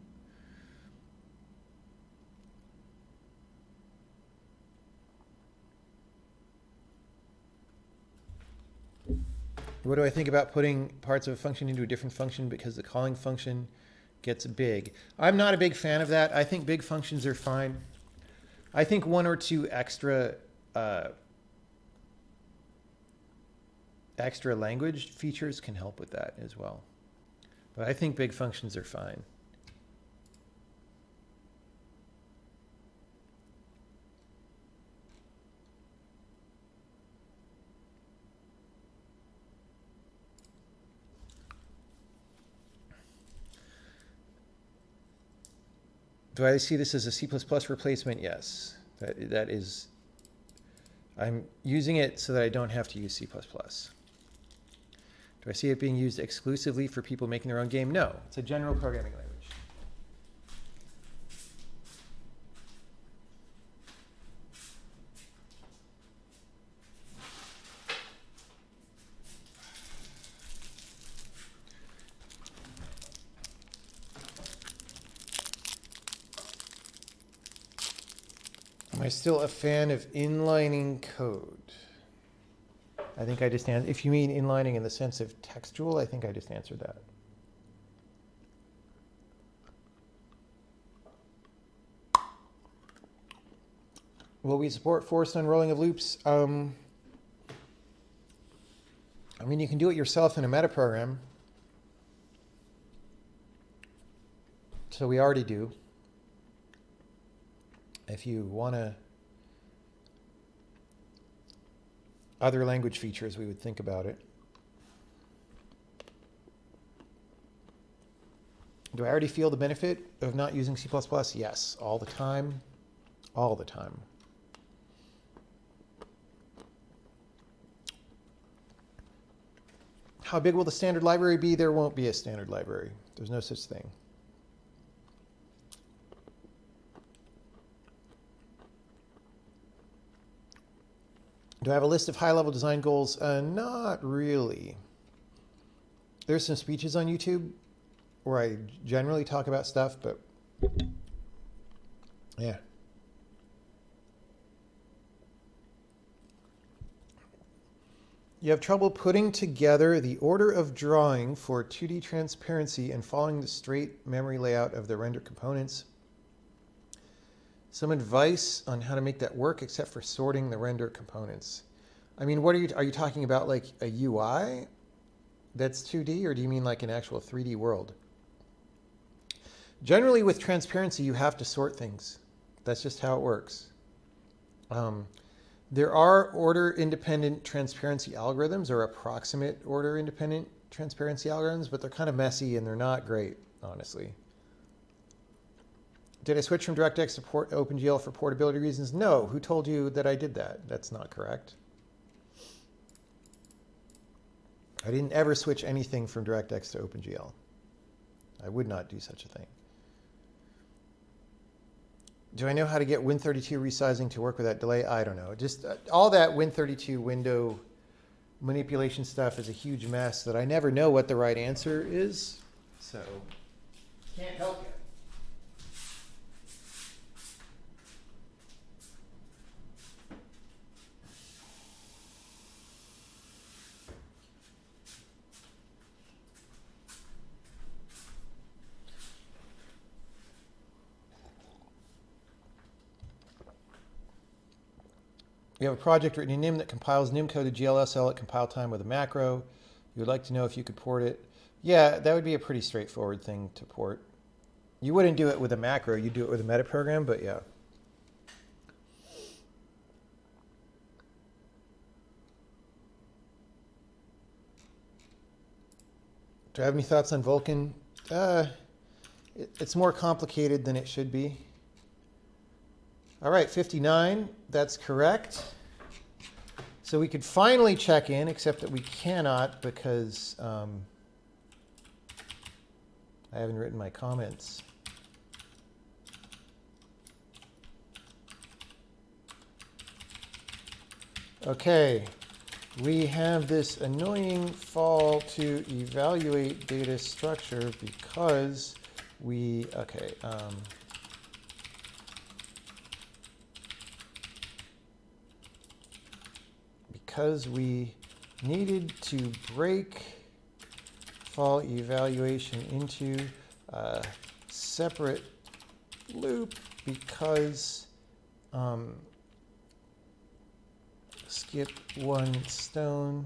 What do I think about putting parts of a function into a different function because the calling function gets big? I'm not a big fan of that. I think big functions are fine. I think one or two extra language features can help with that as well. But I think big functions are fine. Do I see this as a C++ replacement? Yes. That is, I'm using it so that I don't have to use C++. Do I see it being used exclusively for people making their own game? No. It's a general programming language. Am I still a fan of inlining code? I think I just answered. If you mean inlining in the sense of textual, I think I just answered that. Will we support forced unrolling of loops? I mean, you can do it yourself in a metaprogram. So we already do. If you want to other language features, we would think about it. Do I already feel the benefit of not using C++? Yes, all the time. All the time. How big will the standard library be? There won't be a standard library. There's no such thing. Do I have a list of high-level design goals? Not really. There's some speeches on YouTube where I generally talk about stuff, but yeah. You have trouble putting together the order of drawing for 2D transparency and following the straight memory layout of the render components. Some advice on how to make that work, except for sorting the render components. I mean, are you talking about like a UI that's 2D, or do you mean like an actual 3D world? Generally with transparency, you have to sort things. That's just how it works. There are order-independent transparency algorithms, or approximate order-independent transparency algorithms, but they're kind of messy and they're not great, honestly. Did I switch from DirectX to OpenGL for portability reasons? No. Who told you that I did that? That's not correct. I didn't ever switch anything from DirectX to OpenGL. I would not do such a thing. Do I know how to get Win32 resizing to work without delay? I don't know. Just all that Win32 window manipulation stuff is a huge mess that I never know what the right answer is. So, can't help you. We have a project written in Nim that compiles Nim code to GLSL at compile time with a macro. You would like to know if you could port it. Yeah, that would be a pretty straightforward thing to port. You wouldn't do it with a macro, you'd do it with a metaprogram, but yeah. Do I have any thoughts on Vulkan? It's more complicated than it should be. All right, 59, that's correct. So we could finally check in, except that we cannot because I haven't written my comments. Okay, we have this annoying fall to evaluate data structure because we, okay. Because we needed to break fall evaluation into a separate loop because skip one stone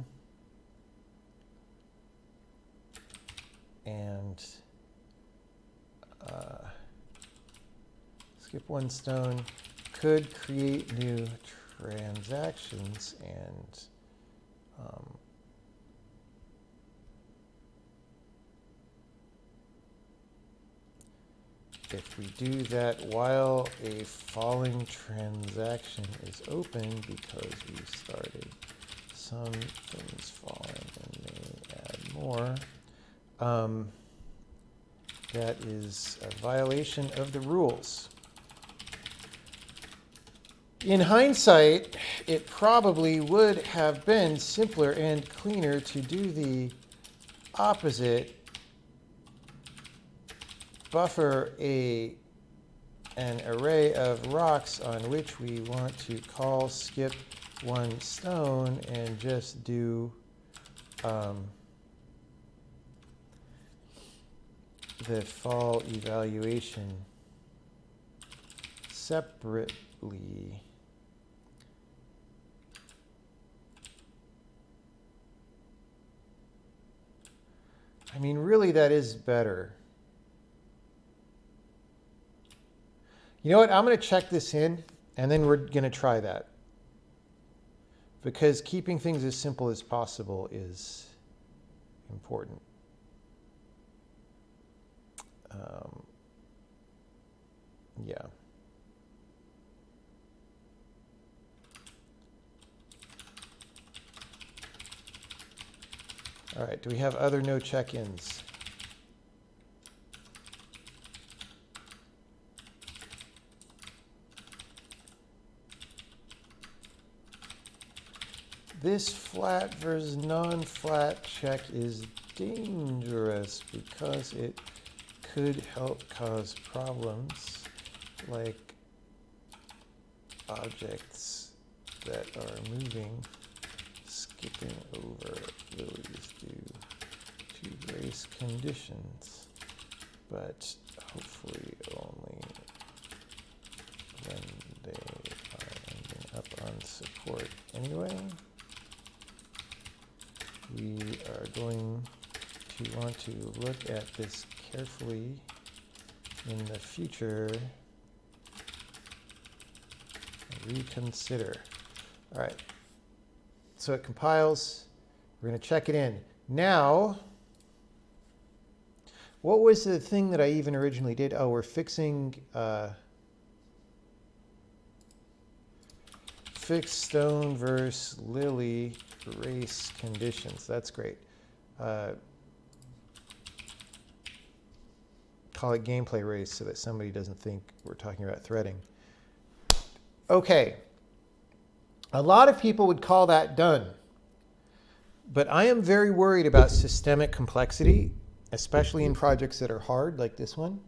and skip one stone could create new transactions, and if we do that while a falling transaction is open because we started some things falling and may add more, that is a violation of the rules. In hindsight, it probably would have been simpler and cleaner to do the opposite. Buffer an array of rocks on which we want to call skip one stone and just do the fall evaluation separately. I mean, really, that is better. You know what? I'm going to check this in, and then we're going to try that. Because keeping things as simple as possible is important. Yeah. All right, do we have other no check-ins? This flat versus non-flat check is dangerous because it could help cause problems like objects that are moving, skipping over lilies due to race conditions, but hopefully only when they are ending up on support anyway. We are going to want to look at this carefully in the future and reconsider. All right, so it compiles. We're going to check it in. Now, what was the thing that I even originally did? Oh, we're fixing fix stone versus lily race conditions. That's great. Call it gameplay race so that somebody doesn't think we're talking about threading. Okay. A lot of people would call that done. But I am very worried about systemic complexity, especially in projects that are hard like this one.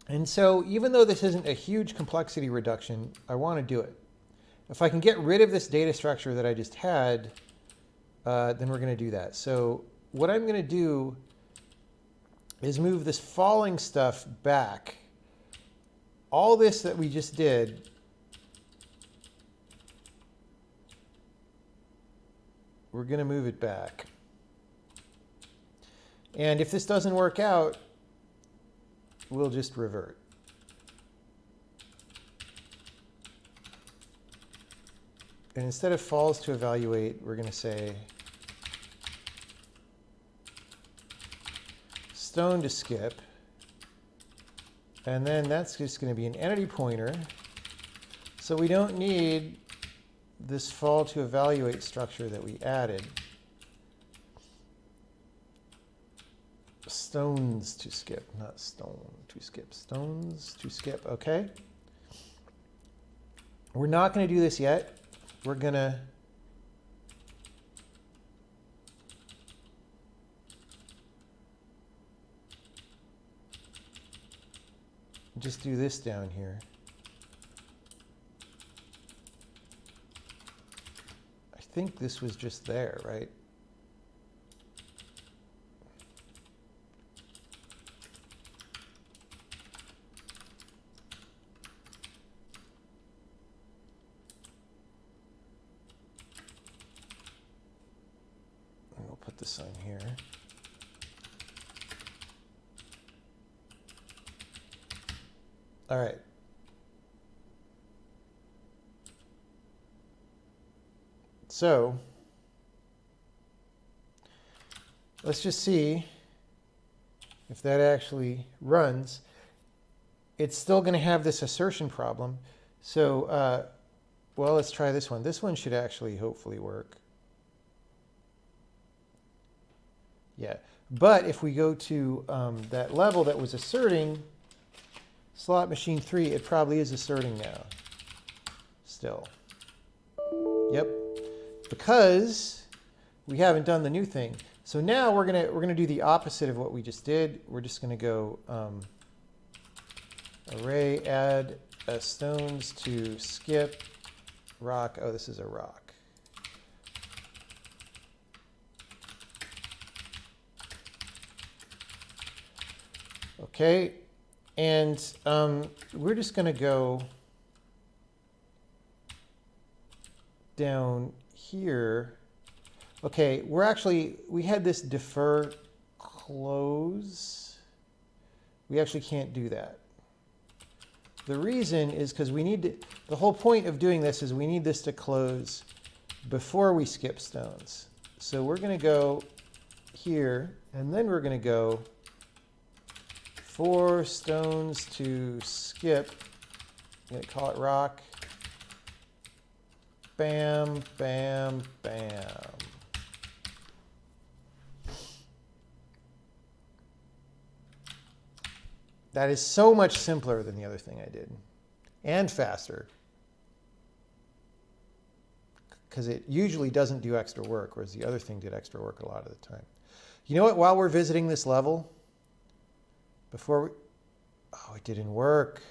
And so even though this isn't a huge complexity reduction, I want to do it. If I can get rid of this data structure that I just had, then we're going to do that. So what I'm going to do is move this falling stuff back. All this that we just did, we're going to move it back. And if this doesn't work out, we'll just revert. And instead of falls to evaluate, we're going to say stone to skip. And then that's just going to be an entity pointer. So we don't need this fall to evaluate structure that we added. Stones to skip, not stone to skip. Stones to skip, okay? We're not going to do this yet. We're going to just do this down here. I think this was just there, right? And we'll put this on here. All right. So let's just see if that actually runs. It's still going to have this assertion problem. So, well, let's try this one. This one should actually hopefully work. Yeah. But if we go to that level that was asserting slot machine 3, it probably is asserting now. Still. Yep. Because we haven't done the new thing. So now we're gonna do the opposite of what we just did. We're just gonna go array add stones to skip rock. Oh, this is a rock. Okay. And we're just going to go down here. Okay, we had this defer close. We actually can't do that. The reason is because we need to, the whole point of doing this is we need this to close before we skip stones. So we're going to go here, and then we're going to go for stones to skip. I'm going to call it rock. Bam, bam, bam. That is so much simpler than the other thing I did, and faster, because it usually doesn't do extra work, whereas the other thing did extra work a lot of the time. You know what? While we're visiting this level, before we... Oh, it didn't work.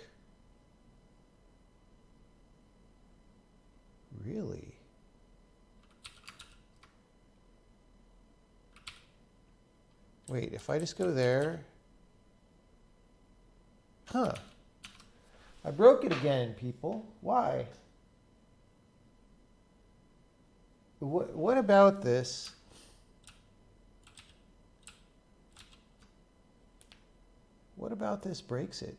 Really? Wait, if I just go there... Huh. I broke it again, people. Why? What about this? What about this breaks it?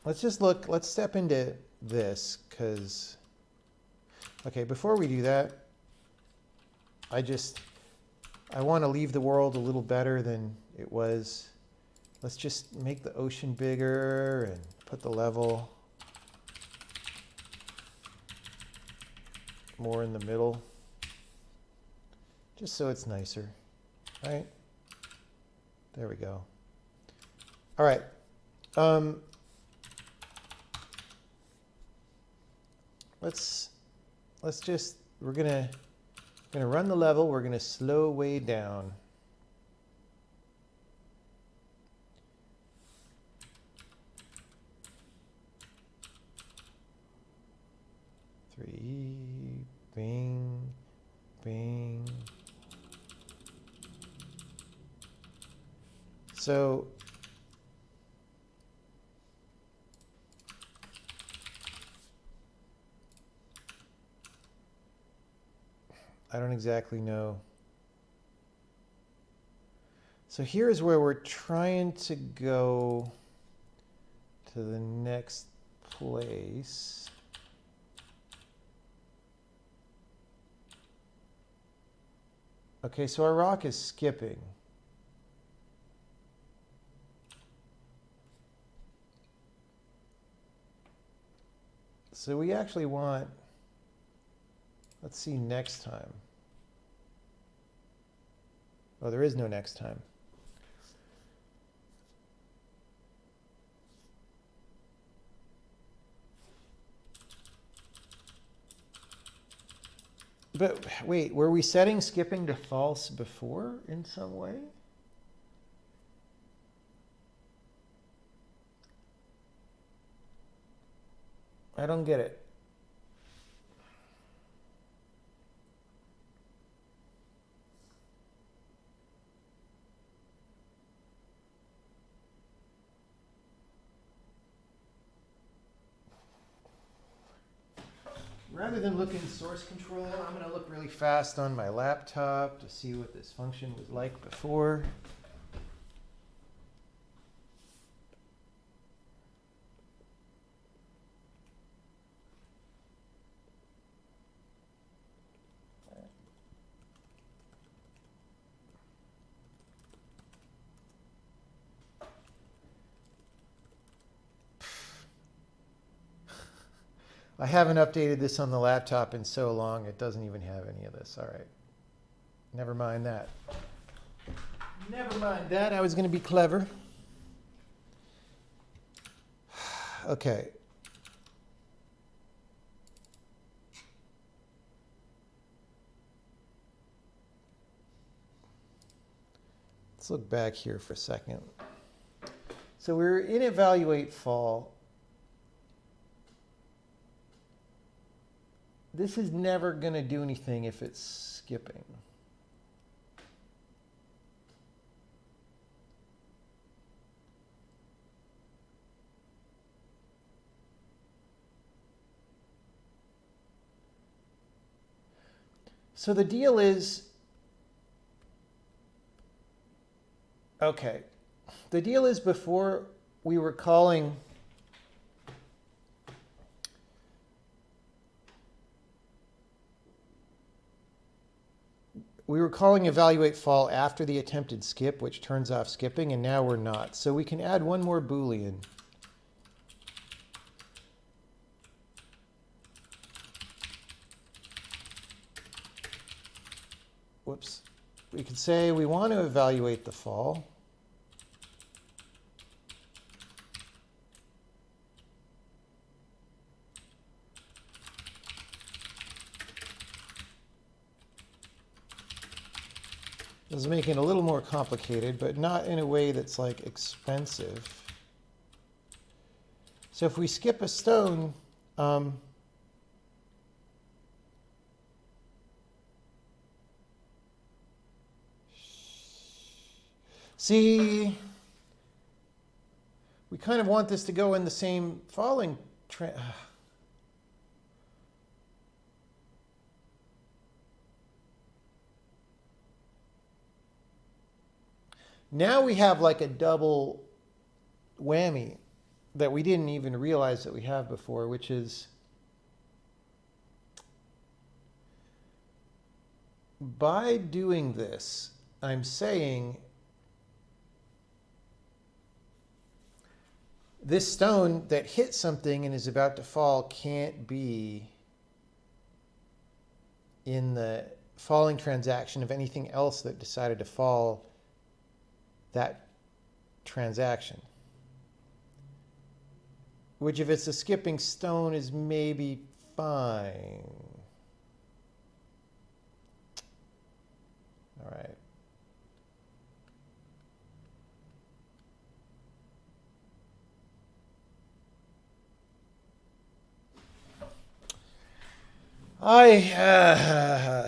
Let's just look, let's step into this, because, okay, before we do that, I want to leave the world a little better than it was. Let's just make the ocean bigger and put the level more in the middle, just so it's nicer, right? There we go. All right. Let's just, we're gonna run the level. We're gonna slow way down. Three, bing, bing. So I don't exactly know. So here's where we're trying to go to the next place. Okay, so our rock is skipping. So we actually want, let's see next time. Oh, there is no next time. But wait, were we setting skipping to false before in some way? I don't get it. Rather than look in source control, I'm going to look really fast on my laptop to see what this function was like before. I haven't updated this on the laptop in so long, it doesn't even have any of this. All right. Never mind that. Never mind that. I was going to be clever. Okay. Let's look back here for a second. So we're in evaluate fall. This is never going to do anything if it's skipping. So the deal is, okay, the deal is before we were calling we were calling evaluate fall after the attempted skip, which turns off skipping, and now we're not. So we can add one more Boolean. Whoops. We could say we want to evaluate the fall. This is making it a little more complicated, but not in a way that's like expensive. So if we skip a stone, see, we kind of want this to go in the same falling trend. Now we have like a double whammy that we didn't even realize that we have before, which is by doing this, I'm saying this stone that hit something and is about to fall can't be in the falling transaction of anything else that decided to fall that transaction. Which, if it's a skipping stone, is maybe fine. All right.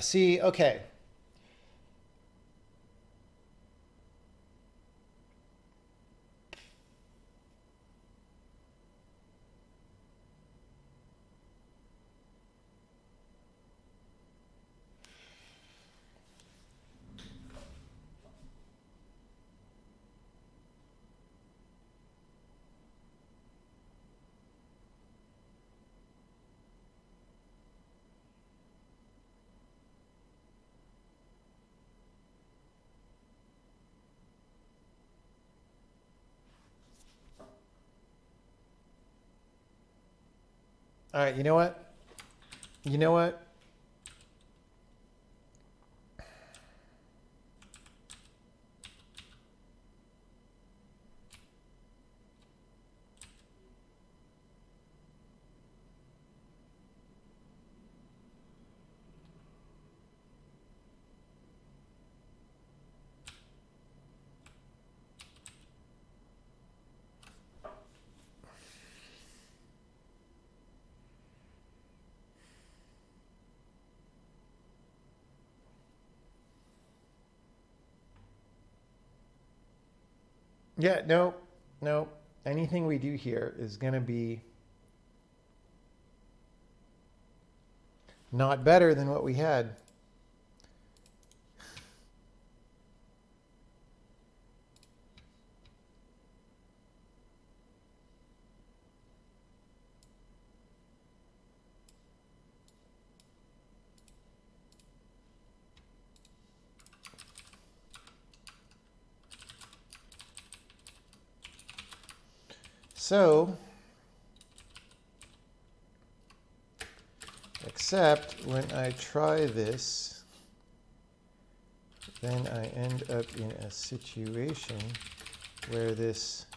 See, okay. All right, you know what? You know what? Yeah, no. Anything we do here is going to be not better than what we had. So, except when I try this, then I end up in a situation where this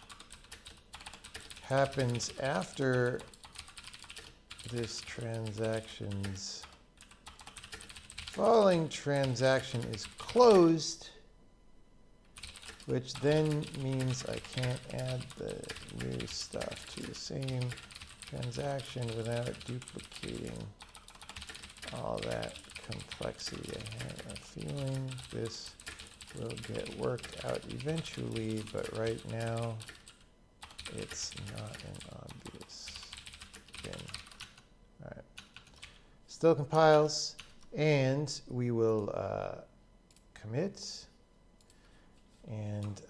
happens after this transaction's falling transaction is closed, which then means I can't add the new stuff to the same transaction without duplicating all that complexity. I have a feeling this will get worked out eventually, but right now it's not an obvious thing. All right. Still compiles, and we will commit and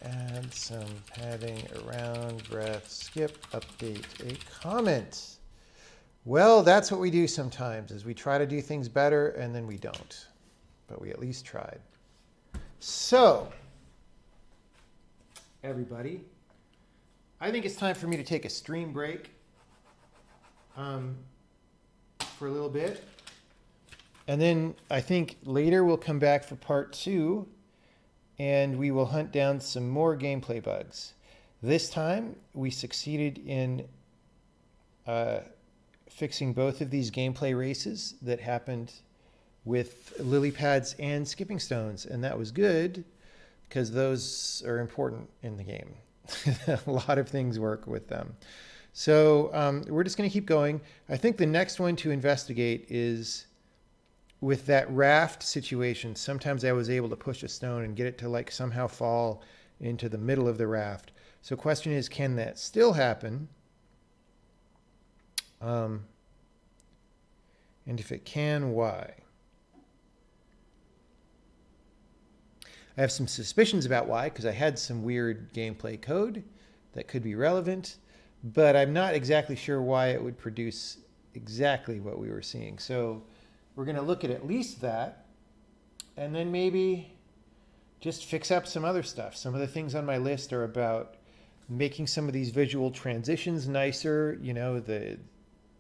add some padding around breath, skip, update a comment. Well, that's what we do sometimes, is we try to do things better and then we don't. but we at least tried. So, everybody, I think it's time for me to take a stream break for a little bit. And then I think later we'll come back for part 2, and we will hunt down some more gameplay bugs. This time, we succeeded in fixing both of these gameplay races that happened with lily pads and skipping stones, and that was good because those are important in the game. A lot of things work with them. So we're just going to keep going. I think the next one to investigate is with that raft situation. Sometimes I was able to push a stone and get it to like somehow fall into the middle of the raft. So question is, can that still happen? And if it can, why? I have some suspicions about why, because I had some weird gameplay code that could be relevant, but I'm not exactly sure why it would produce exactly what we were seeing. So we're going to look at least that, and then maybe just fix up some other stuff. Some of the things on my list are about making some of these visual transitions nicer, you know, the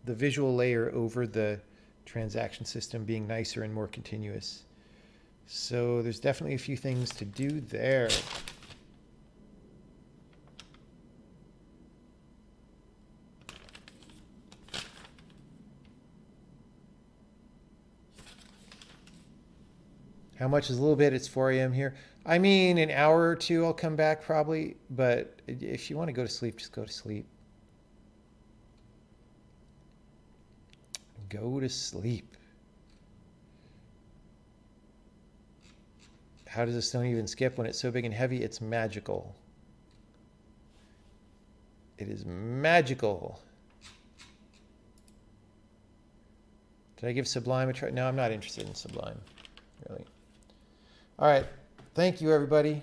visual layer over the transaction system being nicer and more continuous. So there's definitely a few things to do there. How much is a little bit? It's 4 a.m. here. I mean, an hour or two I'll come back probably, but if you want to go to sleep, just go to sleep. Go to sleep. How does a stone even skip when it's so big and heavy? It's magical. It is magical. Did I give Sublime a try? No, I'm not interested in Sublime, really. All right. Thank you, everybody.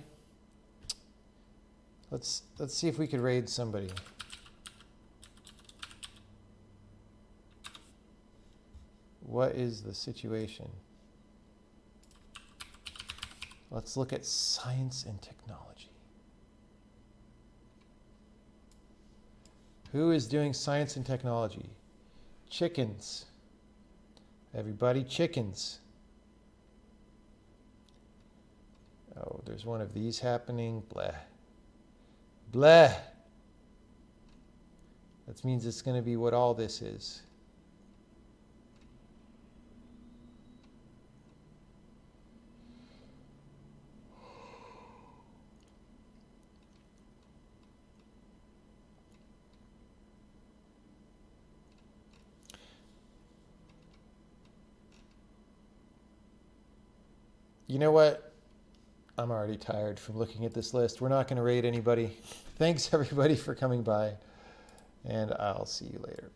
Let's see if we could raid somebody. What is the situation? Let's look at science and technology. Who is doing science and technology? Chickens. Everybody, chickens. Oh, there's one of these happening. Blah. Blah. That means it's going to be what all this is. You know what? I'm already tired from looking at this list. We're not going to raid anybody. Thanks, everybody, for coming by, and I'll see you later.